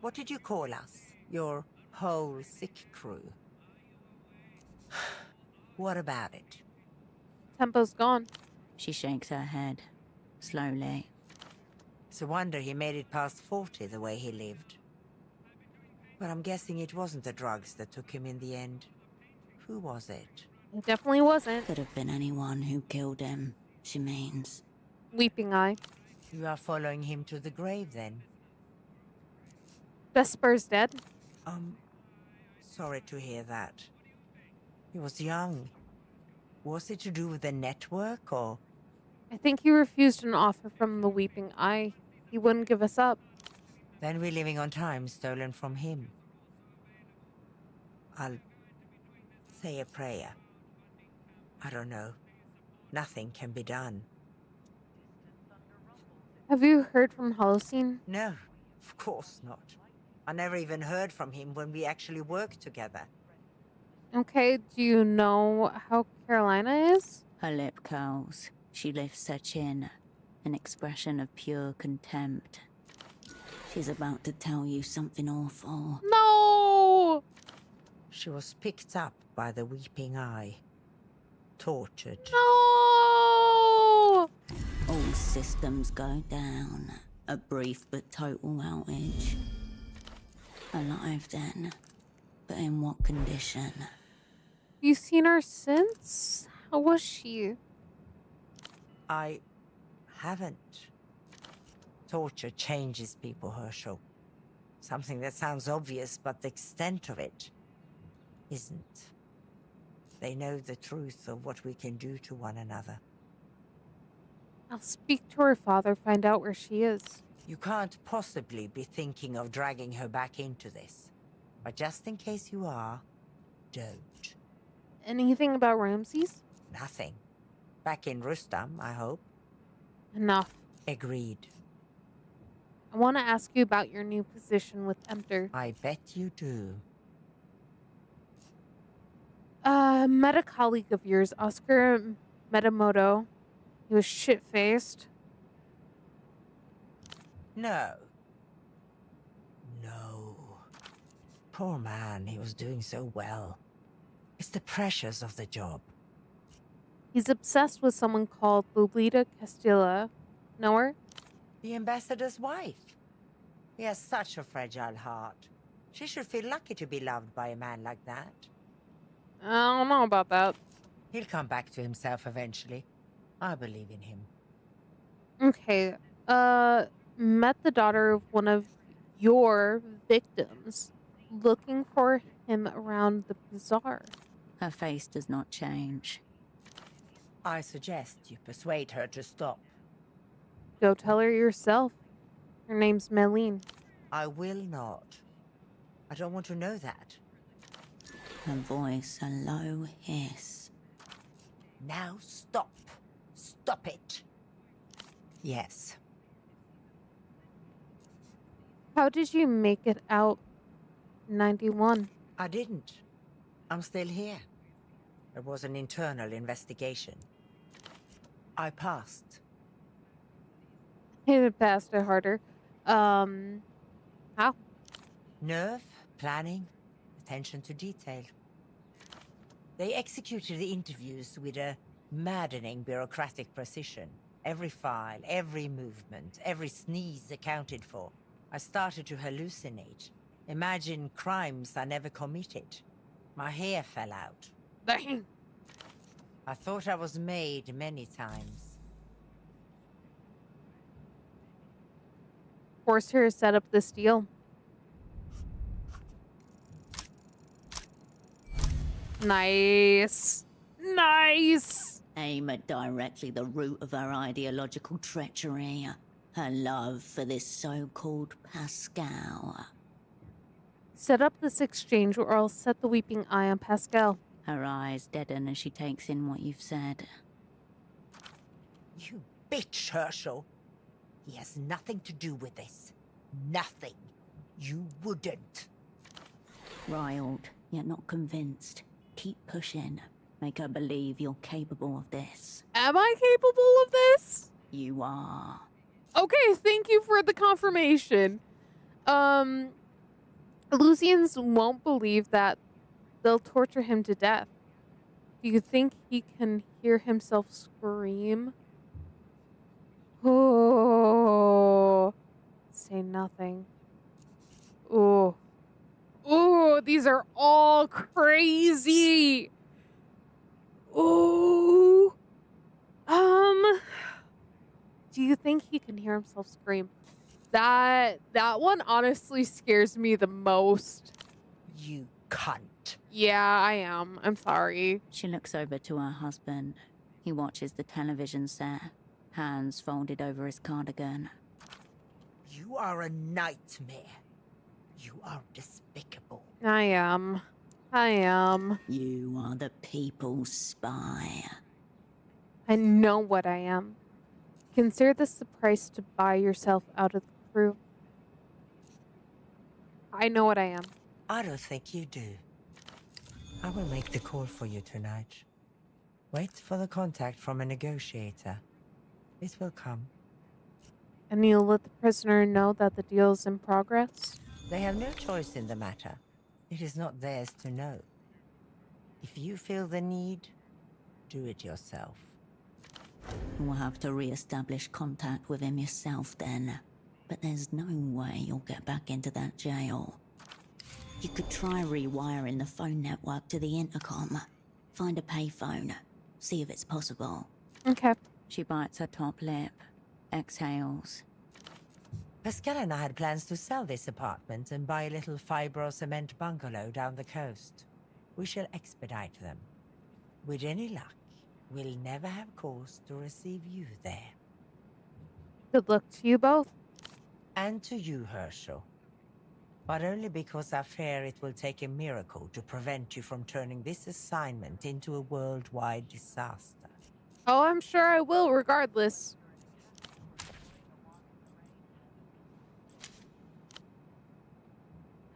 What did you call us? Your whole sick crew? What about it? Tempo's gone. She shakes her head, slowly. It's a wonder he made it past 40 the way he lived. But I'm guessing it wasn't the drugs that took him in the end. Who was it? It definitely wasn't. Could have been anyone who killed him, she means. Weeping Eye. You are following him to the grave, then? Vesper's dead. Sorry to hear that. He was young. Was it to do with the network, or...? I think he refused an offer from the Weeping Eye. He wouldn't give us up. Then we're living on time stolen from him. I'll say a prayer. I don't know. Nothing can be done. Have you heard from Holocene? No, of course not. I never even heard from him when we actually worked together. Okay, do you know how Carolina is? Her lip curls. She lifts her chin, an expression of pure contempt. She's about to tell you something awful. No! She was picked up by the Weeping Eye. Tortured. No! All systems go down. A brief but total outage. Alive then, but in what condition? You seen her since? How was she? I haven't. Torture changes people, Herschel. Something that sounds obvious, but the extent of it isn't. They know the truth of what we can do to one another. I'll speak to her father, find out where she is. You can't possibly be thinking of dragging her back into this. But just in case you are, don't. Anything about Ramses? Nothing. Back in Rustam, I hope. Enough. Agreed. I want to ask you about your new position with Emter. I bet you do. Met a colleague of yours, Oscar Metamoto. He was shit-faced. No. No. Poor man, he was doing so well. It's the pressures of the job. He's obsessed with someone called Lolita Castilla. Know her? The ambassador's wife. He has such a fragile heart. She should feel lucky to be loved by a man like that. I don't know about that. He'll come back to himself eventually. I believe in him. Okay, met the daughter of one of your victims, looking for him around the bazaar. Her face does not change. I suggest you persuade her to stop. Go tell her yourself. Her name's Meline. I will not. I don't want to know that. Her voice a low hiss. Now stop. Stop it. Yes. How did you make it out 91? I didn't. I'm still here. There was an internal investigation. I passed. It passed it harder. How? Nerve, planning, attention to detail. They executed the interviews with a maddening bureaucratic precision. Every file, every movement, every sneeze accounted for. I started to hallucinate. Imagine crimes I never committed. My hair fell out. Dang. I thought I was made many times. Forced her to set up this deal. Nice. Nice. Aim at directly the root of her ideological treachery. Her love for this so-called Pascal. Set up this exchange or I'll set the weeping eye on Pascal. Her eyes deaden as she takes in what you've said. You bitch, Herschel. He has nothing to do with this. Nothing. You wouldn't. Riled, yet not convinced. Keep pushing. Make her believe you're capable of this. Am I capable of this? You are. Okay, thank you for the confirmation. Lucians won't believe that they'll torture him to death. Do you think he can hear himself scream? Oh, say nothing. Oh, oh, these are all crazy. Oh, do you think he can hear himself scream? That one honestly scares me the most. You cunt. Yeah, I am. I'm sorry. She looks over to her husband. He watches the television set, hands folded over his cardigan. You are a nightmare. You are despicable. I am. You are the people's spy. I know what I am. Consider this the price to buy yourself out of the crew. I know what I am. I don't think you do. I will make the call for you tonight. Wait for the contact from a negotiator. It will come. And you'll let the prisoner know that the deal is in progress? They have no choice in the matter. It is not theirs to know. If you feel the need, do it yourself. You will have to re-establish contact with him yourself then. But there's no way you'll get back into that jail. You could try rewiring the phone network to the intercom. Find a payphone. See if it's possible. Okay. She bites her top lip. Exhales. Pascal and I had plans to sell this apartment and buy a little fibro-cement bungalow down the coast. We shall expedite them. With any luck, we'll never have cause to receive you there. Good luck to you both. And to you, Herschel. But only because I fear it will take a miracle to prevent you from turning this assignment into a worldwide disaster. Oh, I'm sure I will regardless.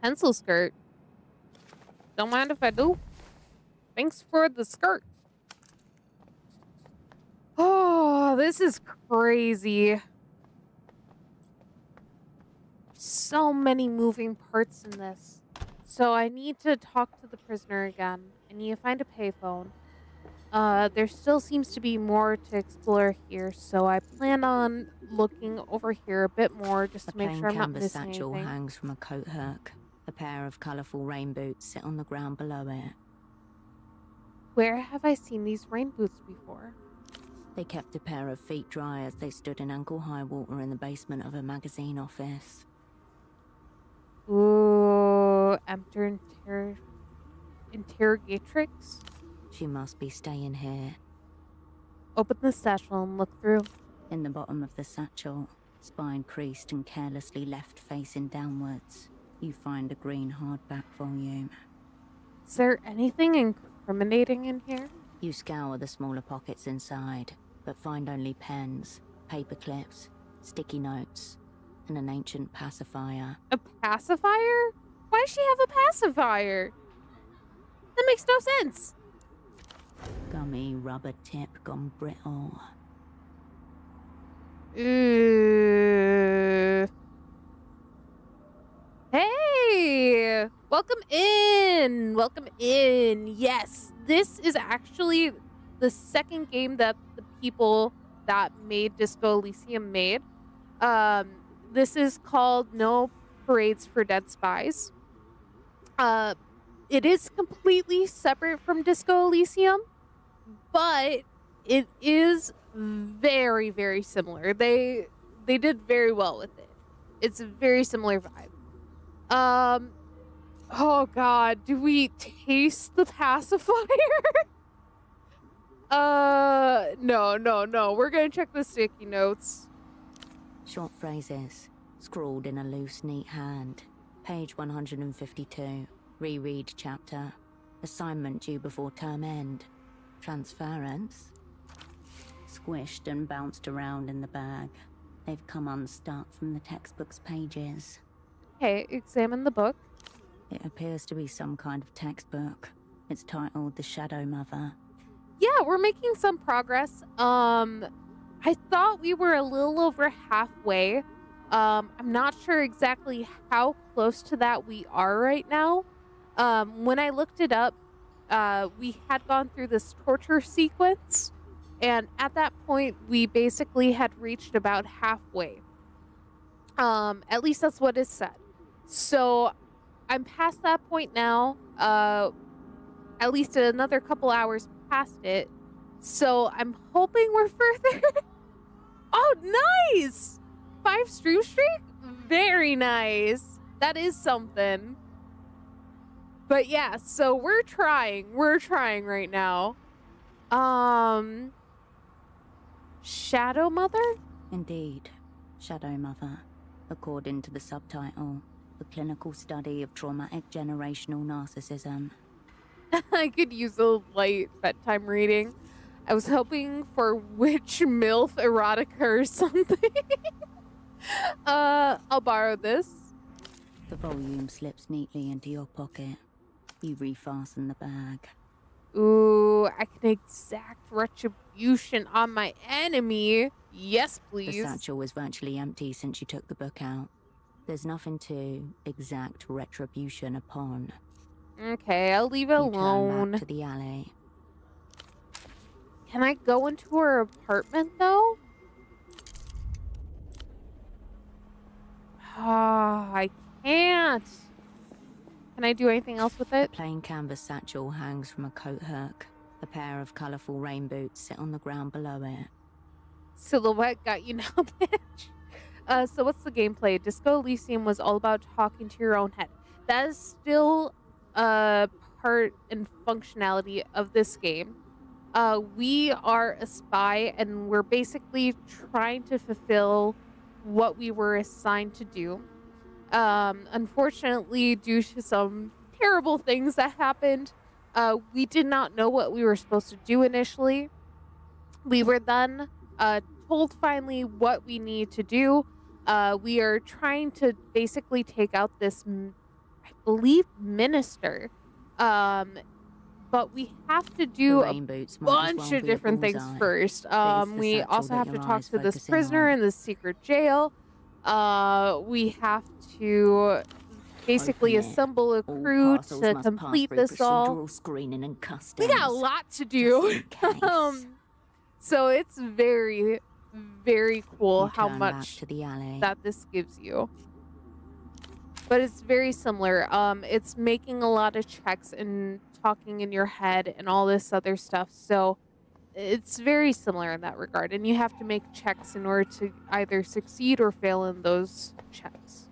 Pencil skirt. Don't mind if I do. Thanks for the skirt. Oh, this is crazy. So many moving parts in this. So I need to talk to the prisoner again. I need to find a payphone. There still seems to be more to explore here, so I plan on looking over here a bit more just to make sure I'm not missing anything. A plain canvas satchel hangs from a coat hook. A pair of colourful rain boots sit on the ground below it. Where have I seen these rain boots before? They kept a pair of feet dry as they stood in ankle-high water in the basement of a magazine office. Ooh, enter interrogatrix? She must be staying here. Open the satchel and look through. In the bottom of the satchel, spine creased and carelessly left facing downwards, you find a green hardback volume. Is there anything incriminating in here? You scour the smaller pockets inside, but find only pens, paper clips, sticky notes, and an ancient pacifier. A pacifier? Why does she have a pacifier? That makes no sense. Gummy rubber tip gone brittle. Hey! Welcome in! Welcome in! Yes, this is actually the second game that the people that made Disco Elysium made. This is called No Parades for Dead Spies. Uh, it is completely separate from Disco Elysium, but it is very, very similar. They did very well with it. It's a very similar vibe. Oh god, do we taste the pacifier? No. We're gonna check the sticky notes. Short phrases, scrawled in a loose, neat hand. Page 152. Reread chapter. Assignment due before term end. Transference. Squished and bounced around in the bag. They've come unstuck from the textbook's pages. Okay, examine the book. It appears to be some kind of textbook. It's titled The Shadow Mother. Yeah, we're making some progress. I thought we were a little over halfway. I'm not sure exactly how close to that we are right now. When I looked it up, we had gone through this torture sequence, and at that point, we basically had reached about halfway. At least that's what it said. So I'm past that point now. At least another couple hours past it. So I'm hoping we're further. Oh, nice! 5 stream streak? Very nice. That is something. But yeah, so we're trying. We're trying right now. Shadow Mother? Indeed. Shadow Mother. According to the subtitle, The Clinical Study of Traumatic Generational Narcissism. I could use a light bedtime reading. I was hoping for witch MILF erotica or something. I'll borrow this. The volume slips neatly into your pocket. You refasten the bag. Ooh, I can exact retribution on my enemy. Yes, please. The satchel is virtually empty since you took the book out. There's nothing to exact retribution upon. Okay, I'll leave it alone. Turn back to the alley. Can I go into her apartment, though? Ah, I can't. Can I do anything else with it? The plain canvas satchel hangs from a coat hook. A pair of colourful rain boots sit on the ground below it. Silhouette got you now, bitch. So what's the gameplay? Disco Elysium was all about talking to your own head. That is still a part and functionality of this game. We are a spy, and we're basically trying to fulfill what we were assigned to do. Unfortunately, due to some terrible things that happened, we did not know what we were supposed to do initially. We were then told finally what we need to do. We are trying to basically take out this, I believe, minister. But we have to do a bunch of different things first. We also have to talk to this prisoner in this secret jail. We have to basically assemble a crew to complete this all. Screening and we got a lot to do. So it's very, very cool how much that this gives you. But it's very similar. It's making a lot of checks and talking in your head and all this other stuff. So it's very similar in that regard. And you have to make checks in order to either succeed or fail in those checks.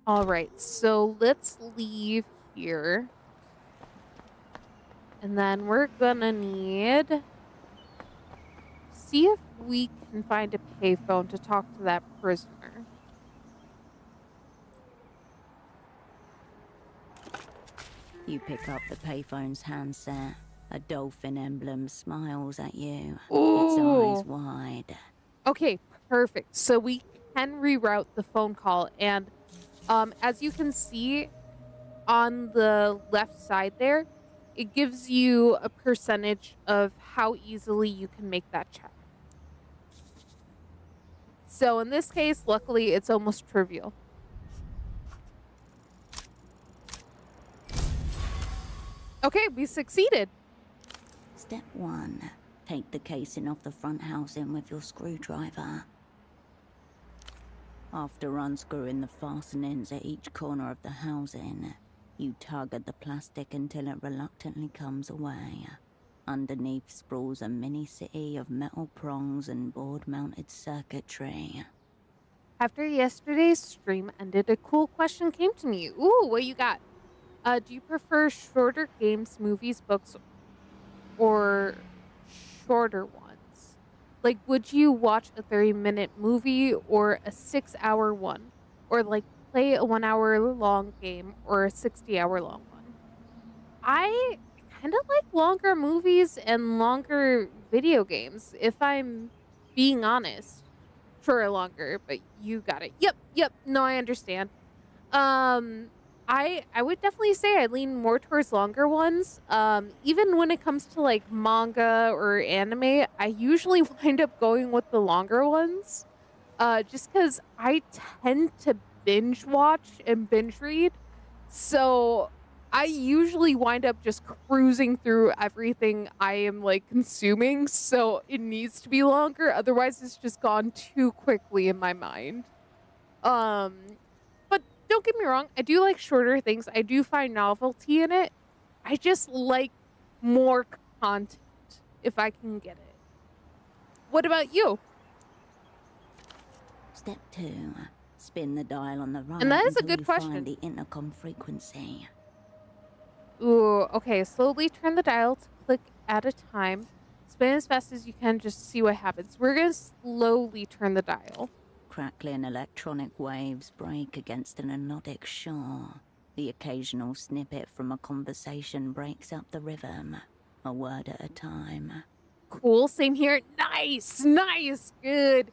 All right, so let's leave here. And then we're gonna need... see if we can find a payphone to talk to that prisoner. You pick up the payphone's handset. A dolphin emblem smiles at you. Ooh. Its eyes wide. Okay, perfect. So we can reroute the phone call. And as you can see on the left side there, it gives you a percentage of how easily you can make that check. So in this case, luckily, it's almost trivial. Okay, we succeeded. Step 1. Take the casing off the front housing with your screwdriver. After unscrewing the fastenings at each corner of the housing, you tug at the plastic until it reluctantly comes away. Underneath sprawls a mini-city of metal prongs and board-mounted circuitry. After yesterday's stream ended, a cool question came to me. Ooh, what you got? Do you prefer shorter games, movies, books, or shorter ones? Like, would you watch a 30-minute movie or a 6-hour one? Or, like, play a 1-hour long game or a 60-hour long one? I kind of like longer movies and longer video games, if I'm being honest. Sure, longer, but you got it. Yep. No, I understand. Um, I would definitely say I lean more towards longer ones. Even when it comes to like manga or anime, I usually wind up going with the longer ones. Just because I tend to binge watch and binge read, so I usually wind up just cruising through everything I am like consuming. So it needs to be longer, otherwise it's just gone too quickly in my mind. Um, but don't get me wrong, I do like shorter things. I do find novelty in it. I just like more content if I can get it. What about you? Step 2. Spin the dial on the right And that is a until good you question. find the intercom frequency. Ooh, okay. Slowly turn the dial to click at a time. Spin as fast as you can, just see what happens. We're gonna slowly turn the dial. Crackling electronic waves break against an anodic shore. The occasional snippet from a conversation breaks up the rhythm, a word at a time. Cool, same here. Nice, good.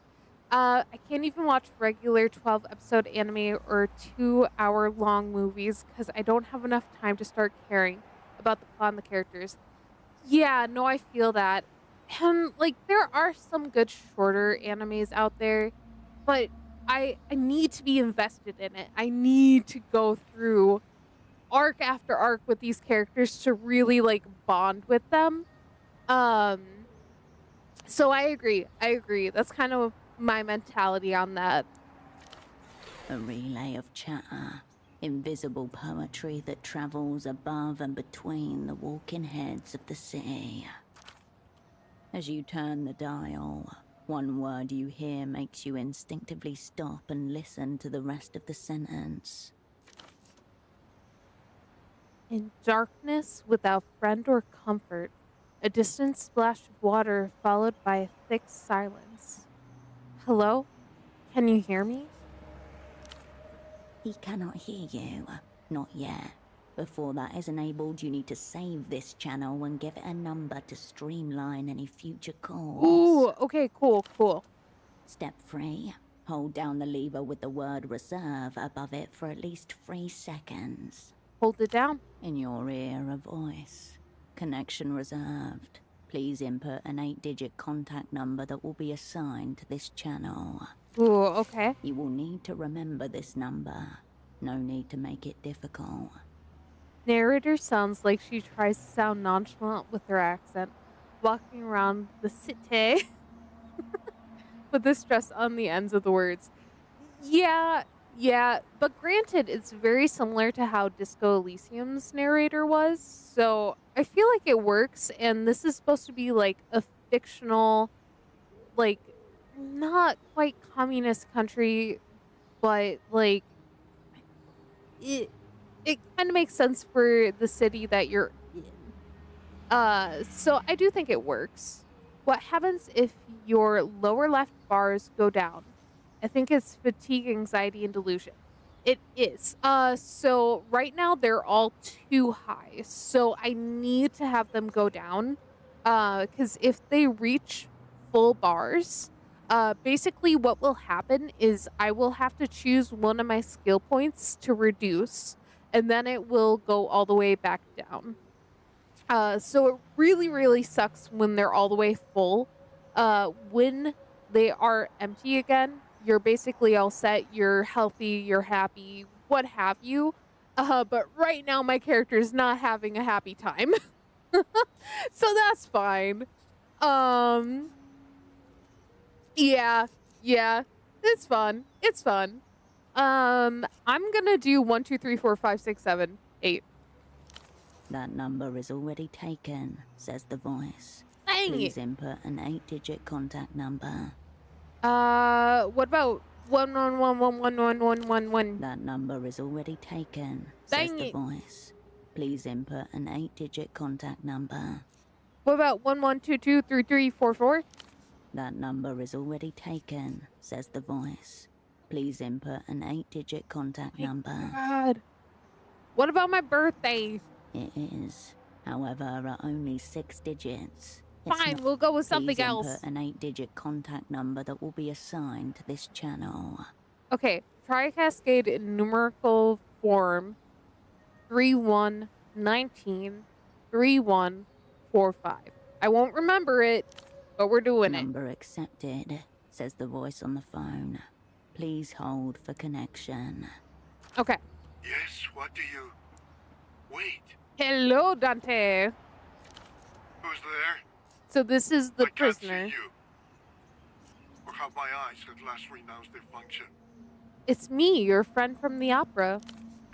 I can't even watch regular 12-episode anime or 2-hour long movies because I don't have enough time to start caring about the plot and the characters. Yeah, no, I feel that. Like there are some good shorter animes out there, but I need to be invested in it. I need to go through arc after arc with these characters to really like bond with them. Um so I agree. That's kind of my mentality on that. A relay of chatter, invisible poetry that travels above and between the walking heads of the city. As you turn the dial, one word you hear makes you instinctively stop and listen to the rest of the sentence. In darkness without friend or comfort, a distant splash of water followed by a thick silence. Hello? Can you hear me? He cannot hear you. Not yet. Before that is enabled, you need to save this channel and give it a number to streamline any future calls. Ooh, okay, cool. Step 3. Hold down the lever with the word reserve above it for at least 3 seconds. Hold it down. In your ear, a voice. Connection reserved. Please input an 8-digit contact number that will be assigned to this channel. Ooh, okay. You will need to remember this number. No need to make it difficult. Narrator sounds like she tries to sound nonchalant with her accent, walking around the city with the stress on the ends of the words. Yeah, but granted, it's very similar to how Disco Elysium's narrator was, so I feel like it works, and this is supposed to be like a fictional, like, not quite communist country, but like, it kind of makes sense for the city that you're in. So I do think it works. What happens if your lower left bars go down? I think it's fatigue, anxiety, and delusion. It is. So right now they're all too high. So I need to have them go down. Because if they reach full bars, basically what will happen is I will have to choose one of my skill points to reduce, and then it will go all the way back down. So it really sucks when they're all the way full. When they are empty again, you're basically all set, you're healthy, you're happy, what have you. But right now my character is not having a happy time. So that's fine. Yeah. It's fun. It's fun. I'm gonna do 1, 2, 3, 4, 5, 6, 7, 8. That number is already taken, says the voice. Dang Please it. input an 8-digit contact number. What about 111111111? That number is already taken, says Dang the it. voice. Please input an 8-digit contact number. What about 11223344? That number is already taken, says the voice. Please input an 8-digit contact number. God. What about my birthday? It is. However, are only 6 digits. It's Fine, not- we'll go with something Please else. input an 8-digit contact number that will be assigned to this channel. Okay, try Cascade in numerical form 31193145. I won't remember it, but we're doing it. Number accepted, says the voice on the phone. Please hold for connection. Okay. Yes, what do you... Wait, Hello, Dante. who's there? So this is the I prisoner. can't see you. Or have my eyes at last renounced their function? It's me, your friend from the opera.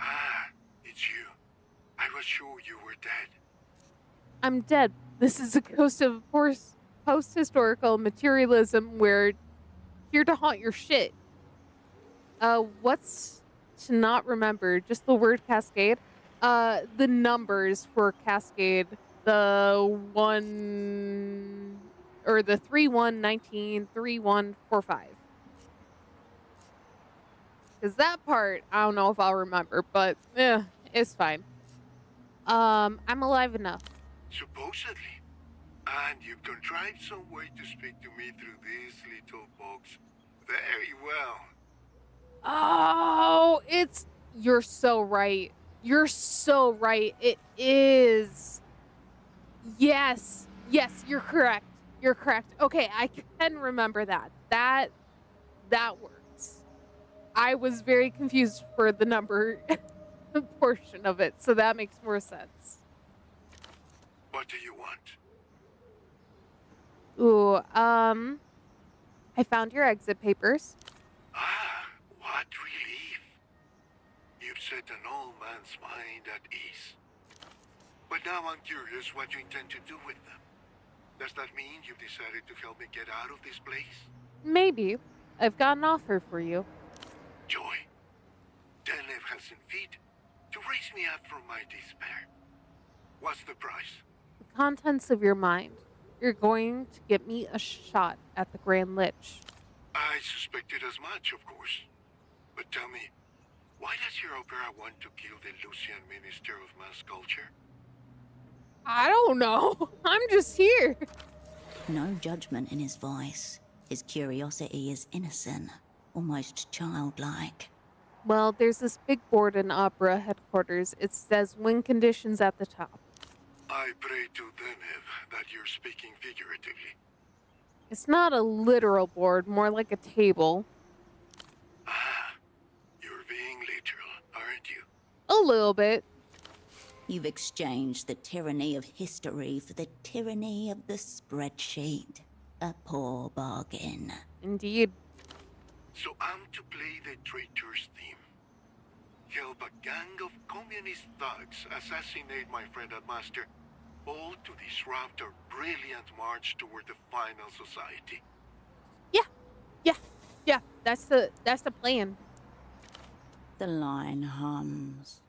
Ah, it's you. I was sure you were dead. I'm dead. This is a ghost of course post-historical materialism. We're here to haunt your shit. What's to not remember? Just the word Cascade. The numbers for Cascade. The 31193145. Because that part, I don't know if I'll remember, but it's fine. I'm alive enough. Supposedly. And you've contrived some way to speak to me through this little box. Very well. Oh, you're so right. You're so right. It is. Yes, you're correct. You're correct. Okay, I can remember that. That works. I was very confused for the number portion of it, so that makes more sense. What do you want? Ooh, I found your exit papers. Ah, what relief. You've set an old man's mind at ease. But now I'm curious what you intend to do with them. Does that mean you've decided to help me get out of this place? Maybe. I've got an offer for you. Joy. Denlev has seen fit to raise me up from my despair. What's the price? The contents of your mind. You're going to get me a shot at the Grand Lich. I suspected as much, of course. But tell me, why does your opera want to kill the Lucian Minister of Mass Culture? I don't know. I'm just here. No judgment in his voice. His curiosity is innocent, almost childlike. Well, there's this big board in Opera headquarters. It says win conditions at the top. I pray to Denlev that you're speaking figuratively. It's not a literal board, more like a table. Ah, you're being literal, aren't you? A little bit. You've exchanged the tyranny of history for the tyranny of the spreadsheet. A poor bargain. Indeed. So I'm to play the traitor's theme. Help a gang of communist thugs assassinate my friend and master, all to disrupt our brilliant march toward the final society. Yeah. That's the plan. The line hums.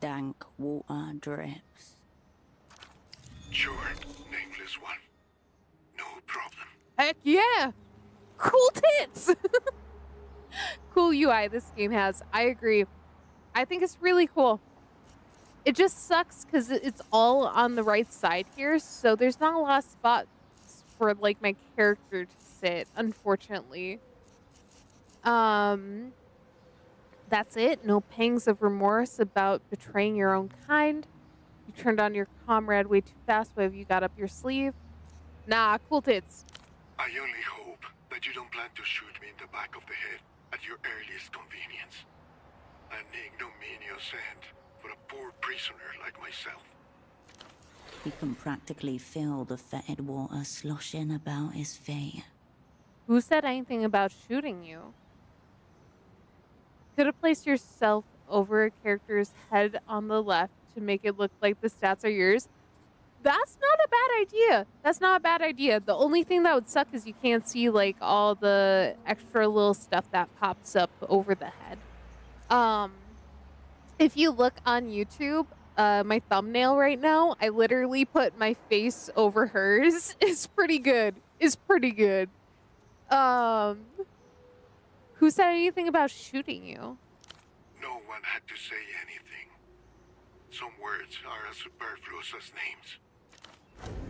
Dank water drips. Sure, nameless one. No problem. Heck yeah! Cool tits! Cool UI this game has. I agree. I think it's really cool. It just sucks because it's all on the right side here, so there's not a lot of spots for like my character to sit, unfortunately. That's it. No pangs of remorse about betraying your own kind. You turned on your comrade way too fast. What have you got up your sleeve? Nah, cool tits. I only hope that you don't plan to shoot me in the back of the head at your earliest convenience. An ignominious end for a poor prisoner like myself. You can practically feel the fetid water sloshing about his feet. Who said anything about shooting you? Could have placed yourself over a character's head on the left to make it look like the stats are yours. That's not a bad idea. That's not a bad idea. The only thing that would suck is you can't see like all the extra little stuff that pops up over the head. If you look on YouTube, my thumbnail right now, I literally put my face over hers. It's pretty good. It's pretty good. Who said anything about shooting you? No one had to say anything. Some words are as superfluous as names.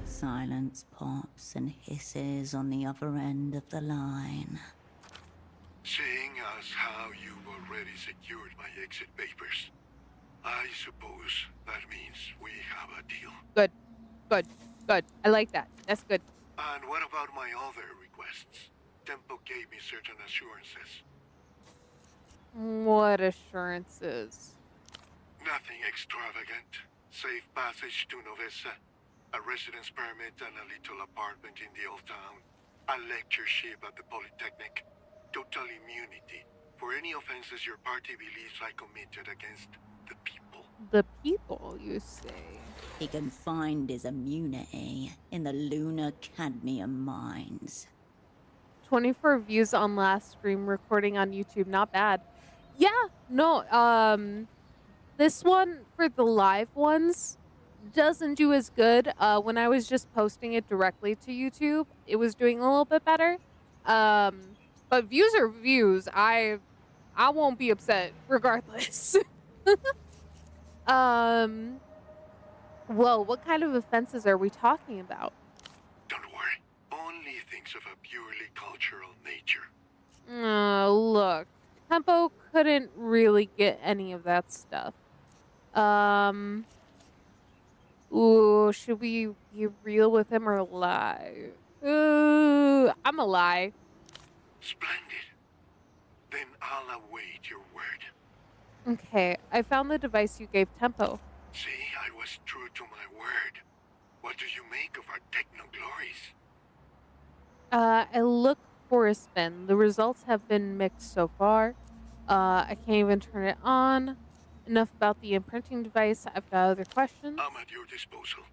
Silence pops and hisses on the other end of the line. Seeing as how you've already secured my exit papers, I suppose that means we have a deal. Good. Good. Good. I like that. That's good. And what about my other requests? Tempo gave me certain assurances. What assurances? Nothing extravagant. Safe passage to Novessa, a residence permit and a little apartment in the old town, a lectureship at the Polytechnic, total immunity for any offenses your party believes I committed against the people. The people, you say? He can find his immunity in the lunar cadmium mines. 24 views on last stream recording on YouTube. Not bad. Yeah, no, this one for the live ones doesn't do as good. When I was just posting it directly to YouTube, it was doing a little bit better. But views are views. I won't be upset regardless. Well, what kind of offenses are we talking about? Don't worry. Only things of a purely cultural nature. Look, Tempo couldn't really get any of that stuff. Ooh, should we be real with him or lie? I'm a lie. Splendid. Then I'll await your word. Okay, I found the device you gave Tempo. See, I was true to my word. What do you make of our techno glories? I look for a spin. The results have been mixed so far. I can't even turn it on. Enough about the imprinting device. I've got other questions. I'm at your disposal.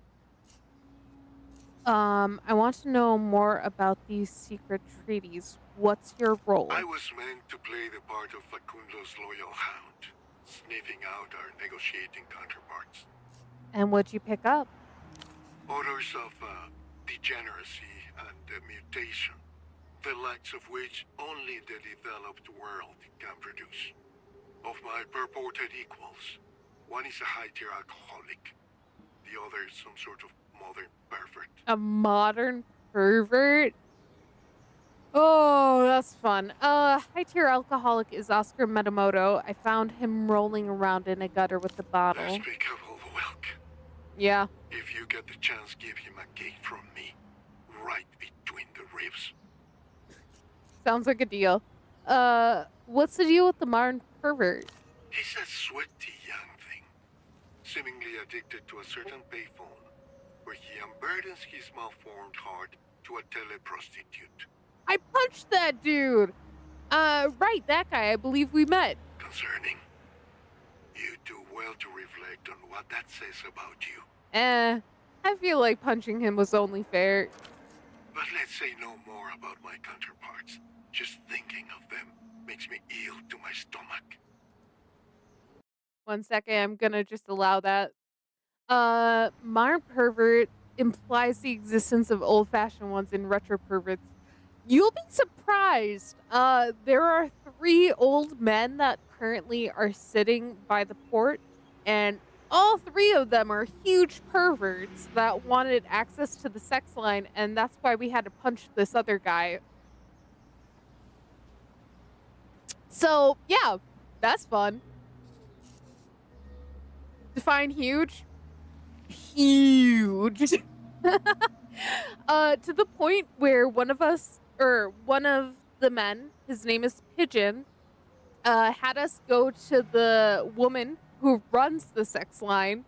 I want to know more about these secret treaties. What's your role? I was meant to play the part of Facundo's loyal hound, sniffing out our negotiating counterparts. And what'd you pick up? Odors of degeneracy and mutation, the likes of which only the developed world can produce. Of my purported equals, one is a high-tier alcoholic, the other is some sort of modern pervert. A modern pervert? Oh, that's fun. High-tier alcoholic is Oscar Metamoto. I found him rolling around in a gutter with a bottle. Despicable whelk. Yeah. If you get the chance, give him a cake from me, right between the ribs. Sounds like a deal. What's the deal with the modern pervert? He's a sweaty young thing, seemingly addicted to a certain payphone, where he unburdens his malformed heart to a teleprostitute. I punched that dude! Right, that guy. I believe we met. Concerning. You do well to reflect on what that says about you. I feel like punching him was only fair. But let's say no more about my counterparts. Just thinking of them makes me ill to my stomach. 1 second, I'm gonna just allow that. Modern pervert implies the existence of old-fashioned ones in retro perverts. You'll be surprised. There are 3 old men that currently are sitting by the port, and all 3 of them are huge perverts that wanted access to the sex line, and that's why we had to punch this other guy. So, yeah, that's fun. Define huge? Huge. To the point where one of the men, his name is Pigeon, had us go to the woman who runs the sex line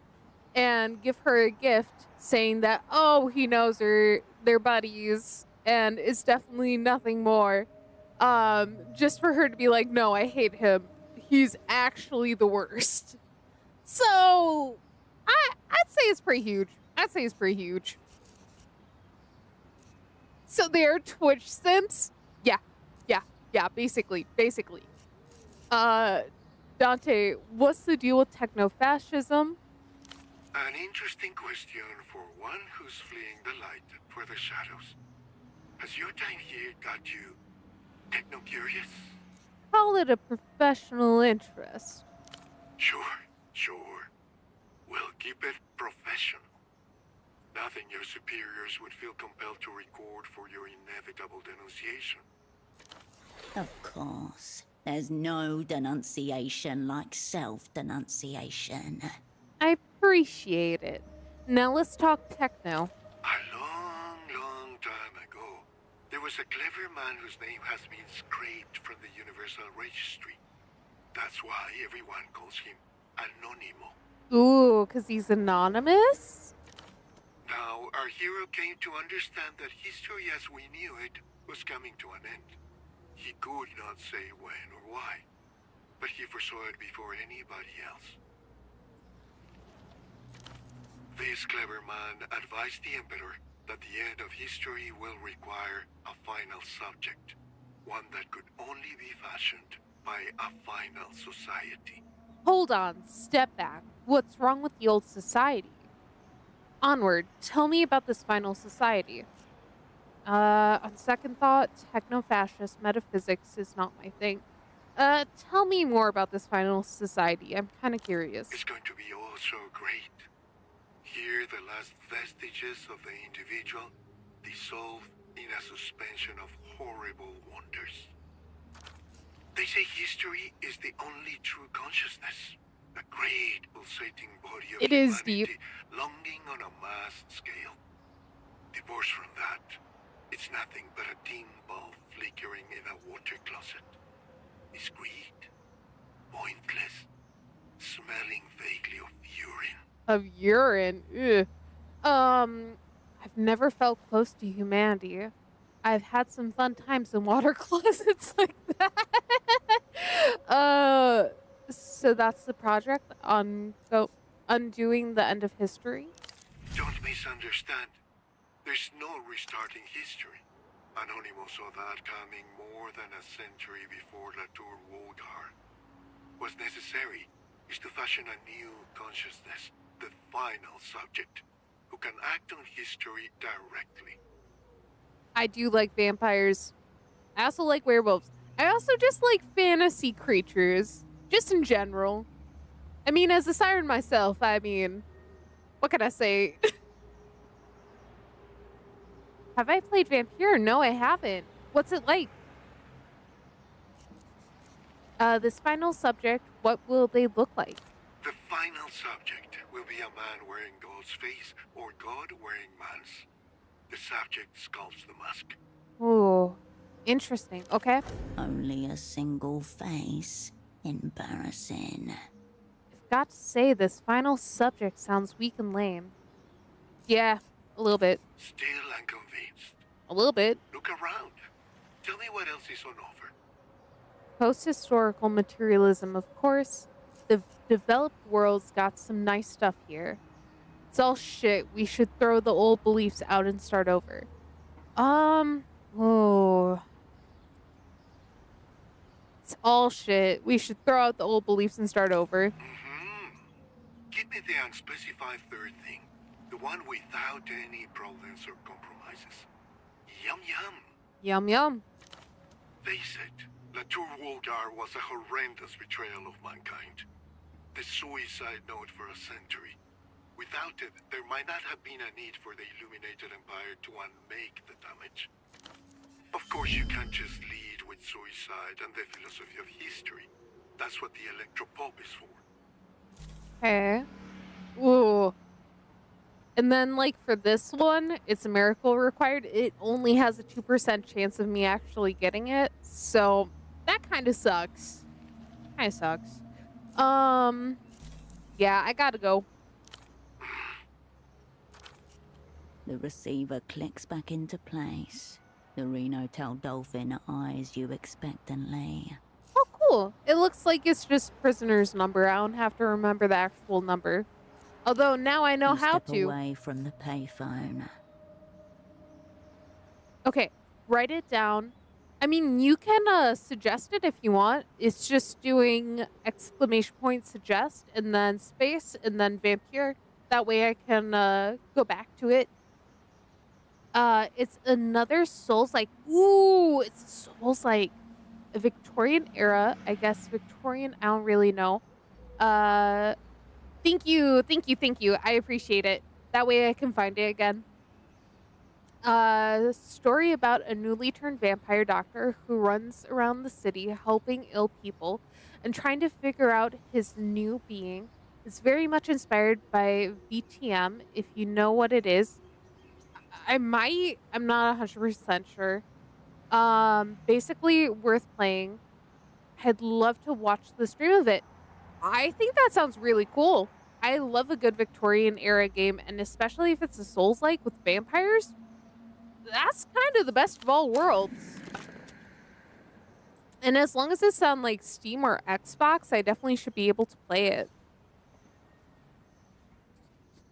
and give her a gift saying that, oh, he knows her, they're buddies, and it's definitely nothing more. Just for her to be like, no, I hate him. He's actually the worst. So, I'd say it's pretty huge. I'd say it's pretty huge. So they're Twitch simps? Yeah, basically. Dante, what's the deal with techno-fascism? An interesting question for one who's fleeing the light for the shadows. Has your time here got you techno-curious? Call it a professional interest. Sure. We'll keep it professional. Nothing your superiors would feel compelled to record for your inevitable denunciation. Of course. There's no denunciation like self-denunciation. I appreciate it. Now let's talk techno. A long time ago, there was a clever man whose name has been scraped from the Universal Registry. That's why everyone calls him Anonimo. Ooh, 'cause he's anonymous? Now, our hero came to understand that history as we knew it was coming to an end. He could not say when or why, but he foresaw it before anybody else. This clever man advised the Emperor that the end of history will require a final subject, one that could only be fashioned by a final society. Hold on, step back. What's wrong with the old society? Onward, tell me about this final society. On second thought, techno-fascist metaphysics is not my thing. Tell me more about this final society. I'm kind of curious. It's going to be all so great. Here, the last vestiges of the individual dissolve in a suspension of horrible wonders. They say history is the only true consciousness. A great pulsating body of It is humanity deep. longing on a massed scale. Divorced from that, it's nothing but a dim bulb flickering in a water closet. Discreet, pointless, smelling vaguely of urine. Of urine. Ugh. I've never felt close to humanity. I've had some fun times in water closets like that. So that's the project on undoing the end of history. Don't misunderstand. There's no restarting history. Anonymous saw that coming more than a century before Latour Wogar. What's necessary is to fashion a new consciousness, the final subject, who can act on history directly. I do like vampires. I also like werewolves. I also just like fantasy creatures, just in general. I mean, as a siren myself, I mean, what can I say? Have I played Vampire? No, I haven't. What's it like? This final subject, what will they look like? The final subject will be a man wearing God's face or God wearing man's. The subject sculpts the mask. Ooh, interesting. Okay. Only a single face. Embarrassing. I've got to say, this final subject sounds weak and lame. Yeah, a little bit. Still unconvinced. A little bit. Look around. Tell me what else is on offer. Post-historical materialism, of course. The developed world's got some nice stuff here. It's all shit. We should throw the old beliefs out and start over. Oh. It's all shit. We should throw out the old beliefs and start over. Give me the unspecified third thing. The one without any problems or compromises. Yum yum. Yum yum. Face it, Latour Wogar was a horrendous betrayal of mankind. The suicide note for a century. Without it, there might not have been a need for the Illuminated Empire to unmake the damage. Of course, you can't just lead with suicide and the philosophy of history. That's what the Electropop is for. Okay. Ooh. And then, like, for this one, it's a miracle required. It only has a 2% chance of me actually getting it. So, that kind of sucks. Kind of sucks. Yeah, I gotta go. The receiver clicks back into place. The Reno tail dolphin eyes you expectantly. Oh, Cool. It looks like it's just prisoner's number. I don't have to remember the actual number. Although now I know You how step to. away from the payphone. Okay, write it down. I mean, you can suggest it if you want. It's just doing exclamation point suggest and then space and then vampire. That way I can go back to it. It's another Souls like. Ooh, it's a Souls like a Victorian era. I guess Victorian, I don't really know. Uh Thank you, thank you, thank you. I appreciate it. That way I can find it again. Story about a newly turned vampire doctor who runs around the city helping ill people and trying to figure out his new being. It's very much inspired by VTM, if you know what it is. I'm not 100% sure. Basically worth playing. I'd love to watch the stream of it. I think that sounds really cool. I love a good Victorian era game, and especially if it's a Souls-like with vampires, that's kind of the best of all worlds. And as long as it's on like Steam or Xbox, I definitely should be able to play it.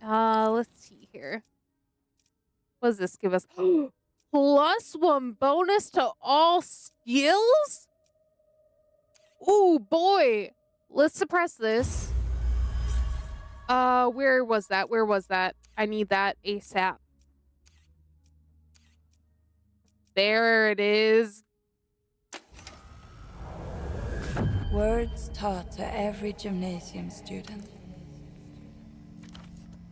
Let's see here. What does this give us? +1 bonus to all skills? Ooh, boy. Let's suppress this. Where was that? Where was that? I need that ASAP. There it is. Words taught to every gymnasium student.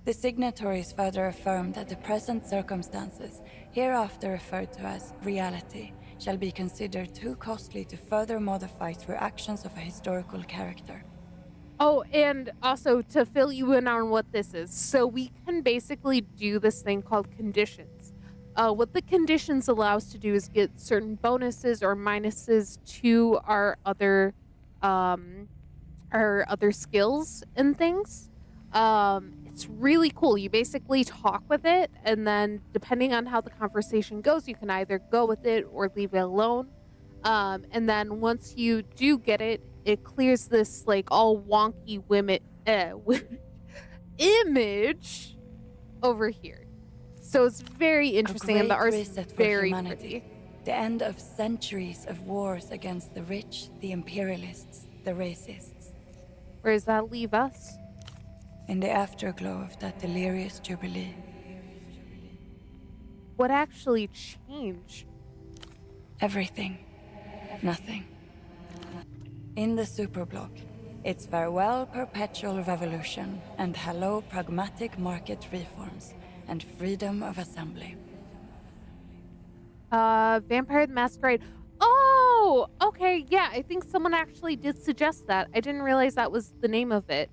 The signatories further affirm that the present circumstances, hereafter referred to as reality, shall be considered too costly to further modify through actions of a historical character. Oh, and also to fill you in on what this is. So we can basically do this thing called conditions. What the conditions allow us to do is get certain bonuses or minuses to our other skills and things. It's really cool. You basically talk with it, and then depending on how the conversation goes, you can either go with it or leave it alone. And then once you do get it, it clears this like all wonky image over here. So it's very interesting, and the art's very pretty. The end of centuries of wars against the rich, the imperialists, the racists. Where does that leave us? In the afterglow of that delirious jubilee. What actually changed? Everything. Nothing. In the superblock, it's farewell perpetual revolution and hello pragmatic market reforms and freedom of assembly. Vampire the Masquerade. Oh, okay, yeah, I think someone actually did suggest that. I didn't realize that was the name of it.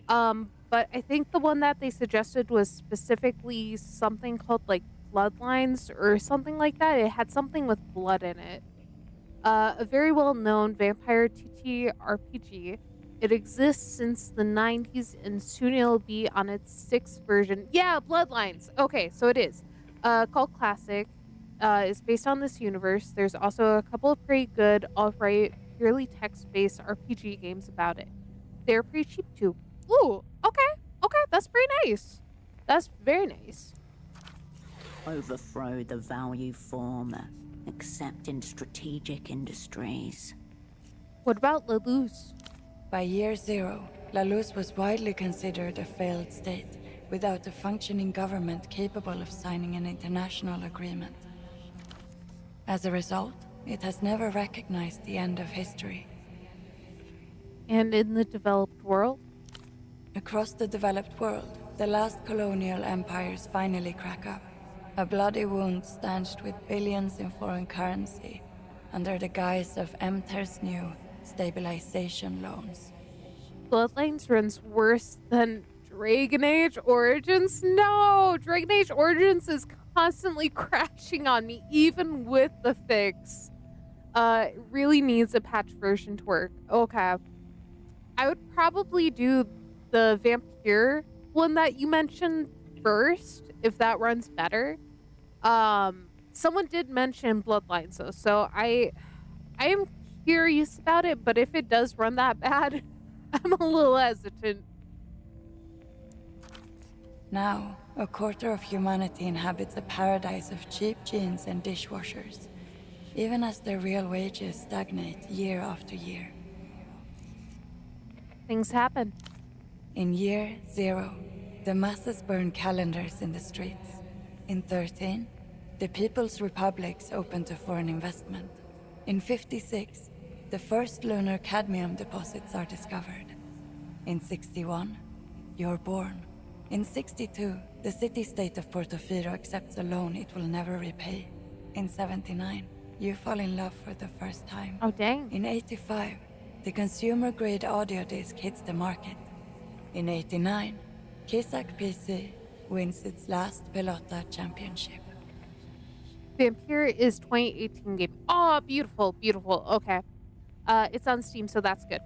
But I think the one that they suggested was specifically something called like Bloodlines or something like that. It had something with blood in it. A very well-known vampire TTRPG. It exists since the 90s and soon it'll be on its 6th version. Yeah, Bloodlines. Okay, so it is. Called Classic. It's based on this universe. There's also a couple of pretty good, alt-right, purely text-based RPG games about it. They're pretty cheap too. Ooh, okay, that's pretty nice. That's very nice. Overthrow the value form, except in strategic industries. What about La Luz? By year 0, La Luz was widely considered a failed state, without a functioning government capable of signing an international agreement. As a result, it has never recognized the end of history. And in the developed world? Across the developed world, the last colonial empires finally crack up. A bloody wound stanched with billions in foreign currency, under the guise of Emter's new stabilization loans. Bloodlines runs worse than Dragon Age Origins? No! Dragon Age Origins is constantly crashing on me, even with the fix. It really needs a patch version to work. Okay. I would probably do the Vampire one that you mentioned first, if that runs better. Someone did mention Bloodlines though, so I am curious about it, but if it does run that bad, I'm a little hesitant. Now, a quarter of humanity inhabits a paradise of cheap jeans and dishwashers, even as their real wages stagnate year after year. Things happen. In year 0, the masses burn calendars in the streets. In 13, the People's Republics open to foreign investment. In 56, the first lunar cadmium deposits are discovered. In 61, you're born. In 62, the city-state of Portofino accepts a loan it will never repay. In 79, you fall in love for the first time. Oh, dang. In 85, the consumer-grade audio disc hits the market. In 89, Kisak PC wins its last Pelota championship. Vampire is 2018 game. Oh, beautiful, beautiful. Okay. It's on Steam, so that's good.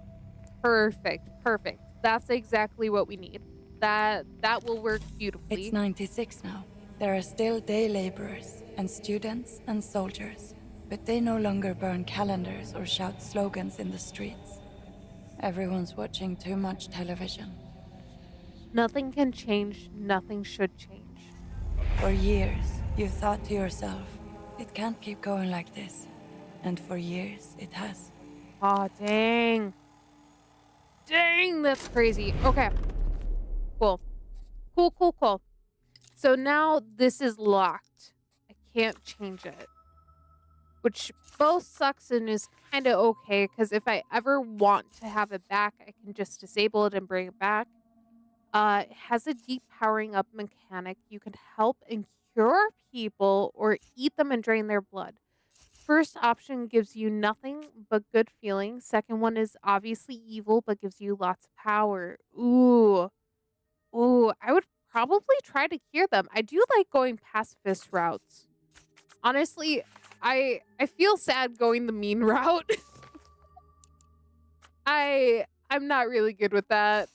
Perfect, perfect. That's exactly what we need. That will work beautifully. It's 96 now. There are still day laborers and students and soldiers, but they no longer burn calendars or shout slogans in the streets. Everyone's watching too much television. Nothing can change. Nothing should change. For years, you thought to yourself, it can't keep going like this. And for years, it has. Aw, dang. Dang, that's crazy. Okay. Cool. Cool. So now this is locked. I can't change it. Which both sucks and is kind of okay, because if I ever want to have it back, I can just disable it and bring it back. It has a deep powering up mechanic. You can help and cure people or eat them and drain their blood. First option gives you nothing but good feelings. Second one is obviously evil but gives you lots of power. Ooh, I would probably try to cure them. I do like going pacifist routes. Honestly, I feel sad going the mean route. I'm not really good with that.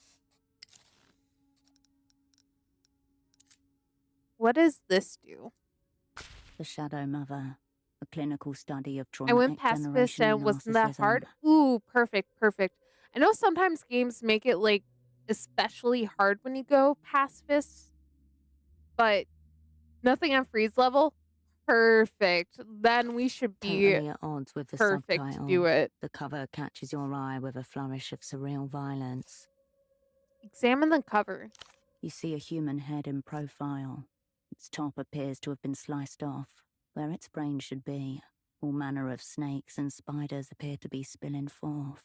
What does this do? The Shadow Mother, a clinical study of I traumatic went pacifist generation and wasn't that hard. narcissism. Ooh, perfect. I know sometimes games make it like especially hard when you go pacifist, but nothing on freeze level. Perfect. Then we should be Totally at odds with the perfect to subtitle. do it. The cover catches your eye with a flourish of surreal violence. Examine the cover. You see a human head in profile. Its top appears to have been sliced off. Where its brain should be, all manner of snakes and spiders appear to be spilling forth.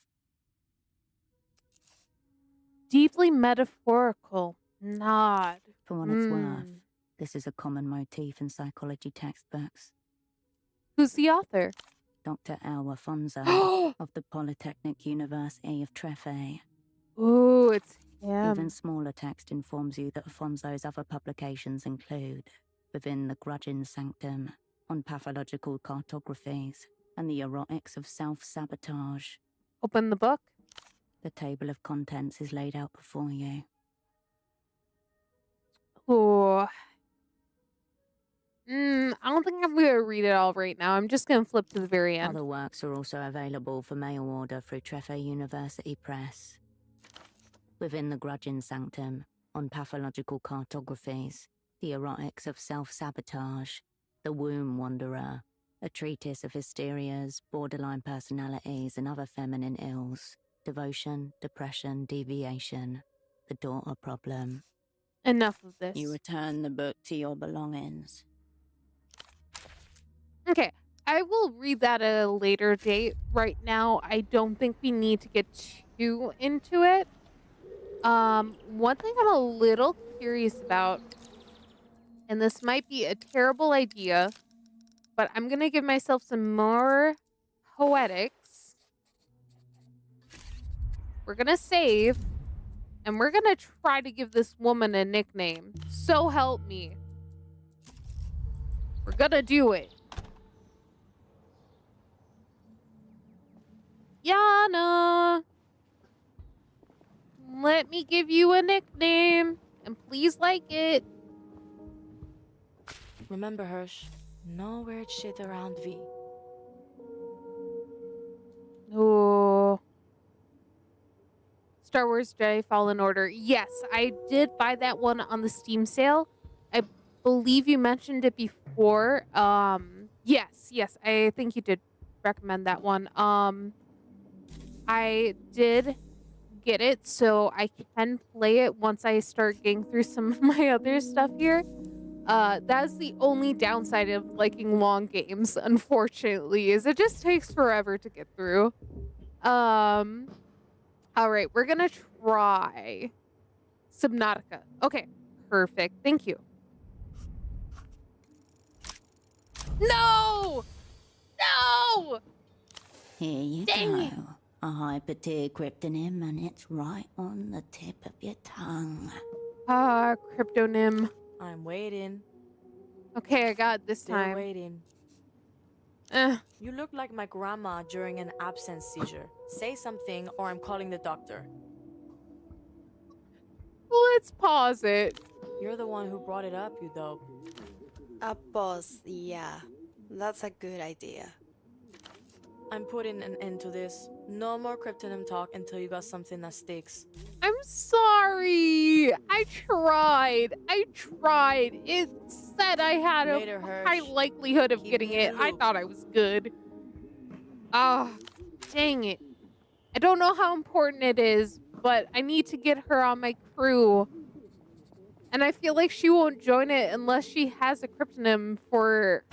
Deeply metaphorical. Nod. For what it's worth, this is a common motif in psychology textbooks. Who's the author? Dr. El Afonso of the Polytechnic University of Trefe. Ooh, it's him. Even smaller text informs you that Afonso's other publications include Within the Grudging Sanctum, on pathological cartographies, and the erotics of self-sabotage. Open the book. The table of contents is laid out before you. Ooh. I don't think I'm going to read it all right now. I'm just going to flip to the very end. Other works are also available for mail order through Trefe University Press. Within the Grudging Sanctum, on pathological cartographies, the erotics of self-sabotage, the Womb Wanderer, a treatise of hysterias, borderline personalities, and other feminine ills, devotion, depression, deviation, the daughter problem. Enough of this. You return the book to your belongings. Okay, I will read that at a later date. Right now, I don't think we need to get too into it. One thing I'm a little curious about, and this might be a terrible idea, but I'm gonna give myself some more poetics. We're gonna save, and we're gonna try to give this woman a nickname. So help me. We're gonna do it. Yana, let me give you a nickname, and please like it. Remember, Hirsch, no weird shit around V. Oh. Star Wars Jedi Fallen Order. Yes, I did buy that one on the Steam sale. I believe you mentioned it before. Yes, I think you did recommend that one. I did get it, so I can play it once I start getting through some of my other stuff here. That's the only downside of liking long games, unfortunately, is it just takes forever to get through. All right, we're gonna try Subnautica. Okay, perfect. Thank you. No! No! Here you Dang it. go. A hyper-tier cryptonym, and it's right on the tip of your tongue. Cryptonym. I'm waiting. Okay, I got it this Still time. waiting. Eh. You look like my grandma during an absence seizure. Say something or I'm calling the doctor. Let's pause it. You're the one who brought it up, you dope. A pause, yeah. That's a good idea. I'm putting an end to this. No more cryptonym talk until you got something that sticks. I'm sorry. I tried. It said I had Later, a Hirsch. high likelihood of Keep getting me in it. the I loop. thought I was good. Ah, dang it. I don't know how important it is, but I need to get her on my crew. And I feel like she won't join it unless she has a cryptonym for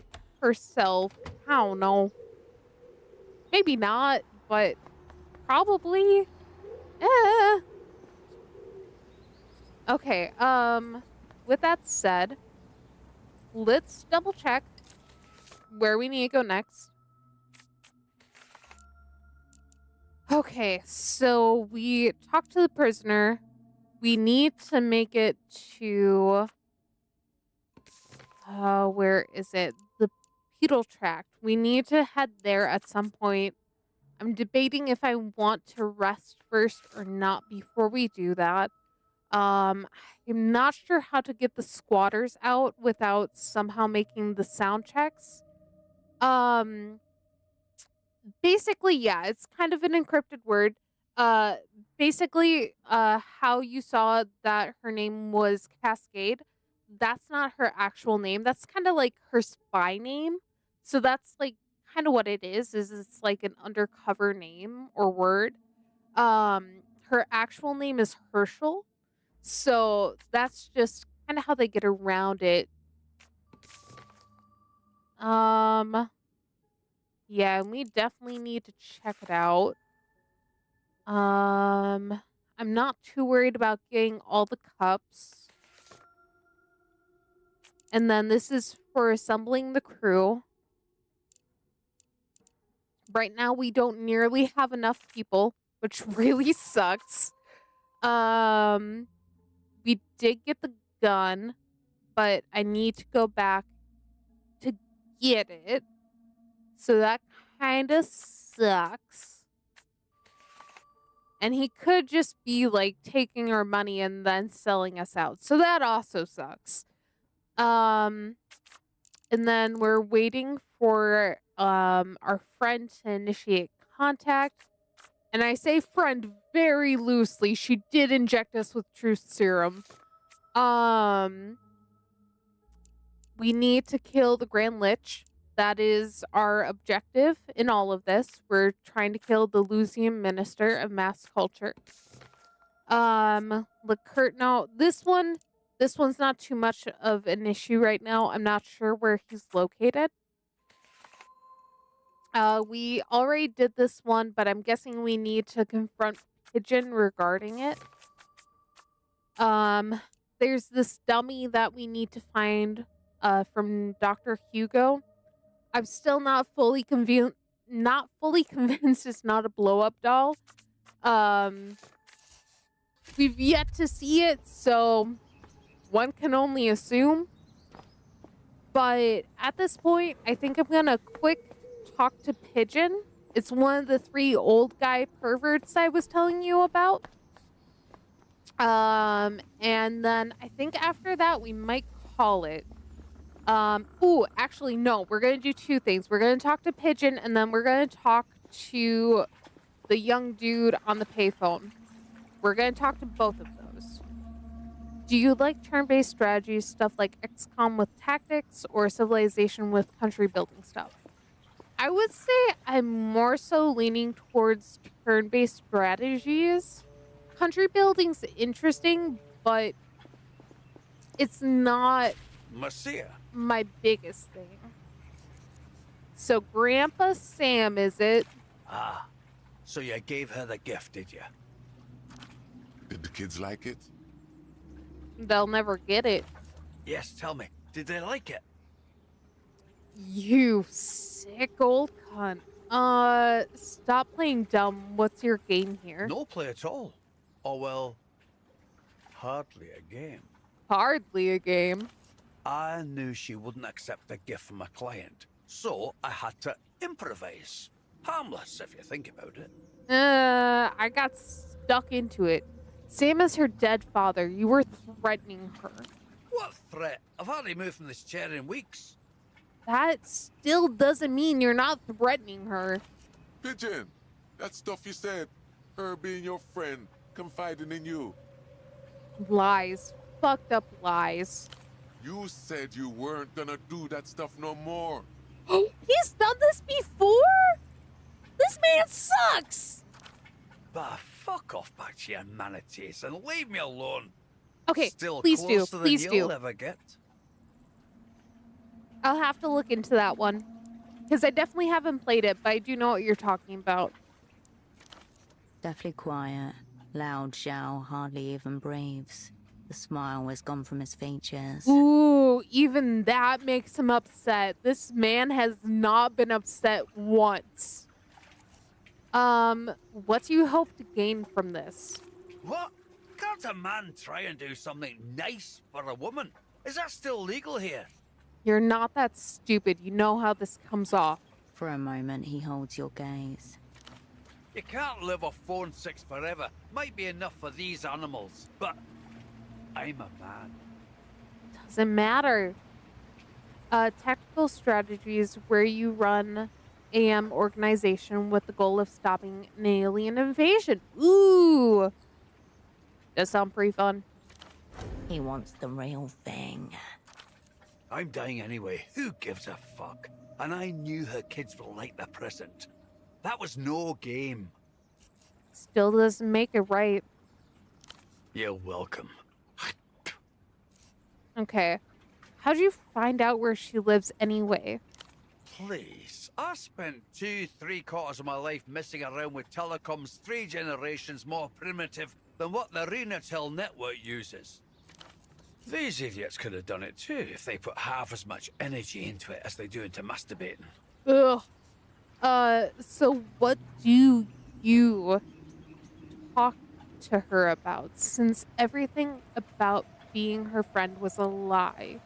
herself. I don't know. Maybe not, but probably. Okay, with that said, let's double check where we need to go next. Okay, so we talked to the prisoner. We need to make it to where is it? The pedal tract. We need to head there at some point. I'm debating if I want to rest first or not before we do that. I'm not sure how to get the squatters out without somehow making the sound checks. Basically, yeah, it's kind of an encrypted word. Uh, how you saw that her name was Cascade, that's not her actual name. That's kind of like her spy name. So that's like kind of what it is it's like an undercover name or word. Her actual name is Herschel. So that's just kind of how they get around it. Yeah, and we definitely need to check it out. I'm not too worried about getting all the cups. And then this is for assembling the crew. Right now we don't nearly have enough people, which really sucks. We did get the gun, but I need to go back to get it. So that kind of sucks. And he could just be like taking our money and then selling us out. So that also sucks. And then we're waiting for our friend to initiate contact. And I say friend very loosely. She did inject us with truth serum. We need to kill the Grand Lich. That is our objective in all of this. We're trying to kill the Lusian Minister of Mass Culture. No, this one's not too much of an issue right now. I'm not sure where he's located. We already did this one, but I'm guessing we need to confront Pigeon regarding it. There's this dummy that we need to find from Dr. Hugo. I'm still not fully convinced it's not a blow-up doll. We've yet to see it, so one can only assume. But at this point, I think I'm gonna quick talk to Pigeon. It's one of the 3 old guy perverts I was telling you about. And then I think after that we might call it. Actually no, we're gonna do 2 things. We're gonna talk to Pigeon and then we're gonna talk to the young dude on the payphone. We're going to talk to both of those. Do you like turn-based strategies, stuff like XCOM with tactics, or Civilization with country building stuff? I would say I'm more so leaning towards turn-based strategies. Country building's interesting, but it's not Marcia. my biggest thing. So Grandpa Sam, is it? Ah, so you gave her the gift, did you? Did the kids like it? They'll never get it. Yes, tell me. Did they like it? You sick old cunt. Stop playing dumb. What's your game here? No play at all. Oh, well, hardly a game. Hardly a game. I knew she wouldn't accept a gift from a client, so I had to improvise. Harmless, if you think about it. I got stuck into it. Same as her dead father. You were threatening her. What threat? I've hardly moved from this chair in weeks. That still doesn't mean you're not threatening her. Pigeon, that stuff you said, her being your friend, confiding in you. Lies. Fucked up lies. You said you weren't gonna do that stuff no more. He's done this before? This man sucks! Bah, fuck off back to your manatees and leave me alone. Okay, Still please do. closer Please than you'll do. ever get. I'll have to look into that one. Because I definitely haven't played it, but I do know what you're talking about. Deathly quiet. Loud Zhao hardly even breathes. The smile is gone from his features. Ooh, even that makes him upset. This man has not been upset once. What do you hope to gain from this? What? Can't a man try and do something nice for a woman? Is that still legal here? You're not that stupid. You know how this comes off. For a moment, he holds your gaze. You can't live off phone six forever. Might be enough for these animals, but I'm a man. Doesn't matter. Tactical strategies where you run AM organization with the goal of stopping an alien invasion. Ooh! Does sound pretty fun. He wants the real thing. I'm dying anyway. Who gives a fuck? And I knew her kids were like the present. That was no game. Still doesn't make it right. You're welcome. Okay. How'd you find out where she lives anyway? Please. I spent 3/4 of my life messing around with telecoms 3 generations more primitive than what the Renatel network uses. These idiots could have done it too if they put half as much energy into it as they do into masturbating. Ugh. So what do you talk to her about, since everything about being her friend was a lie?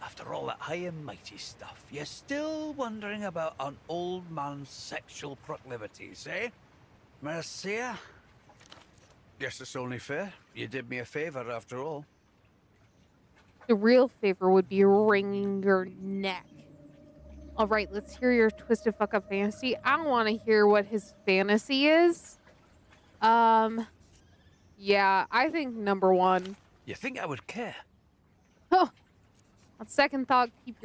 After all that high and mighty stuff, you're still wondering about an old man's sexual proclivities, eh? Marcia? Guess it's only fair. You did me a favor after all. The real favor would be wringing your neck. All right, let's hear your twisted fuck up fantasy. I don't want to hear what his fantasy is. Yeah, I think number one. You think I would care? Oh, on second thought, keep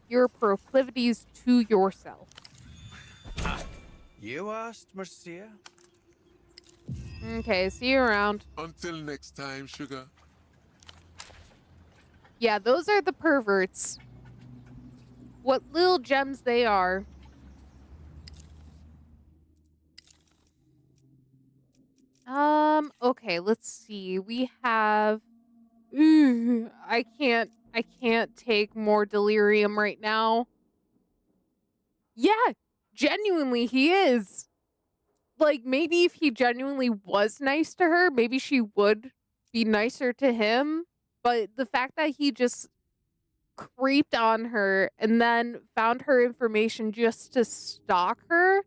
your proclivities to yourself. You asked, Marcia? Okay, see you around. Until next time, sugar. Yeah, those are the perverts. What little gems they are. Okay, let's see. We have I can't take more delirium right now. Yeah, genuinely he is. Like, maybe if he genuinely was nice to her, maybe she would be nicer to him. But the fact that he just creeped on her and then found her information just to stalk her,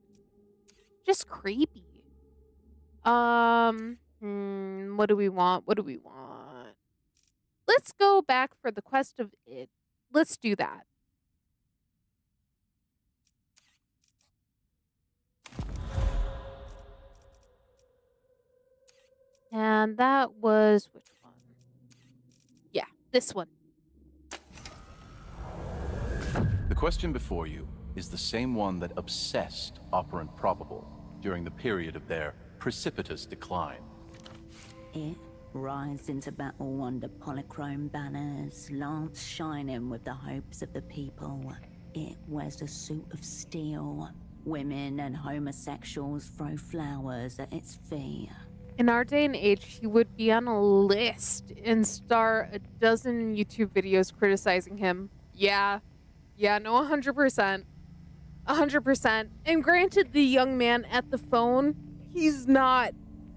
just creepy. What do we want? What do we want? Let's go back for the quest of it. Let's do that. And that was which one? Yeah, this one. The question before you is the same one that obsessed Operant Probable during the period of their precipitous decline. It rides into battle under polychrome banners, lance shining with the hopes of the people. It wears a suit of steel. Women and homosexuals throw flowers at its feet. In our day and age, he would be on a list and star a dozen YouTube videos criticizing him. Yeah, no, 100%. 100%. And granted, the young man at the phone, he's not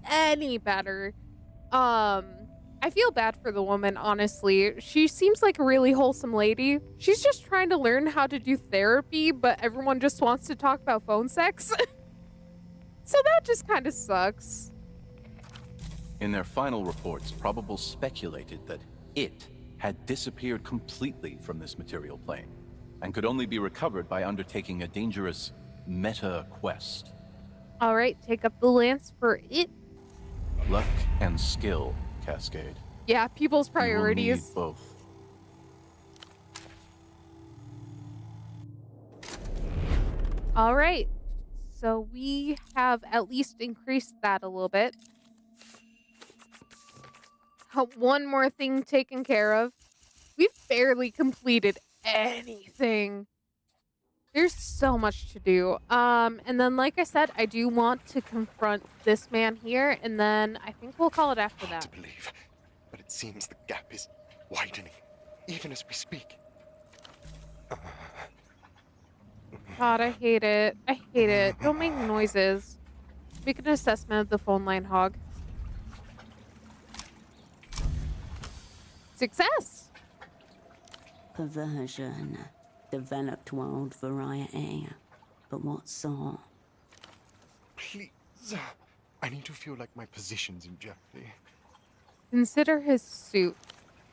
any better. I feel bad for the woman, honestly. She seems like a really wholesome lady. She's just trying to learn how to do therapy, but everyone just wants to talk about phone sex. So that just kind of sucks. In their final reports, Probable speculated that it had disappeared completely from this material plane and could only be recovered by undertaking a dangerous meta quest. All right, take up the lance for it. Luck and skill, Cascade. Yeah, people's You will need priorities. both. All right, so we have at least increased that a little bit. One more thing taken care of. We've barely completed anything. There's so much to do. And then, like I said, I do want to confront this man here, and then I think we'll call it after that. To believe, but it seems the gap is widening, even as we speak. God, I hate it. I hate it. Don't make noises. Make an assessment of the phone line, Hog. Success! Perversion. Developed wild variety. But what sort? Please. I need to feel like my position's in jeopardy. Consider his suit.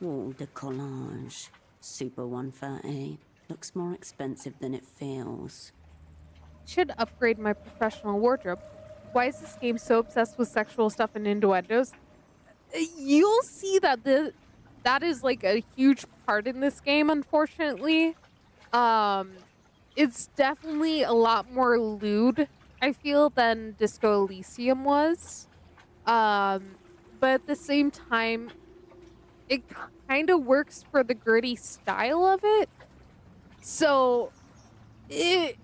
Wall de collage. Super 130. Looks more expensive than it feels. Should upgrade my professional wardrobe. Why is this game so obsessed with sexual stuff and innuendos? You'll see that that is like a huge part in this game, unfortunately. It's definitely a lot more lewd, I feel, than Disco Elysium was. But at the same time, it kind of works for the gritty style of it. So it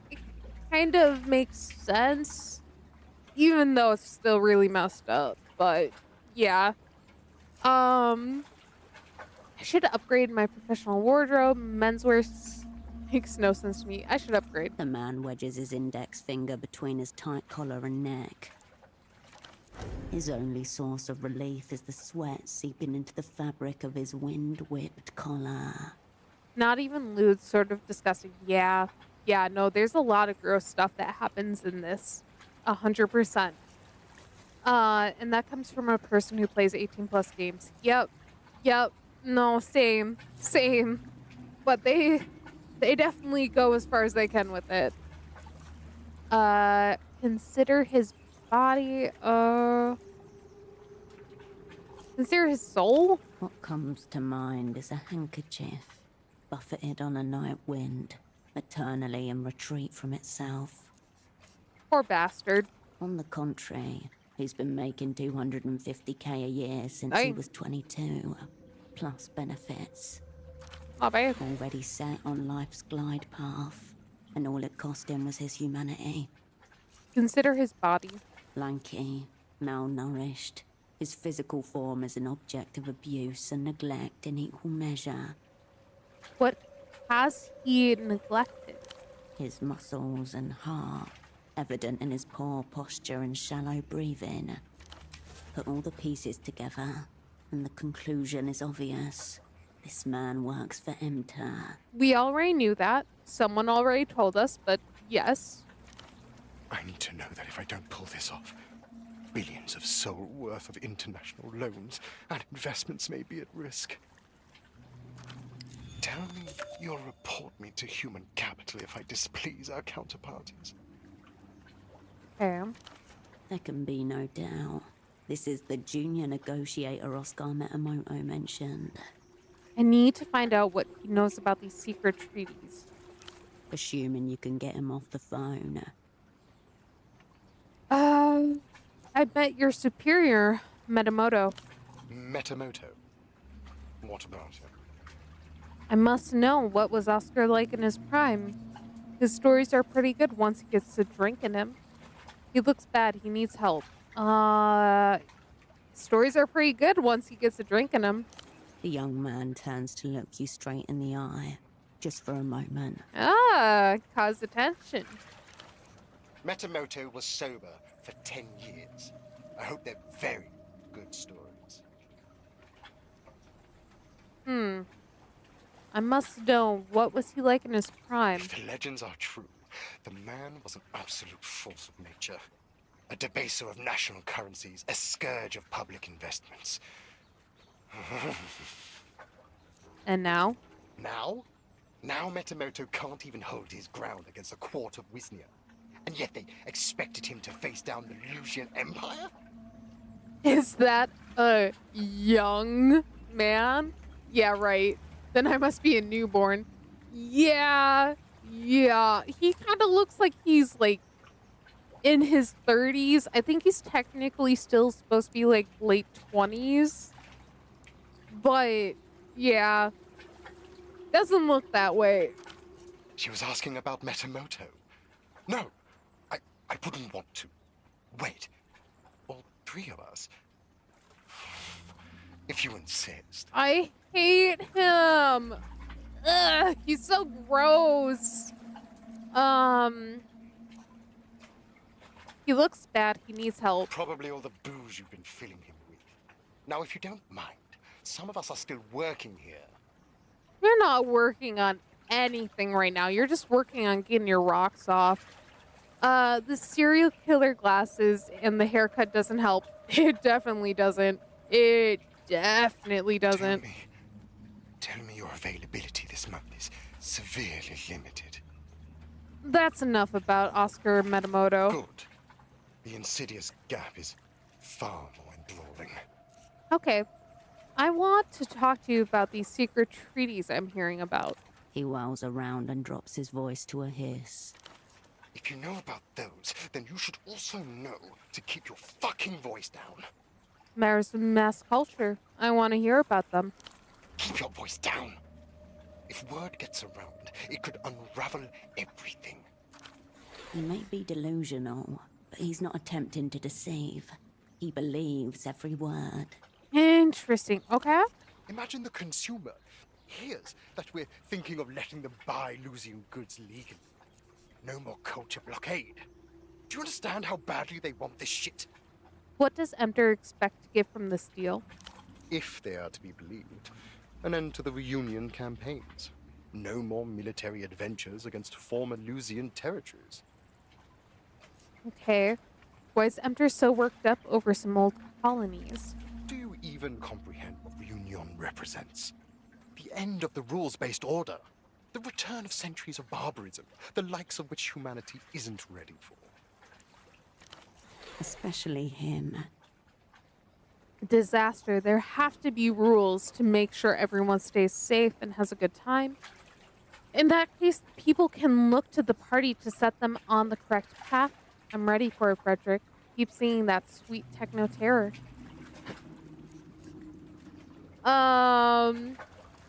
kind of makes sense, even though it's still really messed up. But yeah. I should upgrade my professional wardrobe. Menswear makes no sense to me. I should upgrade. The man wedges his index finger between his tight collar and neck. His only source of relief is the sweat seeping into the fabric of his wind-whipped collar. Not even lewd, sort of disgusting. Yeah, no, there's a lot of gross stuff that happens in this. 100%. And that comes from a person who plays 18+ games. Yep. No, same. But they definitely go as far as they can with it. Consider his body, consider his soul? What comes to mind is a handkerchief, buffeted on a night wind, eternally in retreat from itself. Poor bastard. On the contrary, he's been making 250k a year since he was 22, plus benefits. Already set on life's glide path, and all it cost him was his humanity. Consider his body. Lanky, malnourished. His physical form is an object of abuse and neglect in equal measure. What has he neglected? His muscles and heart, evident in his poor posture and shallow breathing. Put all the pieces together, and the conclusion is obvious. This man works for Emter. We already knew that. Someone already told us, but yes. I need to know that if I don't pull this off, billions of soul worth of international loans and investments may be at risk. Tell me you'll report me to human capital if I displease our counterparties. Okay. There can be no doubt. This is the junior negotiator Oscar Metamoto mentioned. I need to find out what he knows about these secret treaties. Assuming you can get him off the phone. I bet your superior, Metamoto. Metamoto? What about him? I must know what was Oscar like in his prime. His stories are pretty good once he gets a drink in him. He looks bad. He needs help. Stories are pretty good once he gets a drink in him. The young man turns to look you straight in the eye, just for a moment. Cause attention. Metamoto was sober for 10 years. I hope they're very good stories. I must know, what was he like in his prime? If the legends are true, the man was an absolute force of nature. A debaser of national currencies, a scourge of public investments. And now? Now? Now Metamoto can't even hold his ground against a court of Wisnia. And yet they expected him to face down the Lusian Empire? Is that a young man? Yeah, right. Then I must be a newborn. Yeah. He kind of looks like he's like in his 30s. I think he's technically still supposed to be like late 20s. But yeah, doesn't look that way. She was asking about Metamoto. No, I wouldn't want to. Wait, all three of us? If you insist. I hate him. Ugh, he's so gross. He looks bad. He needs help. Probably all the booze you've been filling him with. Now, if you don't mind, some of us are still working here. You're not working on anything right now. You're just working on getting your rocks off. The serial killer glasses and the haircut doesn't help. It definitely doesn't. It definitely doesn't. Tell me your availability this month is severely limited. That's enough about Oscar Metamoto. Good. The insidious gap is far more enthralling. Okay. I want to talk to you about these secret treaties I'm hearing about. He whirls around and drops his voice to a hiss. If you know about those, then you should also know to keep your fucking voice down. There's mass culture. I want to hear about them. Keep your voice down. If word gets around, it could unravel everything. He may be delusional, but he's not attempting to deceive. He believes every word. Interesting. Okay. Imagine the consumer hears that we're thinking of letting them buy Lusian goods legally. No more culture blockade. Do you understand how badly they want this shit? What does Emter expect to get from this deal? If they are to be believed, an end to the reunion campaigns. No more military adventures against former Lusian territories. Okay. Why is Emter so worked up over some old colonies? Do you even comprehend what reunion represents? The end of the rules-based order. The return of centuries of barbarism, the likes of which humanity isn't ready for. Especially him. Disaster. There have to be rules to make sure everyone stays safe and has a good time. In that case, people can look to the party to set them on the correct path. I'm ready for it, Frederick. Keep seeing that sweet techno terror.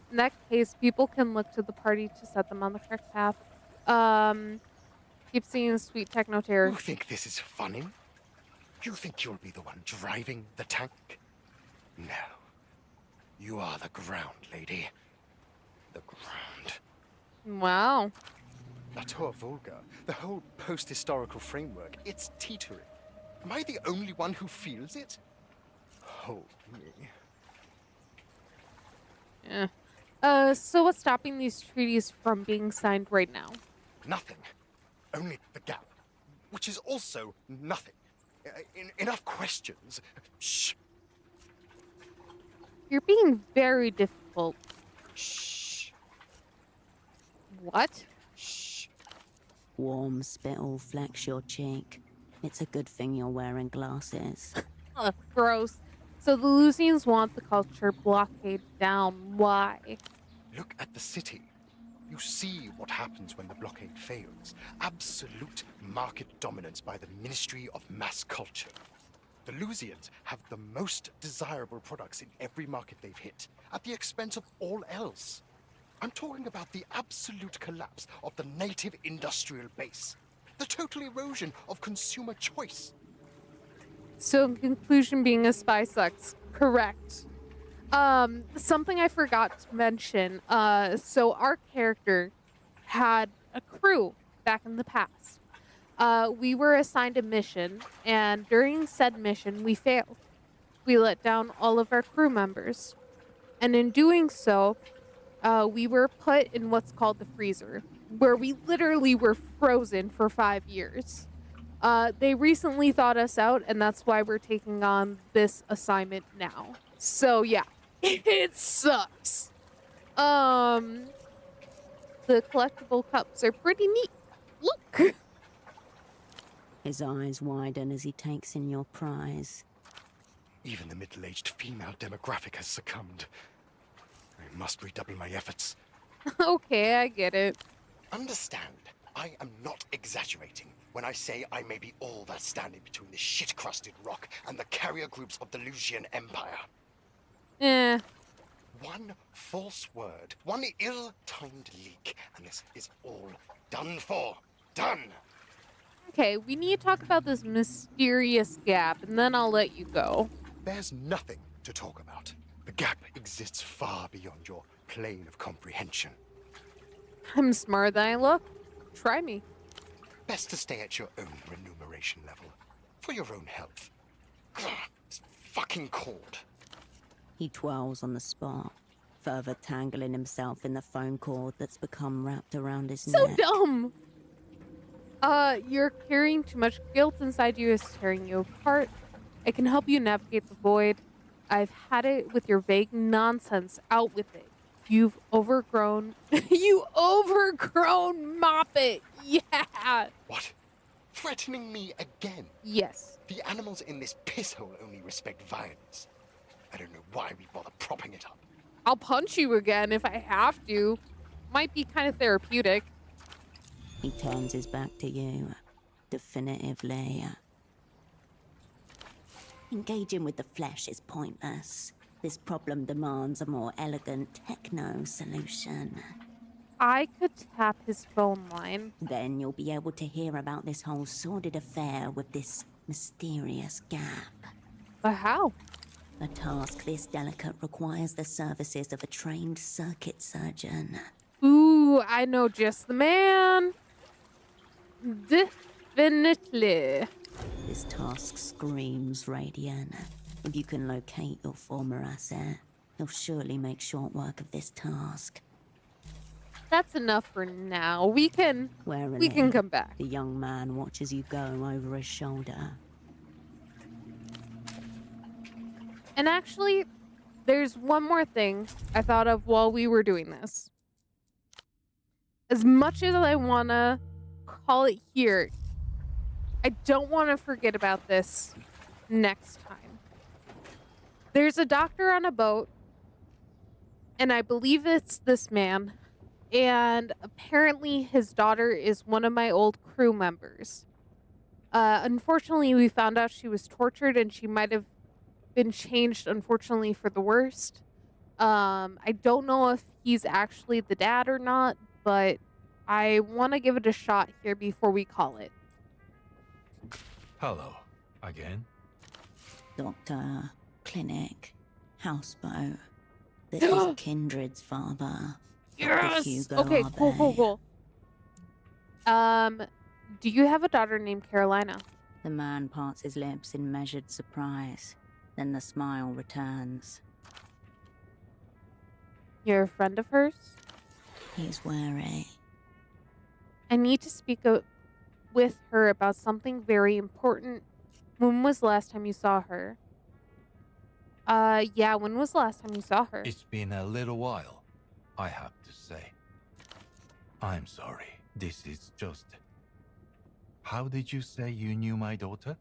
In that case, people can look to the party to set them on the correct path. Keep seeing sweet techno terror. You think this is funny? You think you'll be the one driving the tank? No. You are the ground, lady. The ground. Wow. La Tour Vulga, the whole post-historical framework, it's teetering. Am I the only one who feels it? Hold me. Yeah. So what's stopping these treaties from being signed right now? Nothing. Only the gap. Which is also nothing. Enough questions. Shh. You're being very difficult. Shh. What? Shh. Warm spittle flecks your cheek. It's a good thing you're wearing glasses. Ugh, gross. So the Lucians want the culture blockade down. Why? Look at the city. You see what happens when the blockade fails. Absolute market dominance by the Ministry of Mass Culture. The Lusians have the most desirable products in every market they've hit, at the expense of all else. I'm talking about the absolute collapse of the native industrial base. The total erosion of consumer choice. So in conclusion, being a spy sucks. Correct. Something I forgot to mention. So our character had a crew back in the past. We were assigned a mission, and during said mission, we failed. We let down all of our crew members. And in doing so, we were put in what's called the freezer, where we literally were frozen for 5 years. They recently thawed us out, and that's why we're taking on this assignment now. So yeah, it sucks. The collectible cups are pretty neat. Look. His eyes widen as he takes in your prize. Even the middle-aged female demographic has succumbed. I must redouble my efforts. Okay, I get it. Understand, I am not exaggerating when I say I may be all that's standing between the shit-crusted rock and the carrier groups of the Lucian Empire. Eh. One false word, one ill-timed leak, and this is all done for. Done! Okay, we need to talk about this mysterious gap, and then I'll let you go. There's nothing to talk about. The gap exists far beyond your plane of comprehension. I'm smarter than I look. Try me. Best to stay at your own remuneration level. For your own health. It's fucking cold. He twirls on the spot, further tangling himself in the phone cord that's become wrapped around his neck. So dumb! You're carrying too much guilt inside you is tearing you apart. I can help you navigate the void. I've had it with your vague nonsense. Out with it. You've overgrown... you overgrown moppet! Yeah! What? Threatening me again? Yes. The animals in this pisshole only respect violence. I don't know why we bother propping it up. I'll punch you again if I have to. Might be kind of therapeutic. He turns his back to you, definitively. Engaging with the flesh is pointless. This problem demands a more elegant techno solution. I could tap his phone line. Then you'll be able to hear about this whole sordid affair with this mysterious gap. But how? A task this delicate requires the services of a trained circuit surgeon. Ooh, I know just the man. Definitely. This task screams Radian. If you can locate your former asset, you'll surely make short work of this task. That's enough for now. We can come back. The young man watches you go over his shoulder. And actually, there's one more thing I thought of while we were doing this. As much as I want to call it here, I don't want to forget about this next time. There's a doctor on a boat, and I believe it's this man, and apparently his daughter is one of my old crew members. Unfortunately, we found out she was tortured, and she might have been changed, unfortunately, for the worst. I don't know if he's actually the dad or not, but I want to give it a shot here before we call it. Hello. Again? Doctor, clinic, houseboat. This is Kindred's father. Yes! Hugo Okay, cool, Arbe. cool, cool. Do you have a daughter named Carolina? The man parts his lips in measured surprise. Then the smile returns. You're a friend of hers? He's wary. I need to speak with her about something very important. When was the last time you saw her? Yeah, when was the last time you saw her? It's been a little while, I have to say. I'm sorry. This is just... How did you say you knew my daughter?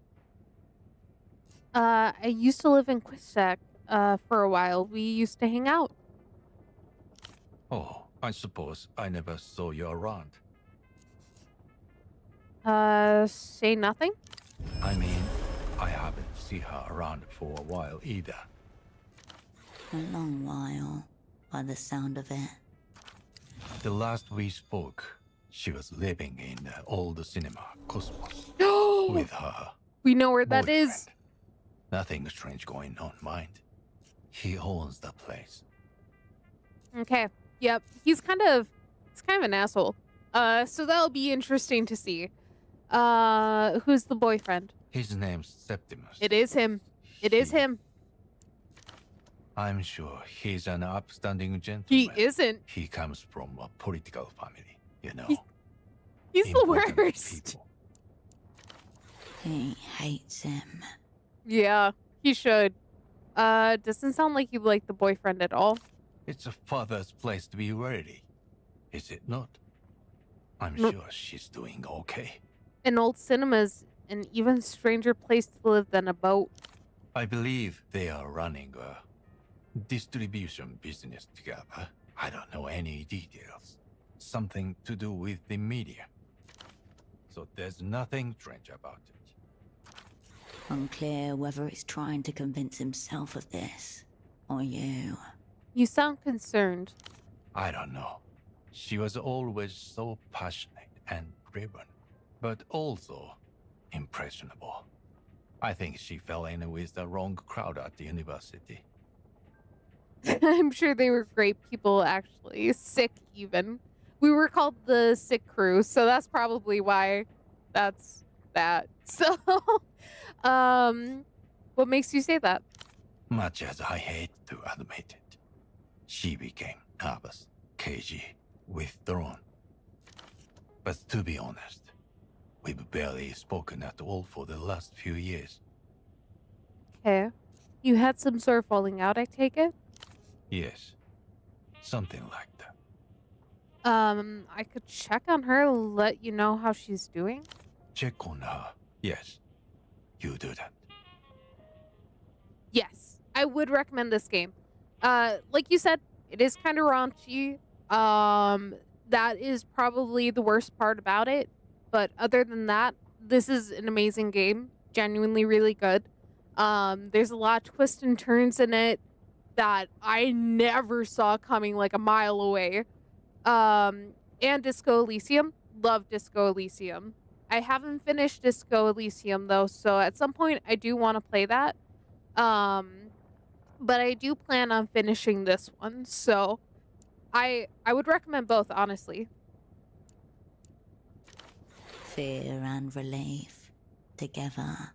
I used to live in Quissac, for a while. We used to hang out. Oh, I suppose I never saw you around. Say nothing? I mean, I haven't seen her around for a while either. A long while, by the sound of it. The last we spoke, she was living in the old cinema, Cosmos, with her. We know where that is. Nothing strange going on, mind. He owns the place. Okay. Yep. He's kind of an asshole. So that'll be interesting to see. Who's the boyfriend? His name's Septimus. It is him. It is him. I'm sure he's an upstanding gentleman. He isn't. He comes from a political family, you know. He's the worst. He hates him. Yeah, he should. Doesn't sound like you like the boyfriend at all. It's a father's place to be ready, is it not? I'm No. sure she's doing okay. An old cinema's an even stranger place to live than a boat. I believe they are running a distribution business together. I don't know any details. Something to do with the media. So there's nothing strange about it. Unclear whether he's trying to convince himself of this, or you. You sound concerned. I don't know. She was always so passionate and driven, but also impressionable. I think she fell in with the wrong crowd at the university. I'm sure they were great people, actually. Sick, even. We were called the sick crew, so that's probably why that's that. So, what makes you say that? Much as I hate to admit it, she became nervous, cagey, withdrawn. But to be honest, we've barely spoken at all for the last few years. Okay. You had some sort of falling out, I take it? Yes, something like that. I could check on her, let you know how she's doing. Check on her. Yes, you do that. Yes, I would recommend this game. Like you said, it is kind of raunchy. That is probably the worst part about it. But other than that, this is an amazing game. Genuinely really good. There's a lot of twists and turns in it that I never saw coming like a mile away. And Disco Elysium. Love Disco Elysium. I haven't finished Disco Elysium though, so at some point I do want to play that. But I do plan on finishing this one, so I would recommend both, honestly. Fear and relief, together.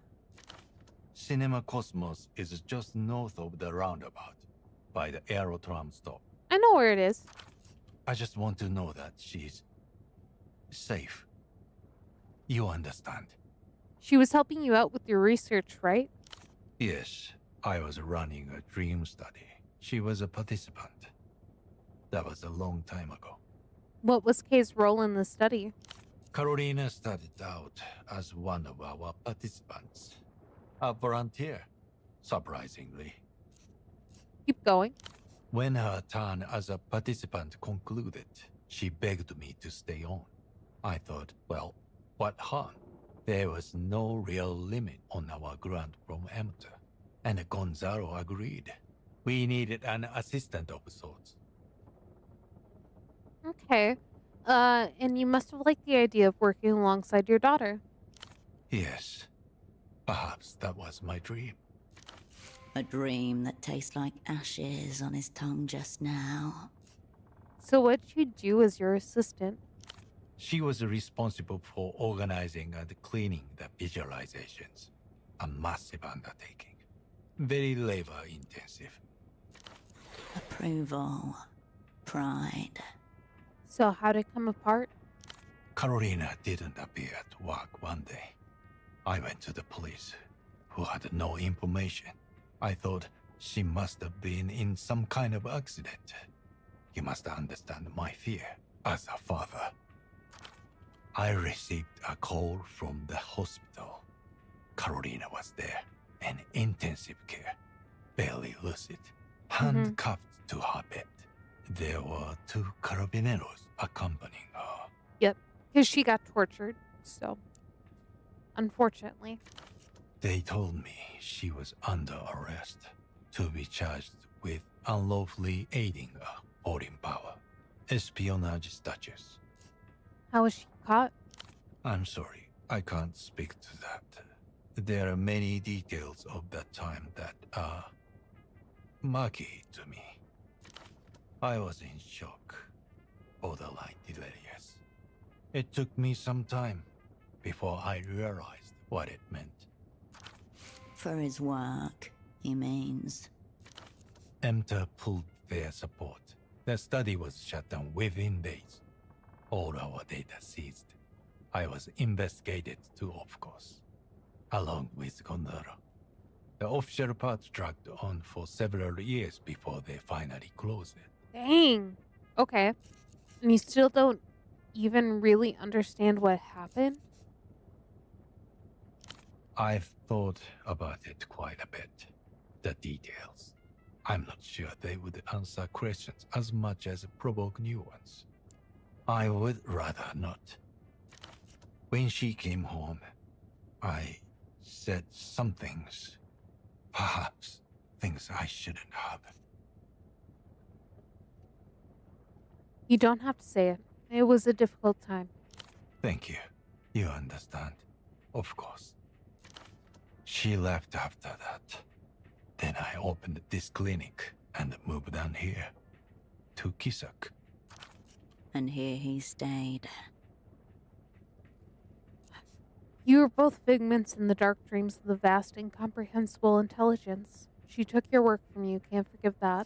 Cinema Cosmos is just north of the roundabout, by the Aerotram stop. I know where it is. I just want to know that she's safe. You understand? She was helping you out with your research, right? Yes, I was running a dream study. She was a participant. That was a long time ago. What was Kay's role in the study? Carolina started out as one of our participants. A volunteer, surprisingly. Keep going. When her turn as a participant concluded, she begged me to stay on. I thought, well, what harm? There was no real limit on our grant from amateur. And Gonzalo agreed. We needed an assistant of sorts. Okay. And you must have liked the idea of working alongside your daughter. Yes. Perhaps that was my dream. A dream that tastes like ashes on his tongue just now. So what'd you do as your assistant? She was responsible for organizing and cleaning the visualizations. A massive undertaking. Very labor intensive. Approval. Pride. So how'd it come apart? Carolina didn't appear at work one day. I went to the police, who had no information. I thought she must have been in some kind of accident. You must understand my fear as a father. I received a call from the hospital. Carolina was there, in intensive care, barely lucid, handcuffed to her bed. There were 2 carabineros accompanying her. Yep, because she got tortured, so unfortunately. They told me she was under arrest to be charged with unlawfully aiding a foreign power, espionage statutes. How was she caught? I'm sorry, I can't speak to that. There are many details of that time that are murky to me. I was in shock, borderline delirious. It took me some time before I realized what it meant. For his work, he means. EMTA pulled their support. The study was shut down within days. All our data seized. I was investigated too, of course, along with Gondara. The official part dragged on for several years before they finally closed it. Dang. Okay. And you still don't even really understand what happened? I've thought about it quite a bit. The details. I'm not sure they would answer questions as much as provoke new ones. I would rather not. When she came home, I said some things. Perhaps things I shouldn't have. You don't have to say it. It was a difficult time. Thank you. You understand. Of course. She left after that. Then I opened this clinic and moved down here. To Kisak. And here he stayed. You were both figments in the dark dreams of the vast, incomprehensible intelligence. She took your work from you, can't forgive that.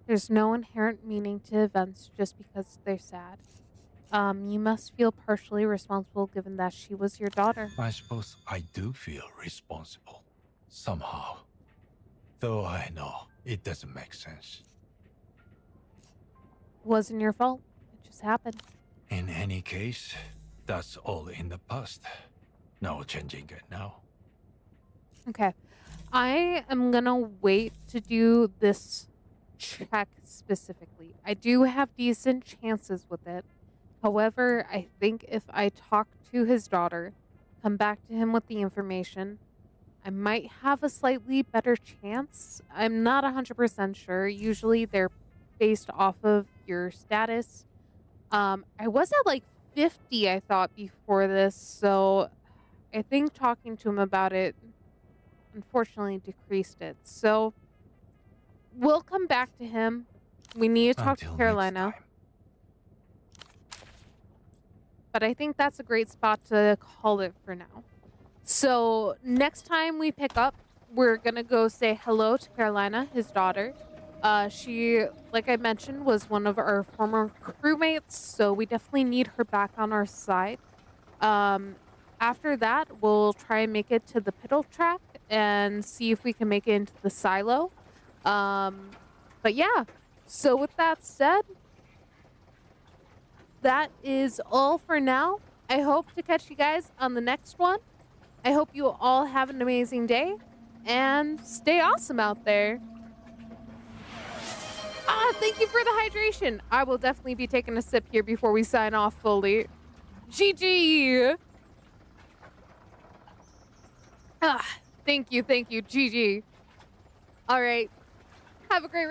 There's no inherent meaning to events just because they're sad. You must feel partially responsible given that she was your daughter. I suppose I do feel responsible. Somehow. Though I know it doesn't make sense. It wasn't your fault. It just happened. In any case, that's all in the past. No changing it now. Okay. I am gonna wait to do this check specifically. I do have decent chances with it. However, I think if I talk to his daughter, come back to him with the information, I might have a slightly better chance. I'm not 100% sure. Usually they're based off of your status. I was at like 50, I thought, before this, so I think talking to him about it unfortunately decreased it. So we'll come back to him. We need to talk to Carolina. But I think that's a great spot to call it for now. So next time we pick up, we're going to go say hello to Carolina, his daughter. She, like I mentioned, was one of our former crewmates, so we definitely need her back on our side. After that, we'll try and make it to the piddle track and see if we can make it into the silo. But yeah, so with that said, that is all for now. I hope to catch you guys on the next one. I hope you all have an amazing day and stay awesome out there. Thank you for the hydration. I will definitely be taking a sip here before we sign off fully. GG. Thank you, GG. All right. Have a great